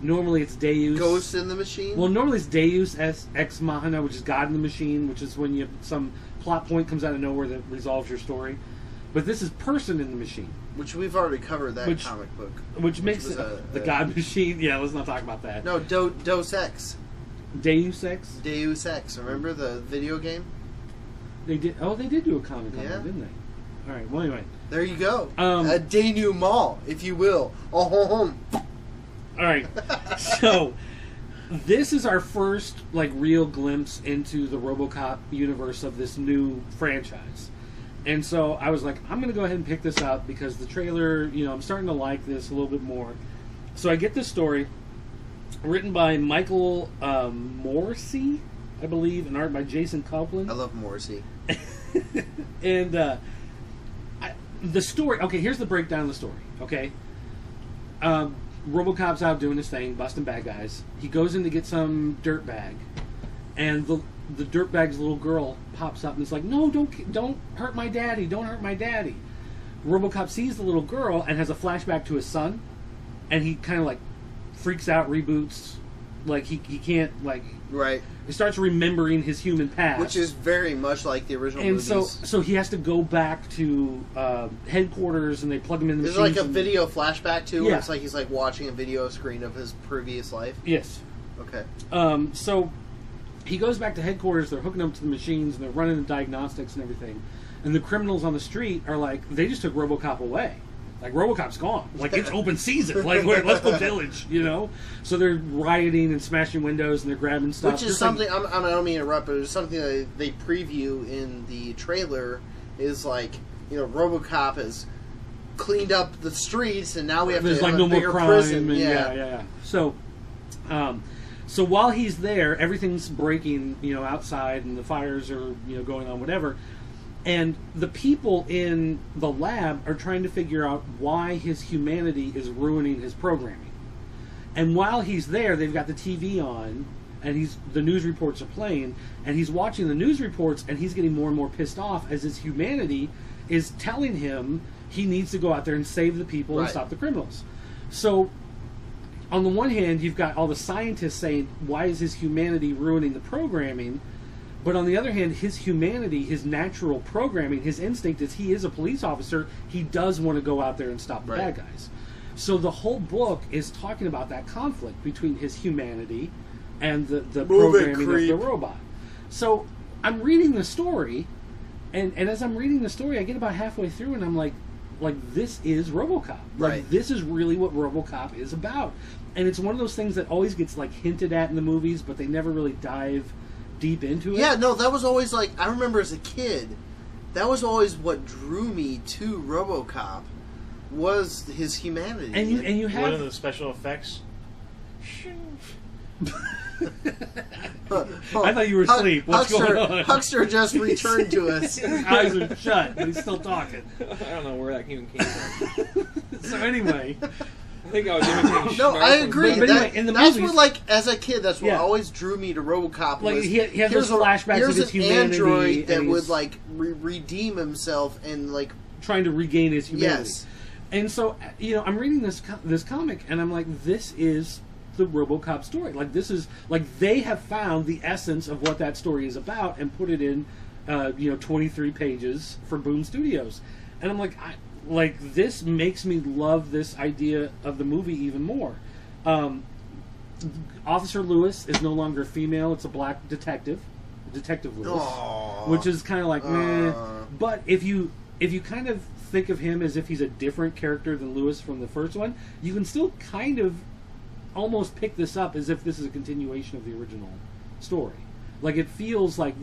Speaker 2: Normally it's Deus.
Speaker 1: Ghost in the Machine.
Speaker 2: Well, normally it's Deus Ex Machina, which is God in the Machine, which is when you some plot point comes out of nowhere that resolves your story. But this is Person in the Machine,
Speaker 1: which we've already covered that comic book.
Speaker 2: which makes
Speaker 1: was
Speaker 2: it the God Machine. Yeah, let's not talk about that.
Speaker 1: No, Deus Ex.
Speaker 2: Deus Ex.
Speaker 1: Deus Ex. Remember the video game?
Speaker 2: They did. Oh, they did do a comic on
Speaker 1: Yeah.
Speaker 2: that, didn't they? All right. Well, anyway.
Speaker 1: There you go.
Speaker 2: Um,
Speaker 1: A denouement, if you will. Oh,
Speaker 2: All right. So this is our first like real glimpse into the RoboCop universe of this new franchise. And so I was like, I'm going to go ahead and pick this up because the trailer, I'm starting to like this a little bit more. So I get this story written by Michael Morrissey, I believe, and art by Jason Copeland.
Speaker 1: I love Morrissey.
Speaker 2: And the story, okay, here's the breakdown of the story, okay? RoboCop's out doing his thing, busting bad guys. He goes in to get some dirtbag, and the dirtbag's little girl pops up and is like, "No, don't hurt my daddy! Don't hurt my daddy!" RoboCop sees the little girl and has a flashback to his son, and he kind of like freaks out, reboots, Like he can't like.
Speaker 1: Right.
Speaker 2: He starts remembering his human past,
Speaker 1: Which is very much like the original
Speaker 2: and
Speaker 1: movies.
Speaker 2: so he has to go back to headquarters, and they plug him in the
Speaker 1: There's
Speaker 2: machines.
Speaker 1: like a video flashback too,
Speaker 2: Yeah.
Speaker 1: where it's like he's like watching a video screen of his previous life.
Speaker 2: Yes.
Speaker 1: Okay.
Speaker 2: So he goes back to headquarters. They're hooking up to the machines, and they're running the diagnostics and everything. And the criminals on the street are like, they just took RoboCop away. Like, RoboCop's gone. Like, it's open season. Like, let's go pillage, you know? So they're rioting and smashing windows, and they're grabbing stuff.
Speaker 1: Which is
Speaker 2: Just
Speaker 1: something,
Speaker 2: like,
Speaker 1: I don't mean to interrupt, but it's something that they preview in the trailer is like, you know, RoboCop has cleaned up the streets, and now we have
Speaker 2: there's
Speaker 1: to
Speaker 2: like
Speaker 1: have
Speaker 2: no
Speaker 1: a
Speaker 2: more
Speaker 1: bigger
Speaker 2: crime.
Speaker 1: prison.
Speaker 2: And yeah. So while he's there, everything's breaking, you know, outside, and the fires are, you know, going on, whatever. And the people in the lab are trying to figure out why his humanity is ruining his programming. And while he's there, they've got the TV on, and the news reports are playing, and he's watching the news reports, and he's getting more and more pissed off as his humanity is telling him he needs to go out there and save the people and
Speaker 1: Right.
Speaker 2: stop the criminals. So, on the one hand, you've got all the scientists saying, why is his humanity ruining the programming? But on the other hand, his humanity, his natural programming, his instinct is he is a police officer. He does want to go out there and stop the bad guys. So the whole book is talking about that conflict between his humanity and the programming of the robot. So I'm reading the story, and as I'm reading the story, I get about halfway through, and I'm like this is RoboCop. Like, this is really what RoboCop is about. And it's one of those things that always gets like hinted at in the movies, but they never really dive deep into it.
Speaker 1: Yeah, no, that was always like, I remember as a kid, that was always what drew me to RoboCop, was his humanity.
Speaker 2: And you have
Speaker 4: one of the special effects.
Speaker 2: I thought you were asleep. What's going on?
Speaker 1: Huckster just returned to us.
Speaker 2: His eyes are shut, but he's still talking.
Speaker 3: I don't know where that even came from.
Speaker 2: So anyway,
Speaker 3: I think I was imitating.
Speaker 1: No,
Speaker 3: Schnarr
Speaker 1: I
Speaker 3: from
Speaker 1: agree.
Speaker 3: Bugs.
Speaker 2: But anyway, in the
Speaker 1: that's
Speaker 2: movies-
Speaker 1: what, like, as a kid, that's what
Speaker 2: Yeah.
Speaker 1: always drew me to RoboCop.
Speaker 2: Like,
Speaker 1: Was,
Speaker 2: he had those
Speaker 1: here's
Speaker 2: flashbacks of
Speaker 1: here's
Speaker 2: his
Speaker 1: an
Speaker 2: humanity,
Speaker 1: android that
Speaker 2: and
Speaker 1: would
Speaker 2: he's
Speaker 1: like redeem himself and like.
Speaker 2: trying to regain his humanity.
Speaker 1: Yes.
Speaker 2: And so, you know, I'm reading this comic, and I'm like, this is the RoboCop story. Like, this is like they have found the essence of what that story is about and put it in, 23 pages for Boom Studios. And I'm like, this makes me love this idea of the movie even more. Officer Lewis is no longer female; it's a black detective, Detective Lewis,
Speaker 1: Aww.
Speaker 2: which is kind of like meh. But if you kind of think of him as if he's a different character than Lewis from the first one, you can still kind of almost pick this up as if this is a continuation of the original story. Like, it feels like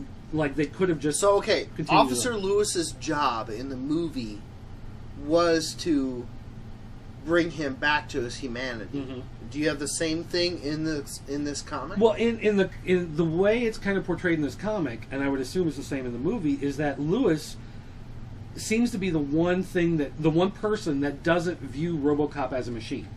Speaker 2: they could have just
Speaker 1: So okay,
Speaker 2: continued
Speaker 1: Officer
Speaker 2: on.
Speaker 1: Lewis's job in the movie was to bring him back to his humanity.
Speaker 2: Mhm.
Speaker 1: Do you have the same thing in this comic?
Speaker 2: Well, in the way it's kind of portrayed in this comic, and I would assume it's the same in the movie, is that Lewis seems to be the one person that doesn't view RoboCop as a machine.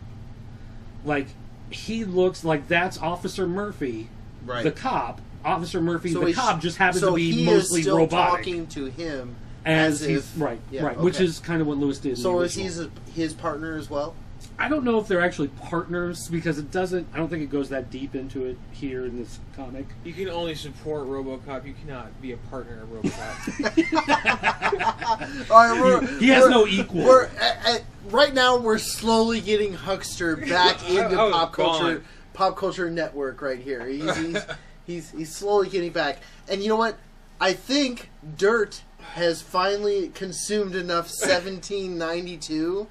Speaker 2: Like, he looks like that's Officer Murphy,
Speaker 1: Right.
Speaker 2: the cop. Officer Murphy,
Speaker 1: So
Speaker 2: the
Speaker 1: he's-
Speaker 2: cop, just happens
Speaker 1: so
Speaker 2: to be
Speaker 1: he
Speaker 2: mostly
Speaker 1: is still
Speaker 2: robotic.
Speaker 1: talking to him
Speaker 2: as he's
Speaker 1: if
Speaker 2: right,
Speaker 1: yeah,
Speaker 2: right, which
Speaker 1: okay.
Speaker 2: is kind of what Lewis did. In
Speaker 1: So
Speaker 2: the
Speaker 1: is
Speaker 2: original.
Speaker 1: his partner as well?
Speaker 2: I don't know if they're actually partners because it doesn't. I don't think it goes that deep into it here in this comic.
Speaker 3: You can only support RoboCop. You cannot be a partner of RoboCop.
Speaker 1: All right,
Speaker 2: He has no equal.
Speaker 1: We're right now. We're slowly getting Huckster back into
Speaker 3: I was
Speaker 1: pop culture network right here. He's slowly getting back. And you know what? I think Dirt has finally consumed enough 1792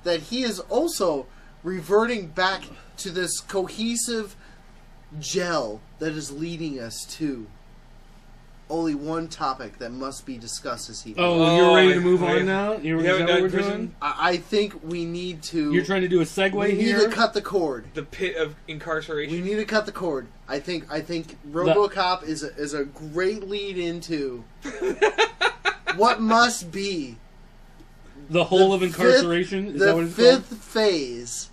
Speaker 1: that he is also reverting back to this cohesive gel that is leading us to only one topic that must be discussed this evening.
Speaker 2: Oh, you're ready to move
Speaker 3: I-
Speaker 2: on now? Is
Speaker 3: haven't
Speaker 2: that what we're
Speaker 3: done prison?
Speaker 2: doing?
Speaker 1: I think we need to.
Speaker 2: You're trying to do a segue
Speaker 1: we need
Speaker 2: here?
Speaker 1: to cut the cord.
Speaker 3: The pit of
Speaker 1: We
Speaker 3: incarceration.
Speaker 1: need to cut the cord. I think RoboCop is a great lead into what must be
Speaker 2: The whole of
Speaker 1: the
Speaker 2: incarceration? Is
Speaker 1: the
Speaker 2: that what it's
Speaker 1: fifth
Speaker 2: called?
Speaker 1: phase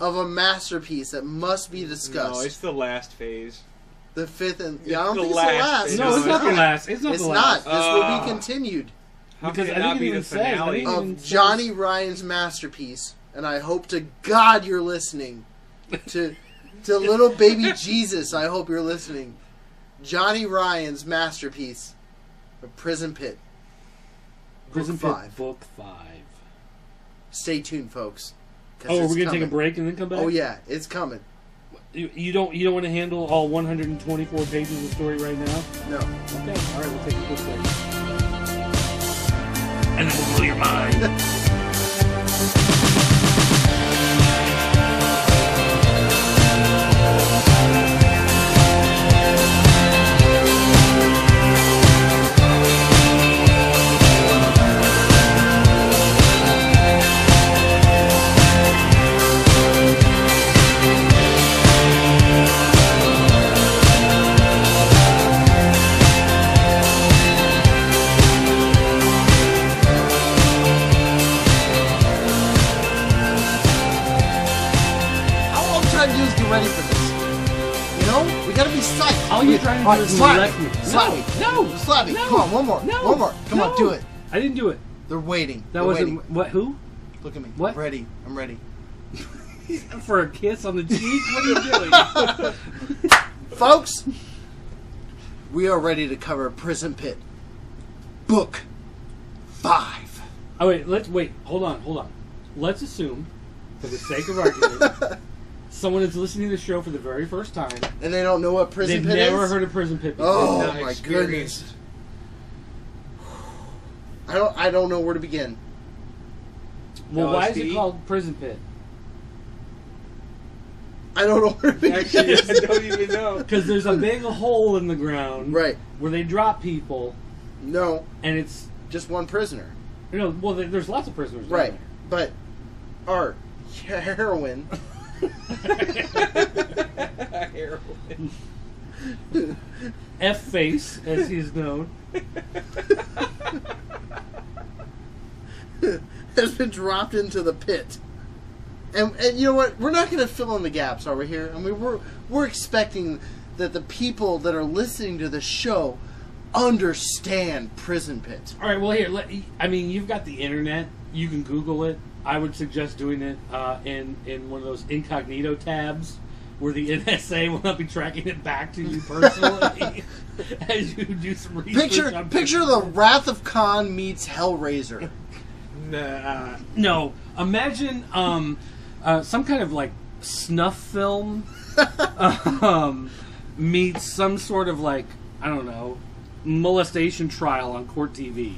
Speaker 1: of a masterpiece that must be discussed.
Speaker 3: No, it's the last phase.
Speaker 1: The fifth and
Speaker 3: It's
Speaker 1: I don't
Speaker 3: the
Speaker 1: think
Speaker 3: last
Speaker 1: it's the last.
Speaker 3: phase.
Speaker 2: No, it's not the last. It's not
Speaker 1: It's
Speaker 2: the
Speaker 1: not.
Speaker 2: last.
Speaker 1: This will be continued
Speaker 3: How
Speaker 2: Because
Speaker 3: can
Speaker 2: I
Speaker 3: it not
Speaker 2: think it
Speaker 3: be
Speaker 2: even
Speaker 3: the
Speaker 2: says- I
Speaker 3: finale?
Speaker 2: think
Speaker 1: of
Speaker 2: even says-
Speaker 1: Johnny Ryan's masterpiece, and I hope to God you're listening to to little baby Jesus. I hope you're listening. Johnny Ryan's masterpiece, A Prison Pit.
Speaker 2: Prison
Speaker 1: Book
Speaker 2: Pit,
Speaker 1: 5.
Speaker 2: Book 5.
Speaker 1: Stay tuned, folks.
Speaker 2: Oh, are we gonna take a break and then come back?
Speaker 1: Oh yeah, it's coming.
Speaker 2: You don't want to handle all 124 pages of story right now?
Speaker 1: No.
Speaker 2: Okay. All right, we'll take a quick break. And then we'll blow your mind.
Speaker 1: Ready for this? You know, we gotta be psyched.
Speaker 2: All you're trying to do is
Speaker 1: slap
Speaker 2: me.
Speaker 1: Slap me.
Speaker 2: No.
Speaker 1: Slap me.
Speaker 2: No.
Speaker 1: Come on, one more.
Speaker 2: No.
Speaker 1: One more. Come on, do it.
Speaker 2: I didn't do it.
Speaker 1: They're waiting.
Speaker 2: That
Speaker 1: They're
Speaker 2: wasn't
Speaker 1: waiting.
Speaker 2: what? Who?
Speaker 1: Look at me.
Speaker 2: What?
Speaker 1: I'm ready. I'm ready.
Speaker 2: For a kiss on the cheek? What are you doing?
Speaker 1: Folks, we are ready to cover Prison Pit. Book 5.
Speaker 2: Oh wait. Hold on. Let's assume, for the sake of argument, someone is listening to the show for the very first time,
Speaker 1: And they don't know what Prison
Speaker 2: they've
Speaker 1: Pit is?
Speaker 2: never heard of Prison Pit before.
Speaker 1: Oh
Speaker 3: Not
Speaker 1: my
Speaker 3: experienced.
Speaker 1: goodness. I don't know where to begin.
Speaker 2: Well, why is it
Speaker 3: LSD?
Speaker 2: called Prison Pit?
Speaker 1: I don't know where to begin.
Speaker 3: Actually, I don't even know.
Speaker 2: Because there's a big hole in the ground,
Speaker 1: Right.
Speaker 2: where they drop people,
Speaker 1: No,
Speaker 2: and it's
Speaker 1: just one prisoner.
Speaker 2: there's lots of prisoners. down
Speaker 1: Right. But art, heroin.
Speaker 3: Heroin.
Speaker 2: there. F-Face, as he's known.
Speaker 1: has been dropped into the pit. And you know what? We're not going to fill in the gaps, are we here? I mean, we're expecting that the people that are listening to the show understand Prison Pit.
Speaker 2: All right, well, here, you've got the internet. You can Google it. I would suggest doing it in one of those incognito tabs where the NSA will not be tracking it back to you personally as you do some research.
Speaker 1: Picture the Wrath of Khan meets Hellraiser.
Speaker 3: Nah.
Speaker 2: No, imagine some kind of like snuff film meets some sort of like, I don't know, molestation trial on court TV.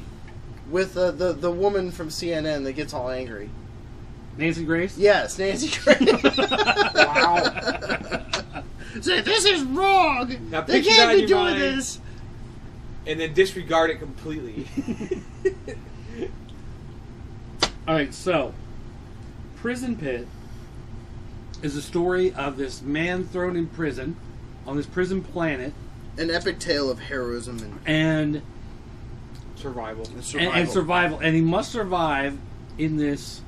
Speaker 1: With the woman from CNN that gets all angry.
Speaker 2: Nancy Grace?
Speaker 1: Yes, Nancy Grace.
Speaker 2: Wow.
Speaker 1: Say, this is wrong.
Speaker 3: Now
Speaker 1: They
Speaker 3: picture
Speaker 1: can't
Speaker 3: that in
Speaker 1: be
Speaker 3: your
Speaker 1: doing
Speaker 3: mind.
Speaker 1: this.
Speaker 3: And then disregard it completely.
Speaker 2: All right, so Prison Pit is a story of this man thrown in prison on this prison planet,
Speaker 1: An epic tale of heroism
Speaker 2: and
Speaker 3: Survival.
Speaker 1: survival.
Speaker 2: and survival, and he must survive in this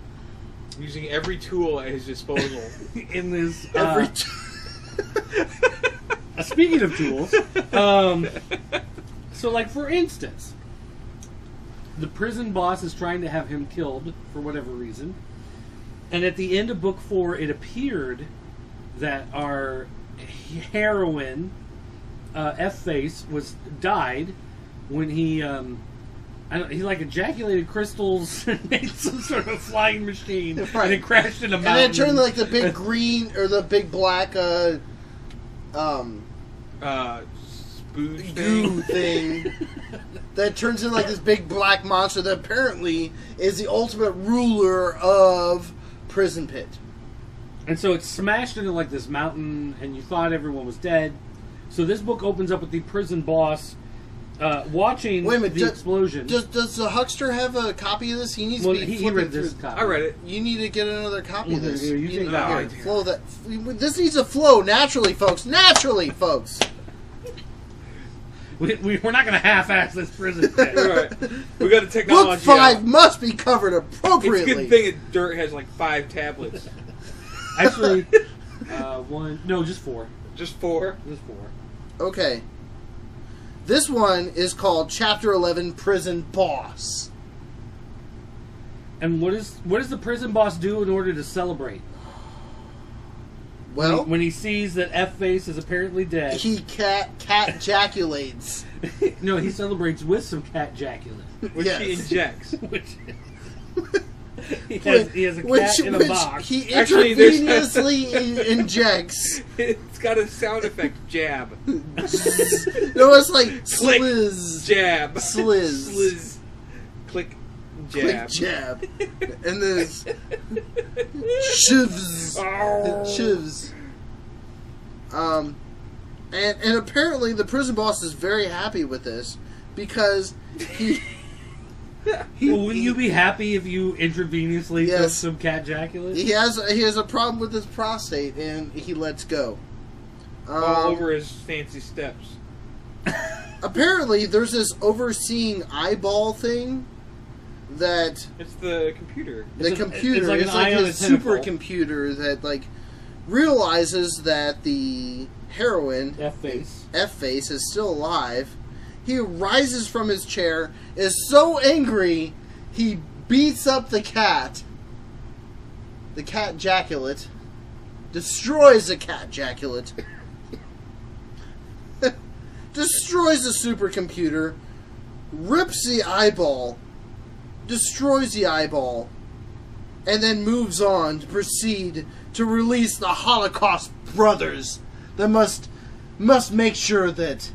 Speaker 3: Using every tool at his disposal.
Speaker 2: in this.
Speaker 1: Every
Speaker 2: Speaking of tools, so like for instance, the prison boss is trying to have him killed for whatever reason, and at the end of book 4, it appeared that our heroine, F-Face, died when he he like ejaculated crystals and made some sort of flying machine,
Speaker 1: Right.
Speaker 2: and it crashed in a
Speaker 1: and
Speaker 2: mountain.
Speaker 1: then it turned like the big green or the big black
Speaker 3: Spooge
Speaker 1: goo
Speaker 3: thing.
Speaker 1: thing that turns into like this big black monster that apparently is the ultimate ruler of Prison Pit.
Speaker 2: And so it's smashed into like this mountain, and you thought everyone was dead. So this book opens up with the prison boss watching
Speaker 1: Wait a minute,
Speaker 2: the explosion.
Speaker 1: Does the huckster have a copy of this? He needs
Speaker 2: well,
Speaker 1: to be
Speaker 2: he
Speaker 1: flipping
Speaker 2: read this
Speaker 1: through.
Speaker 2: copy.
Speaker 3: I read it.
Speaker 1: You need to get another copy of this.
Speaker 2: Here, you take that
Speaker 3: one.
Speaker 1: Flow that. This needs to flow naturally, folks. Naturally, folks.
Speaker 2: We're not going to half-ass this prison pit.
Speaker 3: Right. We got a technology.
Speaker 1: Book 5
Speaker 3: out.
Speaker 1: must be covered
Speaker 3: It's a
Speaker 1: appropriately.
Speaker 3: good thing that Dirt has like 5 tablets.
Speaker 2: Actually, just 4.
Speaker 3: Just 4.
Speaker 2: Just 4.
Speaker 1: Okay. This one is called Chapter 11, Prison Boss.
Speaker 2: And what does the prison boss do in order to celebrate?
Speaker 1: Well,
Speaker 2: when he sees that F-Face is apparently dead,
Speaker 1: he cat jaculates.
Speaker 2: no, he celebrates with some cat ejaculate.
Speaker 3: Which
Speaker 1: Yes.
Speaker 3: he injects.
Speaker 2: Which he has a cat in a box.
Speaker 1: He
Speaker 3: Actually, there's-
Speaker 1: intravenously injects.
Speaker 3: It's got a sound effect, jab.
Speaker 1: No, it's like
Speaker 3: Click,
Speaker 1: sliz,
Speaker 3: jab.
Speaker 1: Sliz.
Speaker 3: Sliz. Click,
Speaker 1: click,
Speaker 3: jab.
Speaker 1: jab, and then it's shivs,
Speaker 3: Oh.
Speaker 1: shivs. And apparently the prison boss is very happy with this because he.
Speaker 2: Well, wouldn't you be happy if you intravenously took
Speaker 1: Yes.
Speaker 2: some cat ejaculate?
Speaker 1: He has a problem with his prostate, and he lets go.
Speaker 3: All over his fancy steps.
Speaker 1: Apparently, there's this overseeing eyeball thing that
Speaker 3: It's the computer.
Speaker 1: the
Speaker 2: It's
Speaker 1: computer
Speaker 2: like
Speaker 1: is
Speaker 2: an
Speaker 1: like
Speaker 2: eye on
Speaker 1: his
Speaker 2: a tentacle.
Speaker 1: supercomputer that like realizes that the heroine
Speaker 2: F-Face.
Speaker 1: F-Face is still alive. He rises from his chair, is so angry, he beats up the cat. The cat ejaculate. Destroys the cat ejaculate. Destroys the supercomputer. Rips the eyeball. Destroys the eyeball. And then moves on to proceed to release the Holocaust brothers that must make sure that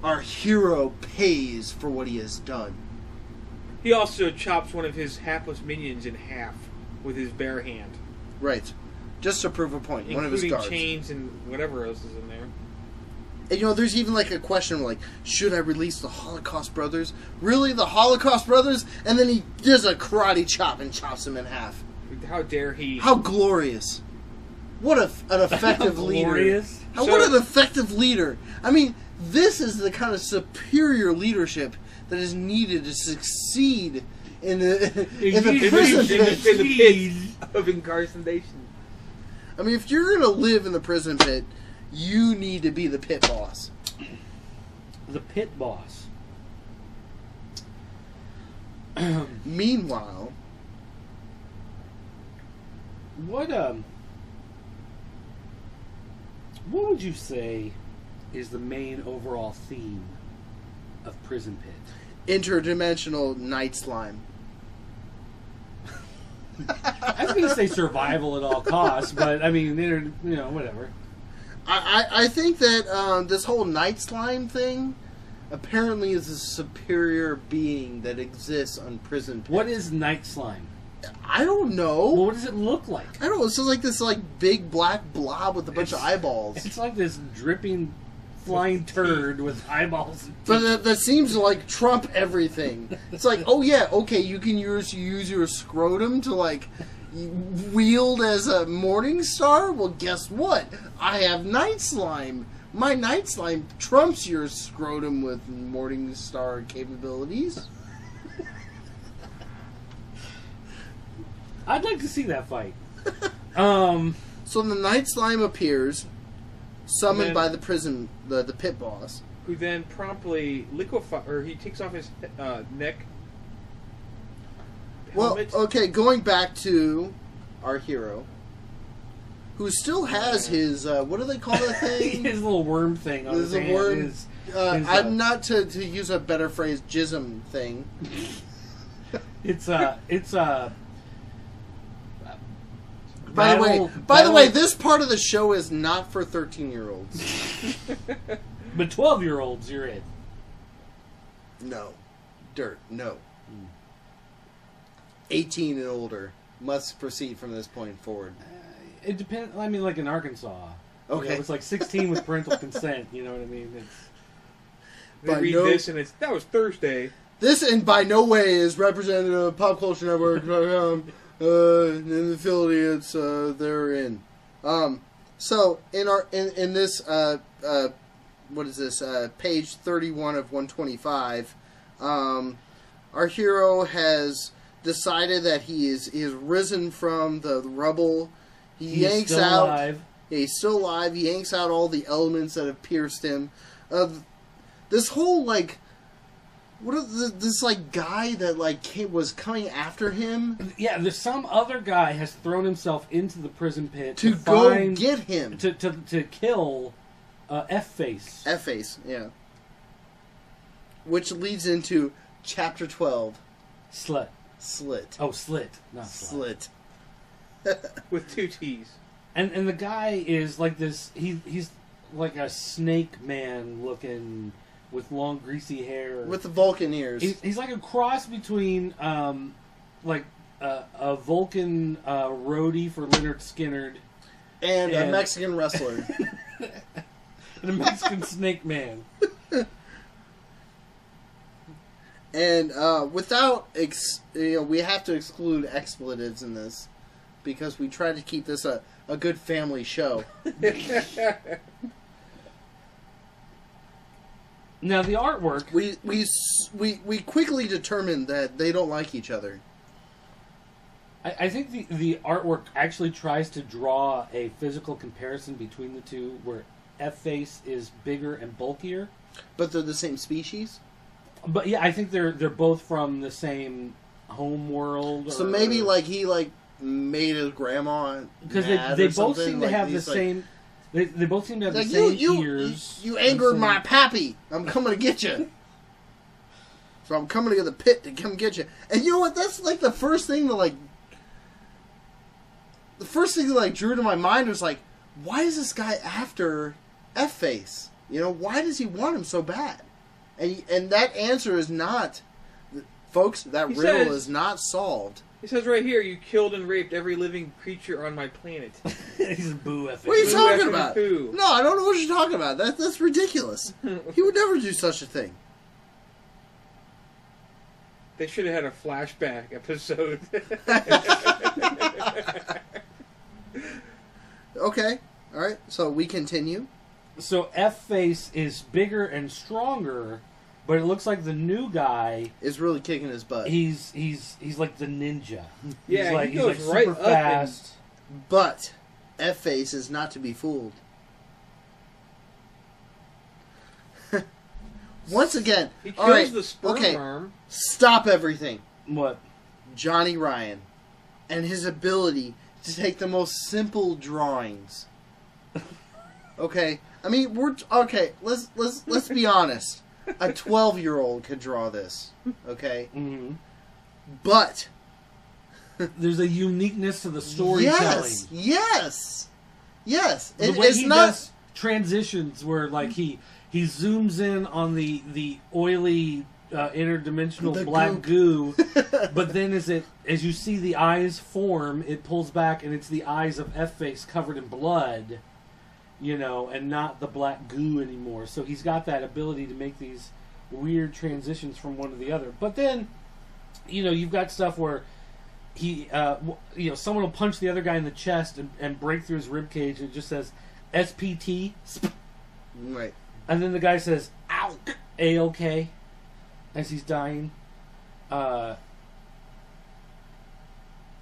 Speaker 1: our hero pays for what he has done.
Speaker 3: He also chops one of his hapless minions in half with his bare hand.
Speaker 1: Right. Just to prove a point. One of his
Speaker 3: Including
Speaker 1: guards.
Speaker 3: chains and whatever else is in there.
Speaker 1: And there's even like a question like, should I release the Holocaust brothers? Really? The Holocaust brothers? And then he does a karate chop and chops them in half.
Speaker 3: How dare he?
Speaker 1: How glorious. What an effective leader.
Speaker 2: Glorious.
Speaker 1: What an effective leader. I mean, this is the kind of superior leadership that is needed to succeed in the prison pit.
Speaker 3: in the pit of incarceration.
Speaker 1: I mean, if you're going to live in the prison pit, you need to be the pit boss.
Speaker 2: The pit boss.
Speaker 1: Meanwhile,
Speaker 2: What would you say is the main overall theme of Prison Pit?
Speaker 1: interdimensional night slime.
Speaker 2: I was going to say survival at all costs, but I mean, whatever.
Speaker 1: I think that this whole night slime thing apparently is a superior being that exists on Prison Pit.
Speaker 2: What is night slime?
Speaker 1: I don't know.
Speaker 2: Well, what does it look like?
Speaker 1: I don't know. It's just like this big black blob with a bunch of eyeballs.
Speaker 2: It's like this dripping flying turd with eyeballs. And
Speaker 1: But that seems to trump everything. It's like, oh yeah, okay, you can use your scrotum to wield as a morning star. Well, guess what? I have night slime. My night slime trumps your scrotum with morning star capabilities.
Speaker 2: I'd like to see that fight.
Speaker 1: So the night slime appears, summoned
Speaker 3: Then-
Speaker 1: by the prison, the pit boss.
Speaker 3: Who then promptly liquefies, or he takes off his neck.
Speaker 1: Well,
Speaker 3: helmet.
Speaker 1: okay, going back to our hero, who still has his, what do they call that thing?
Speaker 2: His little worm thing on
Speaker 1: There's
Speaker 2: his
Speaker 1: a
Speaker 2: hand.
Speaker 1: worm.
Speaker 2: His,
Speaker 1: I'm not to use a better phrase, jism thing.
Speaker 2: It's
Speaker 1: By the way,
Speaker 2: battle-
Speaker 1: this part of the show is not for 13-year-olds.
Speaker 2: But 12-year-olds, you're in.
Speaker 1: No. Dirt. No. 18 and older must proceed from this point forward.
Speaker 2: It depends. I mean, like in Arkansas.
Speaker 1: Okay.
Speaker 2: It's like 16 with parental consent. You know what I mean?
Speaker 3: They
Speaker 1: By
Speaker 3: read
Speaker 1: no-
Speaker 3: this and that was Thursday.
Speaker 1: This, and by no way, is representative of Pop Culture Network. In the affiliates they're in. So in this what is this page 31 of 125, our hero has decided that he is risen from the rubble. He
Speaker 2: He's
Speaker 1: yanks
Speaker 2: still
Speaker 1: out.
Speaker 2: alive.
Speaker 1: He's still alive. He yanks out all the elements that have pierced him. This whole what are this like guy that like was coming after him?
Speaker 2: Yeah, there's some other guy has thrown himself into the prison pit
Speaker 1: to go get him
Speaker 2: to kill F-Face.
Speaker 1: F-Face, yeah. Which leads into chapter 12.
Speaker 2: Slit. Oh, Slit, not
Speaker 1: Slit.
Speaker 3: With 2 T's.
Speaker 2: And the guy is like this. He's like a snake man looking with long greasy hair
Speaker 1: with the Vulcan ears.
Speaker 2: He's like a cross between like a Vulcan roadie for Leonard Skinner
Speaker 1: and a Mexican wrestler
Speaker 2: and a Mexican snake man.
Speaker 1: And without we have to exclude expletives in this because we try to keep this a good family show.
Speaker 2: Now the artwork,
Speaker 1: we quickly determined that they don't like each other.
Speaker 2: I think the artwork actually tries to draw a physical comparison between the two, where F-Face is bigger and bulkier,
Speaker 1: but they're the same species.
Speaker 2: But yeah, I think they're both from the same home world.
Speaker 1: So maybe like he like made his grandma
Speaker 2: because they both seem to have the same. They both seem to have the same ears.
Speaker 1: You angered my pappy. I'm coming to get you. So I'm coming to the pit to come get you. And you know what? That's like the first thing that drew to my mind was like, why is this guy after F-Face? You know, why does he want him so bad? And that answer is not, folks. That riddle is not solved.
Speaker 3: He says right here, you killed and raped every living creature on my planet.
Speaker 2: He's a boo F-Face.
Speaker 1: What are you talking about? No, I don't know what you're talking about. That's ridiculous. He would never do such a thing.
Speaker 3: They should have had a flashback episode.
Speaker 1: Okay. All right. So we continue.
Speaker 2: So F-Face is bigger and stronger, but it looks like the new guy
Speaker 1: is really kicking his butt.
Speaker 2: He's like the ninja.
Speaker 3: Yeah,
Speaker 2: he's like
Speaker 3: right
Speaker 2: super fast.
Speaker 1: But F-Face is not to be fooled. Once again,
Speaker 3: he kills the sperm arm.
Speaker 1: Stop everything.
Speaker 2: What?
Speaker 1: Johnny Ryan and his ability to take the most simple drawings. Okay, I mean Let's be honest. A 12-year-old could draw this. Okay, but
Speaker 2: there's a uniqueness to the storytelling.
Speaker 1: Yes.
Speaker 2: The way he does transitions, where like he zooms in on the oily interdimensional black goo, but then as you see the eyes form, it pulls back and it's the eyes of F-Face covered in blood, and not the black goo anymore. So he's got that ability to make these weird transitions from one to the other. But then, you've got stuff where he, someone will punch the other guy in the chest and break through his rib cage. And it just says SPT,
Speaker 1: right,
Speaker 2: and then the guy says "Ow, A-OK," as he's dying. And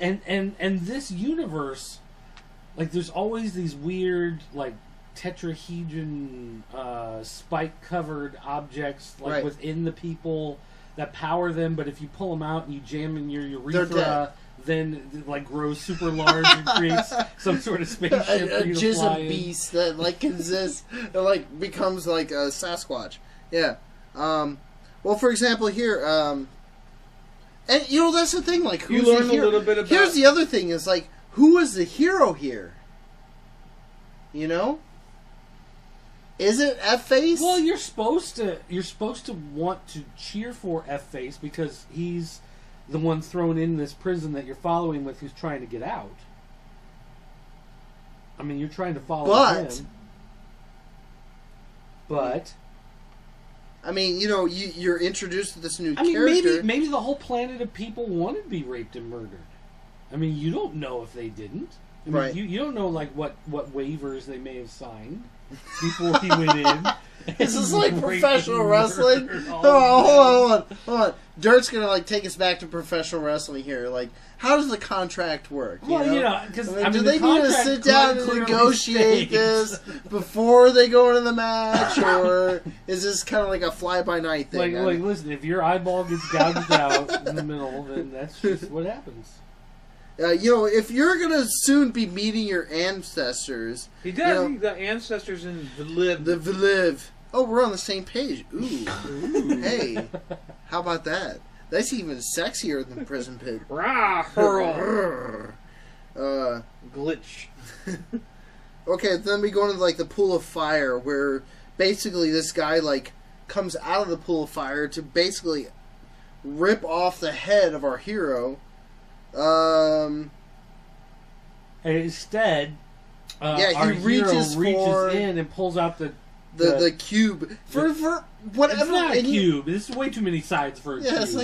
Speaker 2: this universe, like, there's always these weird, like, tetrahedron, spike-covered objects, like, within the people that power them, but if you pull them out and you jam in your urethra, then it, like, grows super large and creates some sort of spaceship for you to fly in.
Speaker 1: Beast that, like, exists, that, like, becomes, like, a Sasquatch. Yeah. Well, for example, here, and, that's the thing, like, who's
Speaker 3: you learn
Speaker 1: the hero?
Speaker 3: A little bit about...
Speaker 1: Here's the other thing, is, like, who is the hero here? Is it F-Face?
Speaker 2: Well, you're supposed to want to cheer for F-Face because he's the one thrown in this prison that you're following with, who's trying to get out. I mean, you're trying to follow him. But
Speaker 1: I mean, you're introduced to this new character.
Speaker 2: Maybe the whole planet of people wanted to be raped and murdered. I mean, you don't know if they didn't. I mean, you don't know, like, what waivers they may have signed before he went in.
Speaker 1: Is this like
Speaker 2: Breaking
Speaker 1: professional wrestling?
Speaker 2: murder all
Speaker 1: Oh, hold on. Dirt's gonna like take us back to professional wrestling here. Like, how does the contract work?
Speaker 2: Well, because
Speaker 1: do they need to sit down and negotiate this before they go into the match, or is this kind of like a fly-by-night thing?
Speaker 2: Like, listen, if your eyeball gets gouged out in the middle, then that's just what happens.
Speaker 1: If you're gonna soon be meeting your ancestors,
Speaker 3: He does. The ancestors in Vliv.
Speaker 1: the Vliv. Oh, we're on the same page. Ooh. Hey, how about that? That's even sexier than Prison Pit.
Speaker 3: Rah, hurl. Glitch.
Speaker 1: Okay, then we go into like the pool of fire, where basically this guy like comes out of the pool of fire to basically rip off the head of our hero.
Speaker 2: And instead, our
Speaker 1: he reaches
Speaker 2: hero reaches in and pulls out the
Speaker 1: cube for whatever.
Speaker 2: It's not a cube. This is way too many sides for a cube.
Speaker 1: Yeah, it's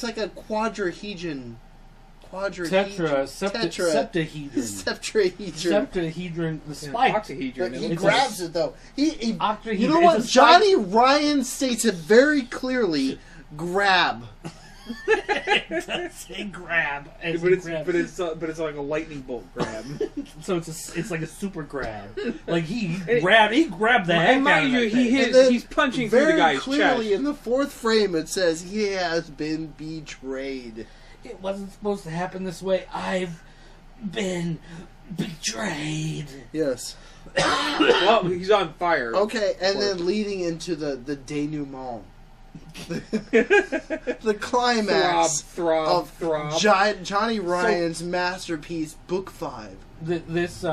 Speaker 1: like a quadrahedron.
Speaker 2: Septahedron. The spike.
Speaker 3: Octahedron.
Speaker 1: He grabs it though. He
Speaker 2: octahedron.
Speaker 1: You know what? Johnny Ryan states it very clearly. Grab.
Speaker 2: It does say grab,
Speaker 3: but it's like a lightning bolt grab.
Speaker 2: So it's like a super grab. Like he grabbed the heck out of that thing.
Speaker 3: He's punching through the guy's chest.
Speaker 1: Very clearly in the fourth frame it says he has been betrayed.
Speaker 2: It wasn't supposed to happen this way. I've been betrayed.
Speaker 1: Yes.
Speaker 3: Well, he's on fire.
Speaker 1: Okay, and then leading into the denouement. The climax
Speaker 3: throb.
Speaker 1: Johnny Ryan's masterpiece, Book 5.
Speaker 2: This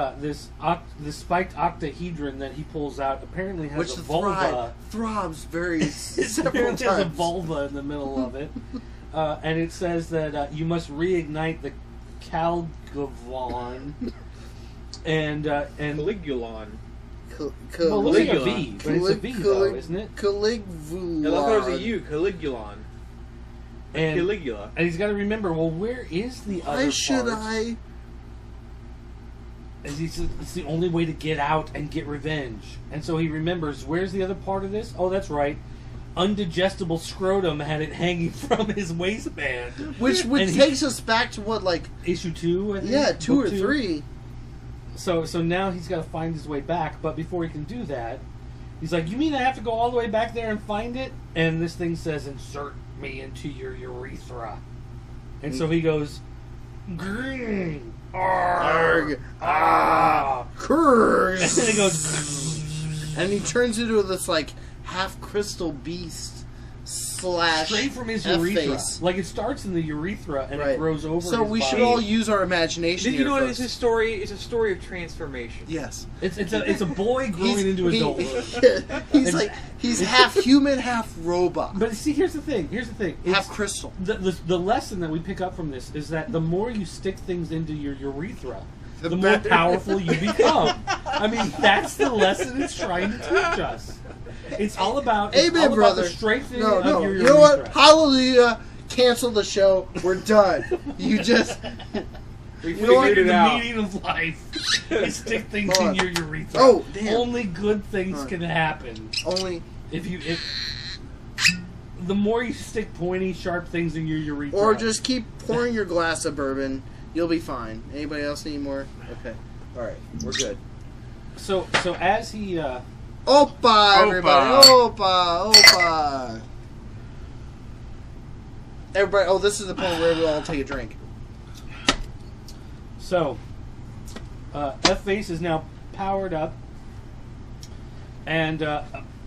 Speaker 2: spiked octahedron that he pulls out apparently has a vulva.
Speaker 1: Throbs very several times.
Speaker 2: There's a vulva in the middle of it, and it says that you must reignite the Calgavon and
Speaker 3: Caligulon.
Speaker 2: Well, it looks like a V, but it's a V though, isn't it?
Speaker 1: Caligulon.
Speaker 3: I thought it was a U, Caligulon.
Speaker 2: And
Speaker 3: Caligula.
Speaker 2: And he's got to remember, well, where is the other part?
Speaker 1: Why should I?
Speaker 2: It's the only way to get out and get revenge. And so he remembers, where's the other part of this? Oh, that's right. Undigestible scrotum had it hanging from his waistband.
Speaker 1: Which takes us back to what, like...
Speaker 2: Issue 2, I think?
Speaker 1: Yeah, 2
Speaker 2: Book
Speaker 1: or 3.
Speaker 2: So now he's got to find his way back, but before he can do that, he's like, you mean I have to go all the way back there and find it? And this thing says, insert me into your urethra. And so he goes, green, arg, ah,
Speaker 1: curse.
Speaker 2: And then he goes,
Speaker 1: and he turns into this, like, half-crystal beast slash
Speaker 2: straight from his
Speaker 1: F-face.
Speaker 2: urethra. Like, it starts in the urethra and it grows over
Speaker 1: So
Speaker 2: his
Speaker 1: we
Speaker 2: body.
Speaker 1: should all use our imagination.
Speaker 3: You know what? It's a story. It's a story of transformation.
Speaker 1: Yes,
Speaker 2: it's a boy growing into adulthood.
Speaker 1: He's half human, half robot.
Speaker 2: But see, here's the thing.
Speaker 1: Half crystal.
Speaker 2: The lesson that we pick up from this is that the more you stick things into your urethra, the more
Speaker 1: better.
Speaker 2: powerful you become. I mean, that's the lesson it's trying to teach us. It's all about
Speaker 1: brother.
Speaker 2: The strengthening
Speaker 1: No.
Speaker 2: of your urethra.
Speaker 1: You know what? Hallelujah. Cancel the show. We're done. You just...
Speaker 3: We
Speaker 2: figured
Speaker 3: it out.
Speaker 2: The meaning of life is stick things in your urethra.
Speaker 1: Oh, damn.
Speaker 2: Only good things can happen.
Speaker 1: Only...
Speaker 2: If the more you stick pointy, sharp things in your urethra.
Speaker 1: Or just keep pouring your glass of bourbon. You'll be fine. Anybody else need more? Okay. Alright. We're good.
Speaker 2: So as he...
Speaker 1: Opa, everybody! Opa! Everybody, this is the point where we all take a drink.
Speaker 2: So, F-Face is now powered up, and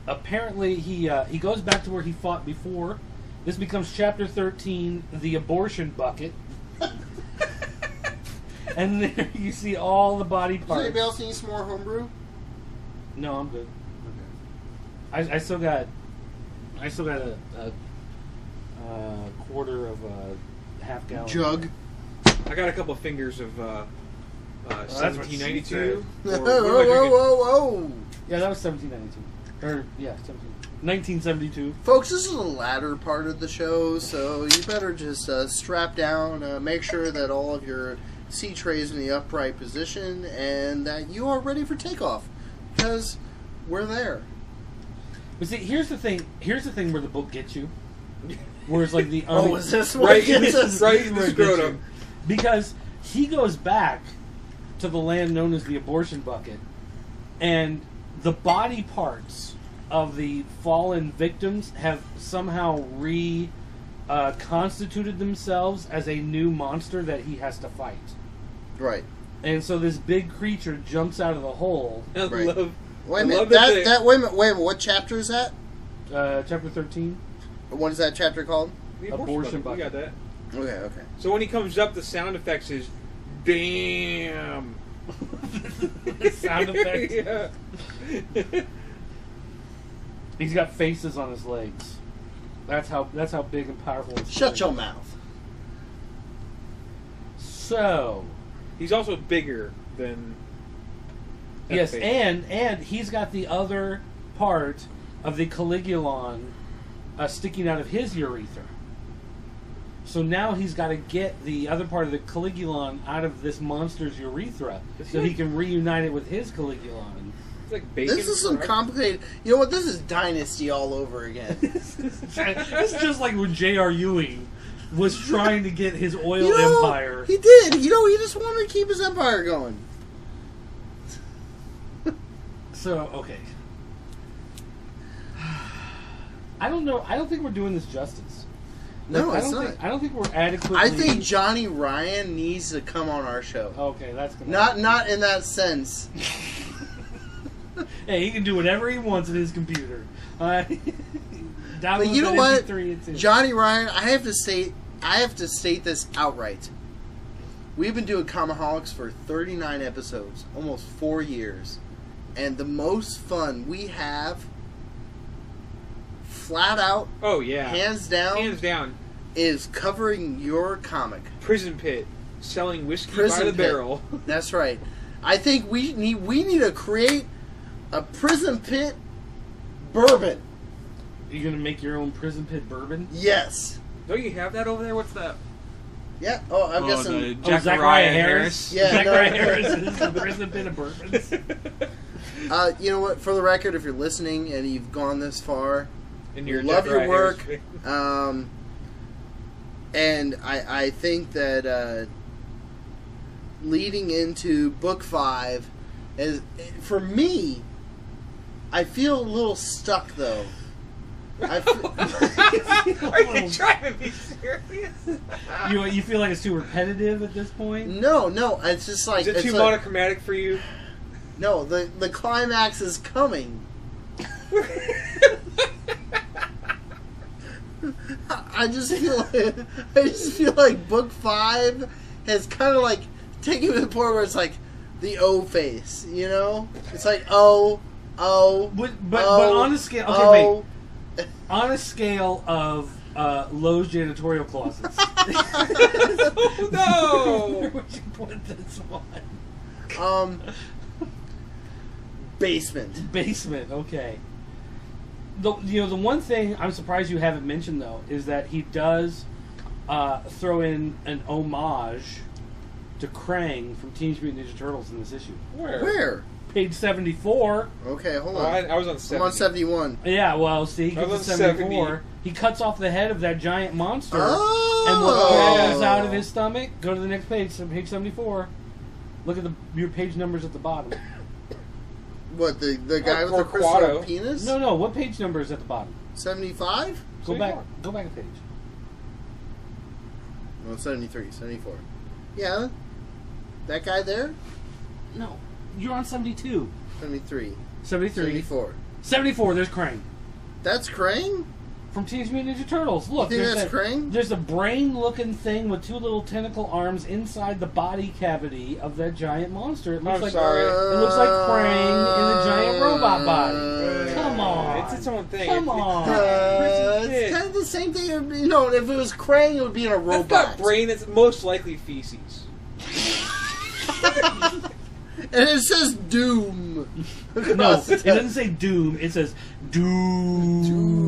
Speaker 2: apparently he goes back to where he fought before. This becomes Chapter 13, The Abortion Bucket. And there you see all the body
Speaker 1: Does
Speaker 2: parts.
Speaker 1: anybody else need some more homebrew?
Speaker 2: No, I'm good. I still got a quarter of a half gallon
Speaker 1: jug.
Speaker 3: I got a couple of fingers of 1792.
Speaker 1: Whoa!
Speaker 2: Yeah, that was 1792. Or 1972.
Speaker 1: Folks, this is the latter part of the show, so you better just strap down, make sure that all of your seat trays in the upright position, and that you are ready for takeoff, because we're there.
Speaker 2: But see, here's the thing. Here's the thing where the book gets you. Where it's like the
Speaker 1: is this what
Speaker 3: right,
Speaker 1: gets us?
Speaker 3: right in the scrotum.
Speaker 2: Because he goes back to the land known as the abortion bucket, and the body parts of the fallen victims have somehow constituted themselves as a new monster that he has to fight.
Speaker 1: Right.
Speaker 2: And so this big creature jumps out of the hole.
Speaker 3: I
Speaker 1: Right.
Speaker 3: love.
Speaker 1: Wait a
Speaker 3: I
Speaker 1: minute.
Speaker 3: love
Speaker 1: Wait a minute. What chapter is that?
Speaker 2: Chapter 13.
Speaker 1: What is that chapter called?
Speaker 3: the
Speaker 2: Abortion
Speaker 3: bucket. We
Speaker 2: bucket.
Speaker 3: got that.
Speaker 1: Okay.
Speaker 3: So when he comes up, the sound effects is, damn.
Speaker 2: Sound effects.
Speaker 3: Yeah.
Speaker 2: He's got faces on his legs. That's how big and powerful. His
Speaker 1: Shut
Speaker 2: legs
Speaker 1: your
Speaker 2: are.
Speaker 1: mouth.
Speaker 2: So
Speaker 3: He's also bigger than.
Speaker 2: yes,
Speaker 3: face.
Speaker 2: and he's got the other part of the Caligulon sticking out of his urethra. So now he's got to get the other part of the Caligulon out of this monster's urethra so he can reunite it with his Caligulon.
Speaker 3: It's like bacon.
Speaker 1: This is some
Speaker 3: fried.
Speaker 1: complicated. You know what? This is Dynasty all over again.
Speaker 2: That's just like when J.R. Ewing was trying to get his oil
Speaker 1: You know,
Speaker 2: empire.
Speaker 1: He did. You know, he just wanted to keep his empire going.
Speaker 2: So, okay. I don't know. I don't think we're doing this justice.
Speaker 1: No,
Speaker 2: I
Speaker 1: it's
Speaker 2: don't
Speaker 1: not.
Speaker 2: think, I don't think we're adequately.
Speaker 1: I think Johnny Ryan needs to come on our show.
Speaker 2: Okay, that's gonna
Speaker 1: Not in that sense.
Speaker 2: Hey, he can do whatever he wants in his computer.
Speaker 1: But you know what, Johnny Ryan, I have to state this outright. We've been doing Comiholics for 39 episodes, almost 4 years, and the most fun we have, flat out,
Speaker 3: Oh yeah.
Speaker 1: hands down, is covering your comic.
Speaker 3: Prison Pit, selling whiskey
Speaker 1: Prison
Speaker 3: by the
Speaker 1: Pit.
Speaker 3: barrel.
Speaker 1: That's right. I think we need to create a Prison Pit bourbon.
Speaker 2: You're gonna make your own Prison Pit bourbon?
Speaker 1: Yes.
Speaker 3: Don't you have that over there? What's that?
Speaker 1: Yeah. Oh, I've got some.
Speaker 2: Zachariah Harris.
Speaker 1: Yeah,
Speaker 2: Zachariah
Speaker 1: no.
Speaker 2: Harris is the Prison Pit of bourbons.
Speaker 1: You know what? For the record, if you're listening and you've gone this far,
Speaker 3: And your
Speaker 1: love your
Speaker 3: Zachariah
Speaker 1: work.
Speaker 3: Harris.
Speaker 1: And I think that leading into book 5 is, for me, I feel a little stuck though.
Speaker 3: Are you trying to be serious?
Speaker 2: You feel like it's too repetitive at this point?
Speaker 1: No, it's just like
Speaker 3: Is it
Speaker 1: it's
Speaker 3: too
Speaker 1: like,
Speaker 3: monochromatic for you?
Speaker 1: no. The climax is coming. I just feel like book 5 has kind of like taken me to the point where it's like the O face, you know? It's like oh,
Speaker 2: But on a scale, okay, wait. On a scale of Lowe's janitorial closets,
Speaker 3: Oh, no!
Speaker 2: where would you put this one?
Speaker 1: Basement.
Speaker 2: Okay. The one thing I'm surprised you haven't mentioned though is that he does throw in an homage to Krang from Teenage Mutant Ninja Turtles in this issue.
Speaker 1: Where?
Speaker 2: Page 74.
Speaker 1: Okay, hold
Speaker 3: Oh,
Speaker 1: on.
Speaker 3: I was on
Speaker 1: I'm
Speaker 3: 70.
Speaker 1: on 71.
Speaker 2: Yeah, well, see, he
Speaker 3: I
Speaker 2: gets
Speaker 3: was
Speaker 2: to
Speaker 3: on
Speaker 2: 74.
Speaker 3: 70.
Speaker 2: He cuts off the head of that giant monster.
Speaker 1: Oh!
Speaker 2: And what falls out of his stomach? Go to the next page, so page 74. Look at your page numbers at the bottom.
Speaker 1: What, the guy with the crystal
Speaker 3: Torquato.
Speaker 1: penis?
Speaker 2: No, what page number is at the bottom?
Speaker 1: 75?
Speaker 2: Go back
Speaker 3: 74.
Speaker 2: a page.
Speaker 1: No, 73, 74. Yeah. That guy there?
Speaker 2: No, you're on 72.
Speaker 1: 73.
Speaker 2: 73.
Speaker 1: 74.
Speaker 2: 74, there's Krang.
Speaker 1: That's Krang?
Speaker 2: From Teenage Mutant Ninja Turtles. Look,
Speaker 1: You think
Speaker 2: there's
Speaker 1: that's Krang?
Speaker 2: There's a brain-looking thing with 2 little tentacle arms inside the body cavity of that giant monster. It looks
Speaker 3: I'm
Speaker 2: like
Speaker 3: sorry.
Speaker 2: It looks like Krang in a giant robot body. Come on.
Speaker 3: It's its own thing.
Speaker 2: Come on.
Speaker 1: It's kind of the same thing. You know, if it was Krang, it would be in a
Speaker 3: That's
Speaker 1: robot.
Speaker 3: not brain, it's most likely feces.
Speaker 1: And it says Doom.
Speaker 2: No, it doesn't say Doom. It says Doom.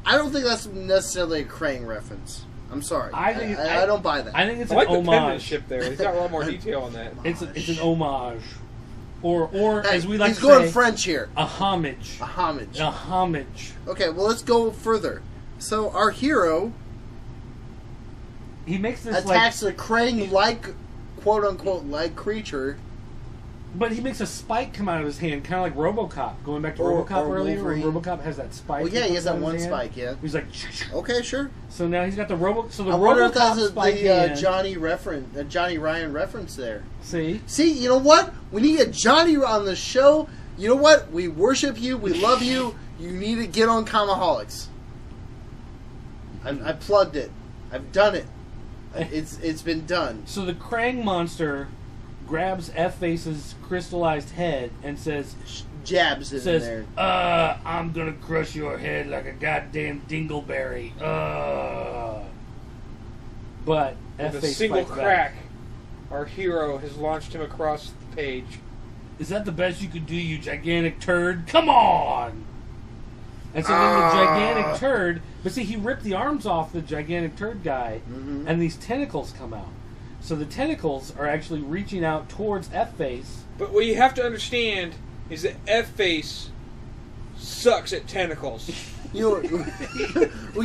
Speaker 1: I don't think that's necessarily a Krang reference. I'm sorry.
Speaker 2: I
Speaker 1: don't buy that.
Speaker 2: I think it's
Speaker 3: I like
Speaker 2: an
Speaker 3: the
Speaker 2: homage.
Speaker 3: penmanship there. He's got a lot more detail on that.
Speaker 2: It's an homage. or
Speaker 1: Hey,
Speaker 2: as we like
Speaker 1: he's
Speaker 2: to
Speaker 1: going
Speaker 2: say,
Speaker 1: French here.
Speaker 2: a homage.
Speaker 1: A homage.
Speaker 2: A homage.
Speaker 1: Okay, well, let's go further. So our hero
Speaker 2: He makes this
Speaker 1: attacks a Krang-like, quote-unquote, like creature.
Speaker 2: but he makes a spike come out of his hand, kind of like RoboCop. Going back to
Speaker 1: Or
Speaker 2: RoboCop earlier, where
Speaker 1: Wolverine.
Speaker 2: RoboCop has that spike.
Speaker 1: Well, yeah, he has that
Speaker 2: comes out
Speaker 1: one
Speaker 2: of his hand.
Speaker 1: spike, yeah.
Speaker 2: He's like,
Speaker 1: Okay, sure.
Speaker 2: so now he's got the So the
Speaker 1: I wonder if
Speaker 2: RoboCop
Speaker 1: that's
Speaker 2: spike
Speaker 1: the
Speaker 2: hand.
Speaker 1: Johnny Ryan reference there.
Speaker 2: See,
Speaker 1: You know what? We need a Johnny on the show. You know what? We worship you. We love you. You need to get on Comiholics. I plugged it. I've done it. It's been done.
Speaker 2: so the Krang monster grabs F-Face's crystallized head and says,
Speaker 1: Jabs it in there.
Speaker 2: I'm gonna crush your head like a goddamn dingleberry. But
Speaker 3: With a
Speaker 2: F-Face
Speaker 3: single
Speaker 2: fights back.
Speaker 3: crack, our hero has launched him across the page.
Speaker 2: Is that the best you could do, you gigantic turd? Come on! And so then the gigantic turd, but see, he ripped the arms off the gigantic turd guy, and these tentacles come out. So the tentacles are actually reaching out towards F-Face.
Speaker 3: But what you have to understand is that F-Face sucks at tentacles.
Speaker 1: What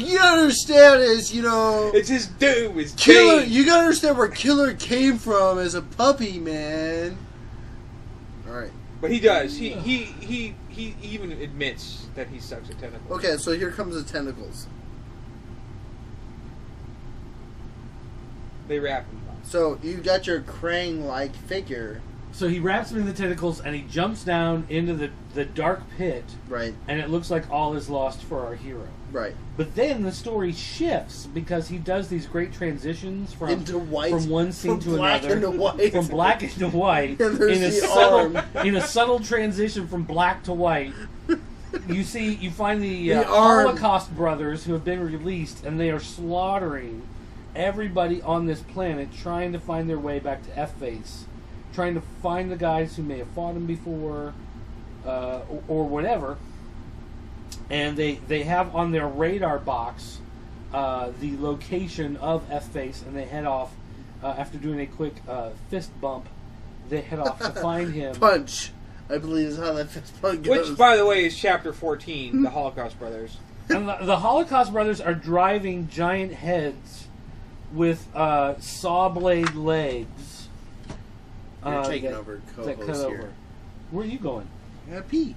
Speaker 1: you gotta understand is,
Speaker 3: It's his doom, his
Speaker 1: Killer.
Speaker 3: bane.
Speaker 1: You gotta understand where Killer came from as a puppy, man. All right.
Speaker 3: But he does. He even admits that he sucks at tentacles.
Speaker 1: Okay, so here comes the tentacles.
Speaker 3: They wrap him up.
Speaker 1: So you got your Krang-like figure,
Speaker 2: So he wraps him in the tentacles, and he jumps down into the dark pit,
Speaker 1: right?
Speaker 2: and it looks like all is lost for our hero.
Speaker 1: Right.
Speaker 2: But then the story shifts because he does these great transitions from
Speaker 1: Into white,
Speaker 2: from one scene
Speaker 1: from
Speaker 2: to
Speaker 1: black
Speaker 2: another,
Speaker 1: into white.
Speaker 2: from black into white,
Speaker 1: And there's
Speaker 2: in a
Speaker 1: the
Speaker 2: subtle
Speaker 1: arm.
Speaker 2: in a subtle transition from black to white. You find the
Speaker 1: The arm.
Speaker 2: Holocaust brothers who have been released, and they are slaughtering everybody on this planet, trying to find their way back to F-Face, trying to find the guys who may have fought him before, or whatever. And they have on their radar box the location of F-Face, and they head off after doing a quick fist bump. They head off to find him.
Speaker 1: Punch, I believe is how that fist bump goes.
Speaker 3: Which, by the way, is chapter 14, the Holocaust Brothers.
Speaker 2: And the Holocaust brothers are driving giant heads with saw blade legs.
Speaker 1: You're taking
Speaker 2: that-
Speaker 1: over
Speaker 2: that cut
Speaker 1: co-host
Speaker 2: over.
Speaker 1: here.
Speaker 2: Where are you going?
Speaker 1: I gotta pee.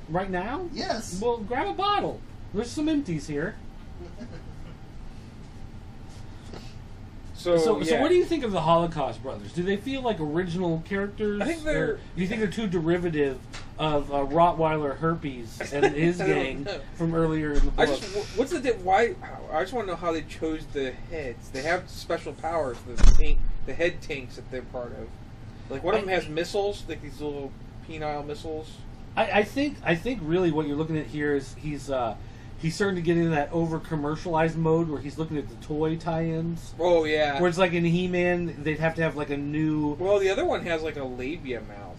Speaker 2: Right now?
Speaker 1: Yes.
Speaker 2: Well, grab a bottle. There's some empties here. So
Speaker 3: yeah.
Speaker 2: what do you think of the Holocaust brothers? Do they feel like original characters?
Speaker 3: I think they're-
Speaker 2: Or do you think they're too derivative of Rottweiler Herpes and his
Speaker 3: I don't
Speaker 2: gang
Speaker 3: know.
Speaker 2: from earlier in the book?
Speaker 3: What's the why? I just want to know how they chose the heads. They have special powers. The head tanks that they're part of. Like one of them has missiles, like these little penile missiles.
Speaker 2: I think really what you're looking at here is he's starting to get into that over commercialized mode where he's looking at the toy tie-ins.
Speaker 3: Oh yeah.
Speaker 2: Where it's like in He-Man, they'd have to have like a new.
Speaker 3: Well, the other one has like a labia mouth.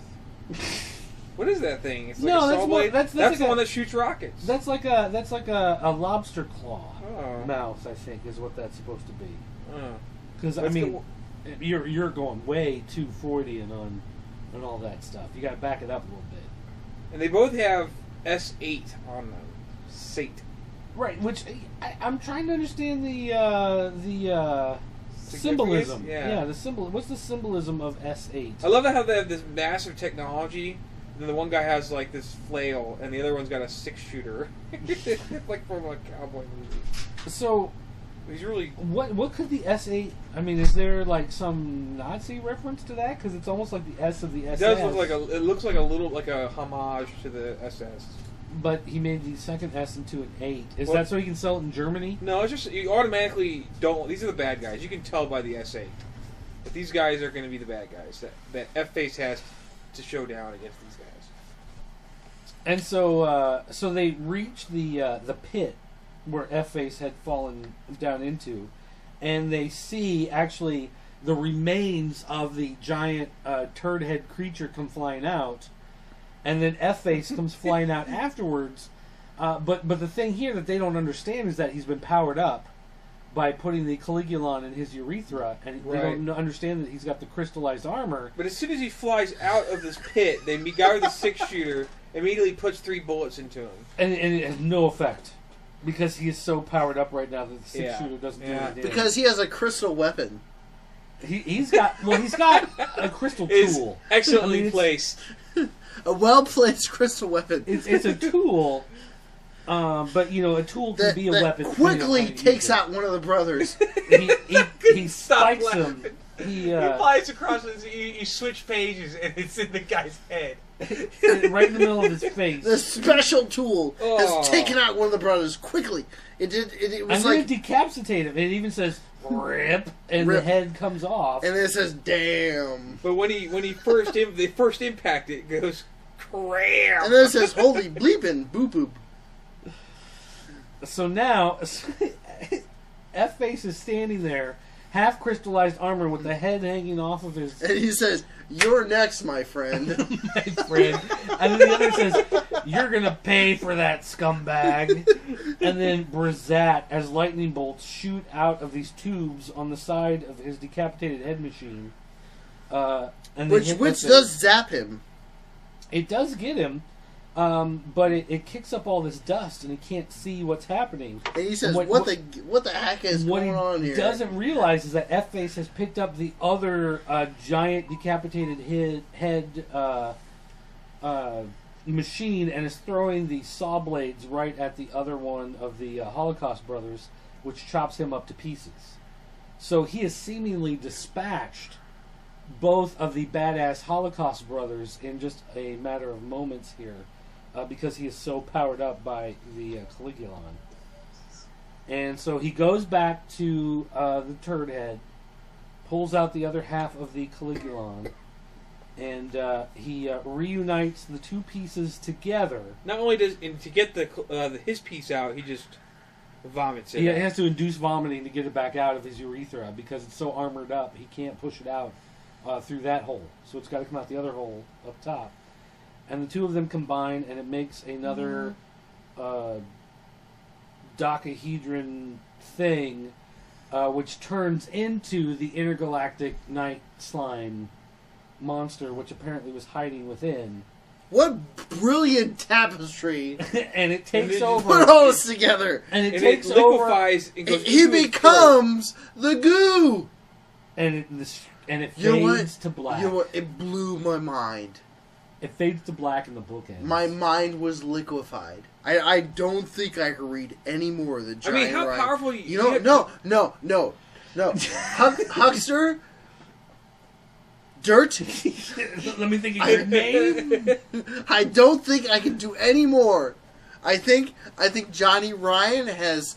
Speaker 3: What is that thing? It's like
Speaker 2: No,
Speaker 3: a
Speaker 2: that's
Speaker 3: saw
Speaker 2: more-
Speaker 3: blade?
Speaker 2: that's
Speaker 3: the
Speaker 2: like
Speaker 3: one
Speaker 2: a-
Speaker 3: that shoots rockets.
Speaker 2: That's like a lobster claw
Speaker 3: Oh.
Speaker 2: mouth, I think, is what that's supposed to be.
Speaker 3: Oh.
Speaker 2: Because I
Speaker 3: That's
Speaker 2: mean, you're going way too Freudian on all that stuff. You got to back it up a little bit.
Speaker 3: And they both have S8 on them. Sate.
Speaker 2: Right, which I'm trying to understand the symbolism.
Speaker 3: Yeah.
Speaker 2: the symbol. What's the symbolism of S8?
Speaker 3: I love how they have this massive technology. And then the one guy has like this flail, and the other one's got a 6-shooter, like from a cowboy movie.
Speaker 2: So,
Speaker 3: He's really
Speaker 2: what could the S8? I mean, is there like some Nazi reference to that? Because it's almost like the S of the SS.
Speaker 3: It does look like it looks like a little like a homage to the SS.
Speaker 2: But he made the second S into an 8. Is
Speaker 3: Well-
Speaker 2: that so he can sell it in Germany?
Speaker 3: No, it's just you automatically don't. These are the bad guys. You can tell by the S8 that these guys are going to be the bad guys. That F-Face has to show down against these guys.
Speaker 2: And so they reach the pit where F-Face had fallen down into, and they see actually the remains of the giant turd head creature come flying out, and then F-Face comes flying out afterwards. But the thing here that they don't understand is that he's been powered up by putting the Caligulon in his urethra, and they don't understand that he's got the crystallized armor.
Speaker 3: But as soon as he flies out of this pit, the guy with the 6-shooter immediately puts 3 bullets into him.
Speaker 2: And it has no effect. Because he is so powered up right now that the 6-shooter doesn't do any damage.
Speaker 1: Because he has a crystal weapon.
Speaker 2: He's got a crystal tool.
Speaker 3: Excellently placed.
Speaker 1: A well-placed crystal weapon.
Speaker 2: It's a tool, but a tool can be a weapon.
Speaker 1: Quickly takes out one of the brothers.
Speaker 2: He spikes him. He
Speaker 3: flies across. You switch pages, and it's in the guy's head,
Speaker 2: right in the middle of his face.
Speaker 1: The special tool has taken out one of the brothers quickly. It was
Speaker 2: I'm going to decapacitate him. It even says "rip," and the head comes off,
Speaker 1: and it says "damn."
Speaker 3: But when he first the first impact, it goes cram,
Speaker 1: and then it says "holy bleeping boop boop."
Speaker 2: So now, F-Face is standing there, half crystallized armor with the head hanging off of his.
Speaker 1: And he says, "You're next, my friend."
Speaker 2: My friend. And then the other says, "You're gonna pay for that, scumbag." And then Brazat, as lightning bolts shoot out of these tubes on the side of his decapitated head machine.
Speaker 1: Which does zap him.
Speaker 2: It does get him. But it kicks up all this dust, and he can't see what's happening.
Speaker 1: And he says, "What the heck is going on here?"
Speaker 2: What he doesn't realize is that F-Face has picked up the other giant decapitated head machine and is throwing the saw blades right at the other one of the Holocaust brothers, which chops him up to pieces. So he has seemingly dispatched both of the badass Holocaust brothers in just a matter of moments here. Because he is so powered up by the Caligulon. And so he goes back to the turd head, pulls out the other half of the Caligulon, and he reunites the two pieces together.
Speaker 3: Not only to get his piece out, he just vomits it.
Speaker 2: Yeah, he has to induce vomiting to get it back out of his urethra because it's so armored up, he can't push it out through that hole. So it's got to come out the other hole up top. And the two of them combine, and it makes another dodecahedron thing, which turns into the intergalactic night slime monster, which apparently was hiding within.
Speaker 1: What brilliant tapestry!
Speaker 2: And it takes over.
Speaker 1: Put all this together,
Speaker 2: and it takes
Speaker 3: liquefies.
Speaker 1: Over. He becomes the goo,
Speaker 2: and it fades to black.
Speaker 1: You know what? It blew my mind.
Speaker 2: It fades to black in the book ends.
Speaker 1: My mind was liquefied. I don't think I could read any more of the giant
Speaker 3: how
Speaker 1: ride.
Speaker 3: powerful
Speaker 1: No. Huckster? Dirt?
Speaker 2: Let me think of your name.
Speaker 1: I don't think I can do any more. I think Johnny Ryan has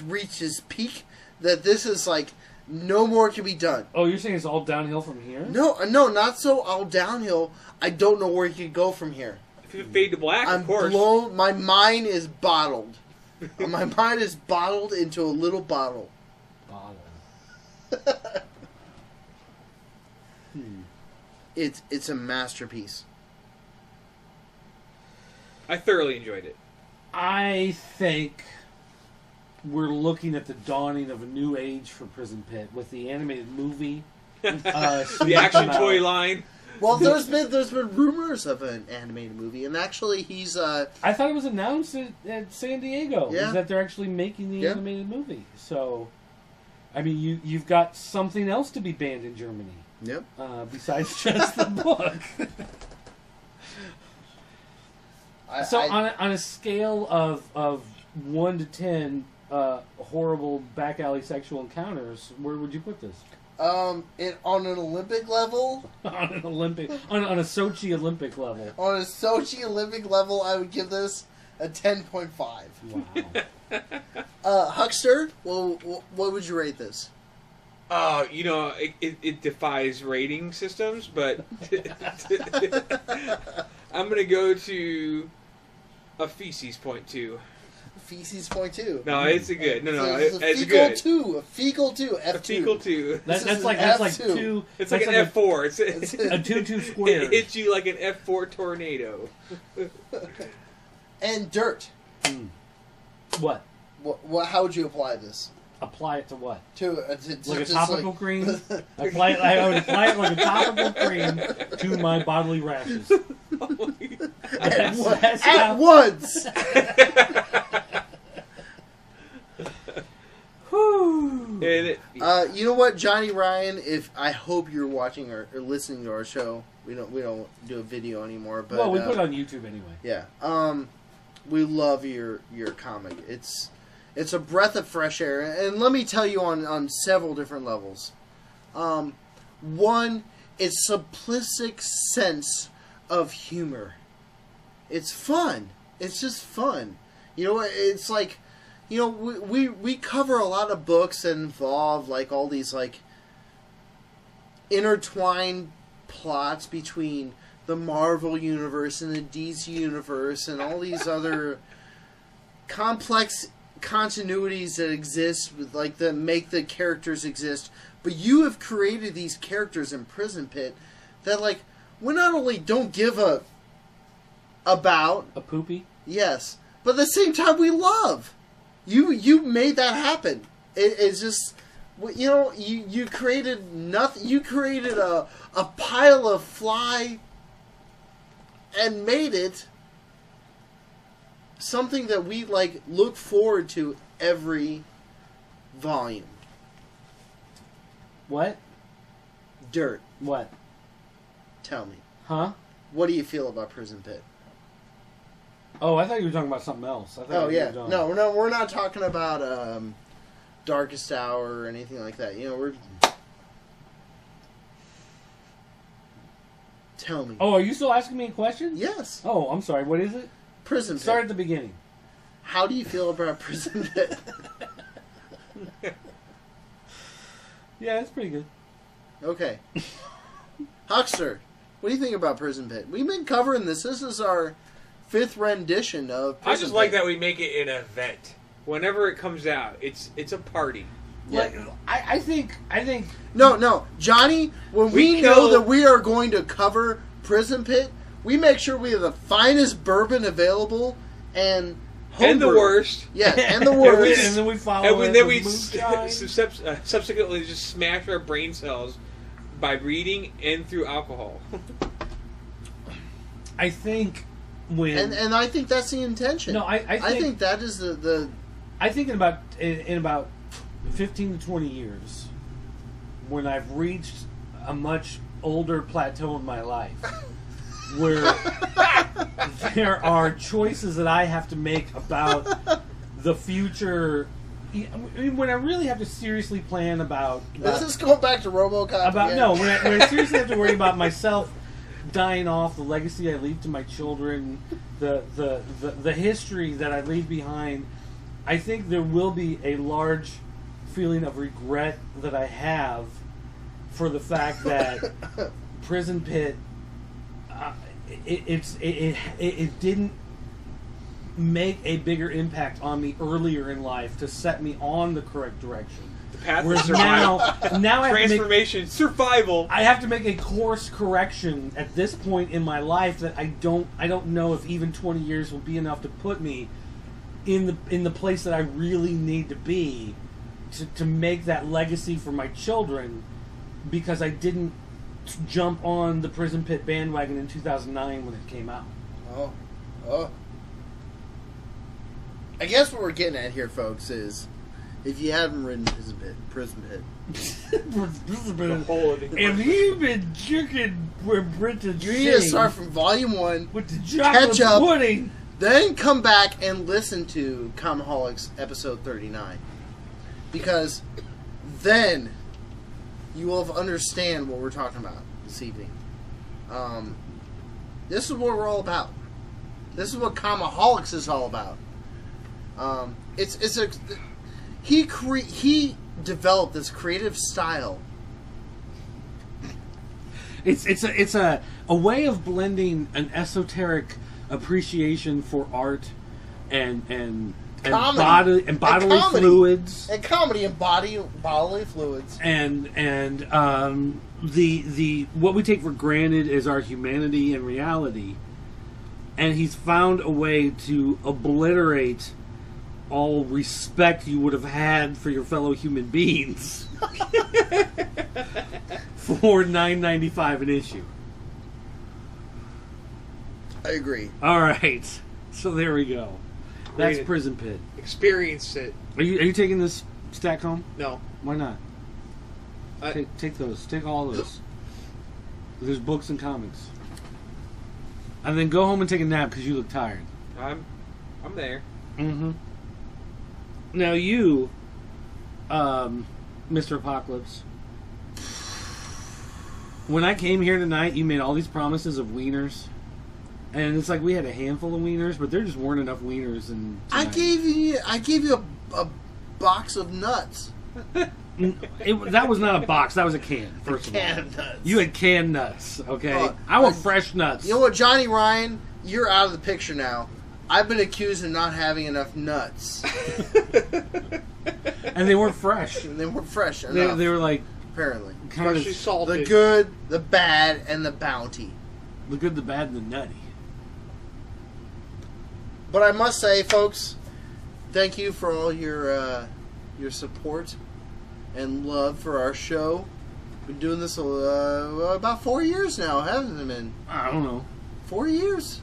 Speaker 1: reached his peak. That this is like no more can be done.
Speaker 2: Oh, you're saying it's all downhill from here?
Speaker 1: No, not so all downhill. I don't know where he can go from here.
Speaker 3: If you fade to black,
Speaker 1: I'm
Speaker 3: of course.
Speaker 1: blown. My mind is bottled. My mind is bottled into a little bottle. It's a masterpiece.
Speaker 3: I thoroughly enjoyed it.
Speaker 2: I think we're looking at the dawning of a new age for Prison Pit with the animated movie.
Speaker 3: The action toy line.
Speaker 1: Well, there's been rumors of an animated movie, and actually he's.
Speaker 2: I thought it was announced at San Diego.
Speaker 1: Yeah.
Speaker 2: That they're actually making the animated movie. So, I mean, you've got something else to be banned in Germany.
Speaker 1: Yep.
Speaker 2: Besides just the book. On a scale of 1 to 10, horrible back alley sexual encounters, where would you put this?
Speaker 1: On an Olympic level?
Speaker 2: on a Sochi Olympic level.
Speaker 1: On a Sochi Olympic level, I would give this a 10.5.
Speaker 2: Wow.
Speaker 1: Huckster, well, what would you rate this?
Speaker 3: It defies rating systems, but I'm going to go to a feces 0.2.
Speaker 1: Feces 0.2.
Speaker 3: No, it's a good. No,
Speaker 1: it's
Speaker 3: a good.
Speaker 1: A fecal 2. F2.
Speaker 3: A fecal 2.
Speaker 2: That's like two.
Speaker 3: It's like an F4.
Speaker 2: It's a 2 squared.
Speaker 3: It hits you like an F4 tornado.
Speaker 1: And dirt.
Speaker 2: What?
Speaker 1: How would you apply this?
Speaker 2: apply it to what?
Speaker 1: Like
Speaker 2: A topical cream? I would apply it like a topical cream to my bodily rashes.
Speaker 1: At once. You know what, Johnny Ryan? I hope you're watching or listening to our show. We don't do a video anymore, but
Speaker 2: we put it on YouTube anyway.
Speaker 1: Yeah. We love your comic. It's a breath of fresh air, and let me tell you on several different levels. One, its simplistic sense of humor. It's fun. It's just fun. You know, it's like, you know, we cover a lot of books that involve like all these like intertwined plots between the Marvel universe and the DC universe and all these other complex continuities that exist with like that make the characters exist. But you have created these characters in Prison Pit that like we not only don't give about
Speaker 2: a poopy,
Speaker 1: yes, but at the same time we love. You made that happen. It's just, you know, you created nothing. You created a pile of fly and made it something that we like look forward to every volume.
Speaker 2: What?
Speaker 1: Dirt.
Speaker 2: What?
Speaker 1: Tell me.
Speaker 2: Huh?
Speaker 1: What do you feel about Prison Pit?
Speaker 2: Oh, I thought you were talking about something else.
Speaker 1: Oh yeah, no, we're not talking about Darkest Hour or anything like that. You know, we're. Tell me.
Speaker 2: Oh, are you still asking me a question?
Speaker 1: Yes.
Speaker 2: Oh, I'm sorry. What is it?
Speaker 1: Prison Pit.
Speaker 2: Start at the beginning.
Speaker 1: How do you feel about Prison Pit?
Speaker 2: Yeah, it's pretty good.
Speaker 1: Okay. Huckster, what do you think about Prison Pit? We've been covering this. This is our 5th rendition of Prison
Speaker 3: I just
Speaker 1: Pit.
Speaker 3: like that we make it an event. Whenever it comes out, it's a party.
Speaker 2: Like, I think.
Speaker 1: No, Johnny. When we know that we are going to cover Prison Pit, we make sure we have the finest bourbon available and
Speaker 3: the worst.
Speaker 1: Yeah, and the worst.
Speaker 2: And then we follow.
Speaker 3: And then we subsequently just smash our brain cells by reading and through alcohol.
Speaker 2: I think when
Speaker 1: and I think that's the intention.
Speaker 2: No, I
Speaker 1: think that is the.
Speaker 2: I think in about 15 to 20 years, when I've reached a much older plateau in my life, where there are choices that I have to make about the future. I mean, when I really have to seriously plan about
Speaker 1: This is going back to RoboCop.
Speaker 2: When I seriously have to worry about myself dying off, the legacy I leave to my children, the history that I leave behind, I think there will be a large feeling of regret that I have for the fact that Prison Pit it didn't make a bigger impact on me earlier in life to set me on the correct direction.
Speaker 3: The path
Speaker 2: Whereas
Speaker 3: of survival.
Speaker 2: now
Speaker 3: Transformation, survival.
Speaker 2: I have to make a course correction at this point in my life that I don't know if even 20 years will be enough to put me in the place that I really need to be to make that legacy for my children, because I didn't jump on the Prison Pit bandwagon in 2009 when it came out.
Speaker 1: Oh. I guess what we're getting at here, folks, is if you haven't ridden Prison Pit.
Speaker 2: If you've been drinking where Brenton
Speaker 1: you need to start from Volume 1
Speaker 2: with the chocolate pudding,
Speaker 1: then come back and listen to Comiholics episode 39. Because then you will understand what we're talking about this evening. This is what we're all about. This is what Comiholics is all about. He developed this creative style.
Speaker 2: It's a way of blending an esoteric appreciation for art and bodily fluids
Speaker 1: and comedy and bodily fluids
Speaker 2: and the what we take for granted is our humanity and reality, and he's found a way to obliterate all respect you would have had for your fellow human beings for $9.95 an issue.
Speaker 1: I agree.
Speaker 2: All right, so there we go. That's
Speaker 4: Read it.
Speaker 2: Prison Pit.
Speaker 4: Experience it.
Speaker 2: Are you taking this stack home?
Speaker 4: No.
Speaker 2: Why not? Take those. Take all those. There's books and comics. And then go home and take a nap because you look tired.
Speaker 3: I'm there.
Speaker 2: Mm-hmm. Now you, Mr. Apocalypse, when I came here tonight, you made all these promises of wieners. And it's like we had a handful of wieners, but there just weren't enough wieners. And
Speaker 1: I gave you a box of nuts.
Speaker 2: that was not a box. That was a can. First of all,
Speaker 1: Canned nuts.
Speaker 2: you had canned nuts. Okay, I want fresh nuts.
Speaker 1: You know what, Johnny Ryan? You're out of the picture now. I've been accused of not having enough nuts.
Speaker 2: And they weren't fresh.
Speaker 1: And they weren't fresh enough.
Speaker 2: They were like
Speaker 1: apparently
Speaker 2: kind
Speaker 4: Freshly
Speaker 2: of
Speaker 4: salted.
Speaker 1: the good, the bad, and the bounty.
Speaker 2: the good, the bad, and the nutty.
Speaker 1: But I must say, folks, thank you for all your support and love for our show. Been doing this about 4 years now, haven't it been?
Speaker 2: I don't know.
Speaker 1: 4 years.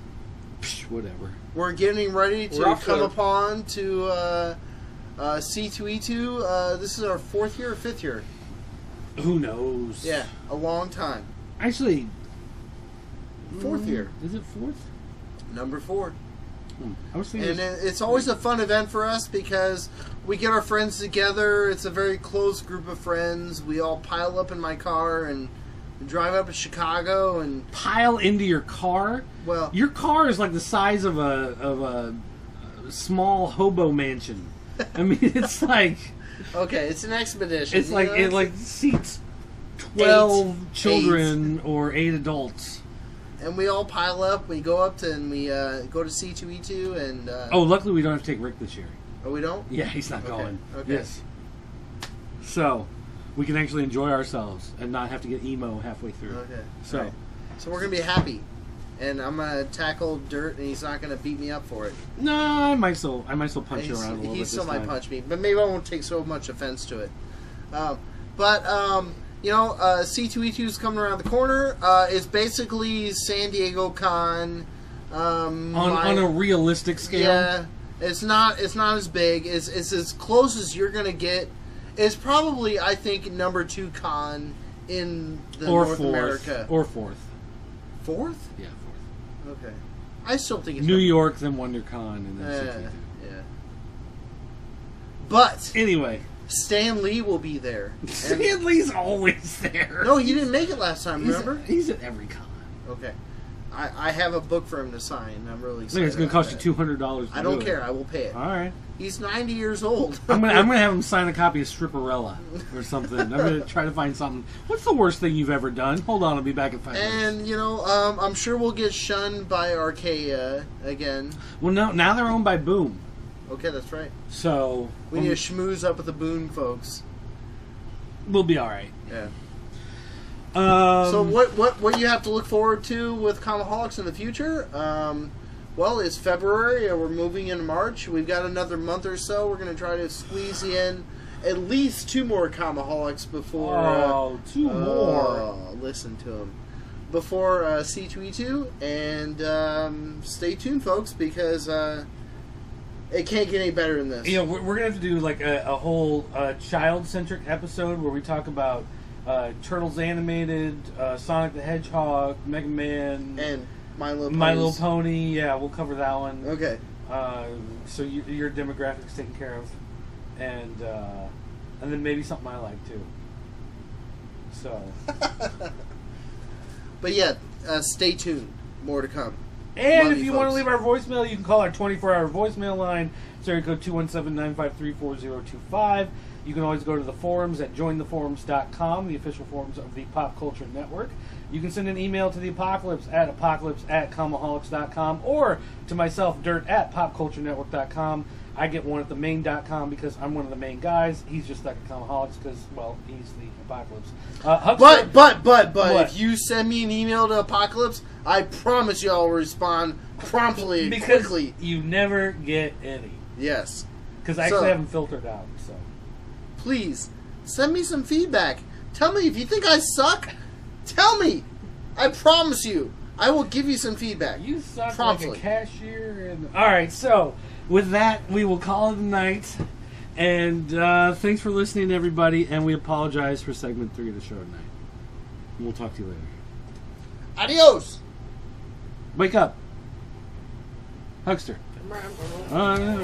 Speaker 2: Psh, whatever.
Speaker 1: We're getting ready
Speaker 3: We're
Speaker 1: to
Speaker 3: off
Speaker 1: come
Speaker 3: to-
Speaker 1: upon to C2E2. This is our 4th year or 5th year.
Speaker 2: Who knows?
Speaker 1: Yeah, a long time.
Speaker 2: Actually,
Speaker 1: 4th year.
Speaker 2: Is it 4th?
Speaker 1: Number 4.
Speaker 2: I was thinking.
Speaker 1: And it's always a fun event for us because we get our friends together. It's a very close group of friends. We all pile up in my car and drive up to Chicago and
Speaker 2: pile into your car.
Speaker 1: well,
Speaker 2: Your car is like the size of a small hobo mansion. I mean, it's like
Speaker 1: okay, it's an expedition.
Speaker 2: it's
Speaker 1: you
Speaker 2: like
Speaker 1: know?
Speaker 2: it like seats 12
Speaker 1: Eight.
Speaker 2: children or 8 adults.
Speaker 1: And we all pile up. We go up to and we go to C2E2 and
Speaker 2: Oh, luckily we don't have to take Rick this year.
Speaker 1: oh, we don't.
Speaker 2: Yeah, he's not
Speaker 1: Okay,
Speaker 2: going.
Speaker 1: okay.
Speaker 2: Yes. So we can actually enjoy ourselves and not have to get emo halfway through.
Speaker 1: Okay.
Speaker 2: So
Speaker 1: Alright. So we're gonna be happy, and I'm gonna tackle Dirt, and he's not gonna beat me up for it.
Speaker 2: no, I might still punch you around a little
Speaker 1: He
Speaker 2: bit.
Speaker 1: still
Speaker 2: this
Speaker 1: might
Speaker 2: time.
Speaker 1: punch me, but maybe I won't take so much offense to it. You know, C2E2 is coming around the corner. It's basically San Diego Con.
Speaker 2: On a realistic scale.
Speaker 1: Yeah, it's not as big. It's as close as you're gonna get. It's probably, I think, number 2 con in the
Speaker 2: or
Speaker 1: North
Speaker 2: fourth.
Speaker 1: America.
Speaker 2: Or fourth.
Speaker 1: 4th?
Speaker 2: Yeah, fourth.
Speaker 1: Okay. I still think it's
Speaker 2: New York, then WonderCon, and then
Speaker 1: Yeah,
Speaker 2: C2E2.
Speaker 1: yeah. But
Speaker 2: Anyway,
Speaker 1: Stan Lee will be there. And-
Speaker 2: Stan Lee's always there.
Speaker 1: no, he didn't make it last time. Remember?
Speaker 2: He's at every con.
Speaker 1: Okay. I have a book for him to sign. I'm really
Speaker 2: I
Speaker 1: excited.
Speaker 2: think it's going to
Speaker 1: about
Speaker 2: cost
Speaker 1: that.
Speaker 2: you $200.
Speaker 1: I don't care. I will pay it.
Speaker 2: All right.
Speaker 1: He's 90 years old.
Speaker 2: I'm gonna have him sign a copy of Stripperella or something. I'm gonna try to find something. What's the worst thing you've ever done? Hold on, I'll be back in 5 minutes.
Speaker 1: And you know, I'm sure we'll get shunned by Archaea again.
Speaker 2: Well, no, now they're owned by Boom,
Speaker 1: Okay, that's right.
Speaker 2: so
Speaker 1: We need to schmooze up with the Boone folks.
Speaker 2: we'll be all right.
Speaker 1: Yeah.
Speaker 2: So
Speaker 1: So what you have to look forward to with Comiholics in the future? Well, it's February and we're moving into March. We've got another month or so. We're going to try to squeeze in at least 2 more Comiholics before.
Speaker 2: 2 more.
Speaker 1: Listen to them. Before C2E2. And stay tuned, folks, because it can't get any better than this.
Speaker 2: You know, we're gonna have to do like a whole child-centric episode where we talk about Turtles animated, Sonic the Hedgehog, Mega Man,
Speaker 1: And My Little
Speaker 2: My Little
Speaker 1: Ponies.
Speaker 2: Pony. Yeah, we'll cover that one.
Speaker 1: Okay.
Speaker 2: So your demographics taken care of, and then maybe something I like too. So,
Speaker 1: But yeah, stay tuned. More to come.
Speaker 2: and
Speaker 1: Love
Speaker 2: if
Speaker 1: you
Speaker 2: you want to
Speaker 1: folks.
Speaker 2: leave our voicemail, you can call our 24-hour voicemail line. It's area code 217-953-4025. You can always go to the forums at jointheforums.com, the official forums of the Pop Culture Network. You can send an email to the Apocalypse at comiholics.com or to myself, Dirt, at popculturenetwork.com. I get one at the main.com because I'm one of the main guys. He's just stuck at Comiholics because, well, he's the Apocalypse. Huckster-
Speaker 1: But
Speaker 2: What?
Speaker 1: if you send me an email to Apocalypse, I promise you I'll respond promptly and
Speaker 2: because
Speaker 1: quickly.
Speaker 2: you never get any.
Speaker 1: Yes.
Speaker 2: Because I actually haven't filtered out. So
Speaker 1: please send me some feedback. Tell me if you think I suck. Tell me. I promise you, I will give you some feedback.
Speaker 2: You suck
Speaker 1: promptly.
Speaker 2: like a cashier. All right, so with that, we will call it a night. And thanks for listening, everybody. And we apologize for segment 3 of the show tonight. And we'll talk to you later.
Speaker 1: Adios.
Speaker 2: Wake up, Huckster. All right.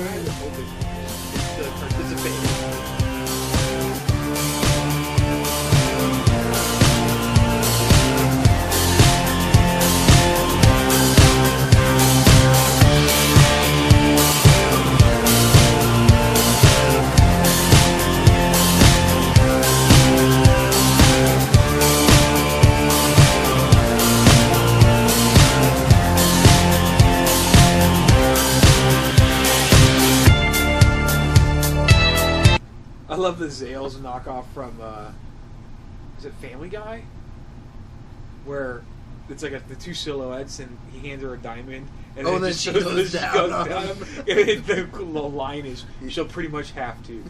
Speaker 3: I love the Zales knockoff from, is it Family Guy? Where it's like the two silhouettes and he hands her a diamond. And
Speaker 1: then she goes down.
Speaker 3: And the line is, she'll pretty much have to.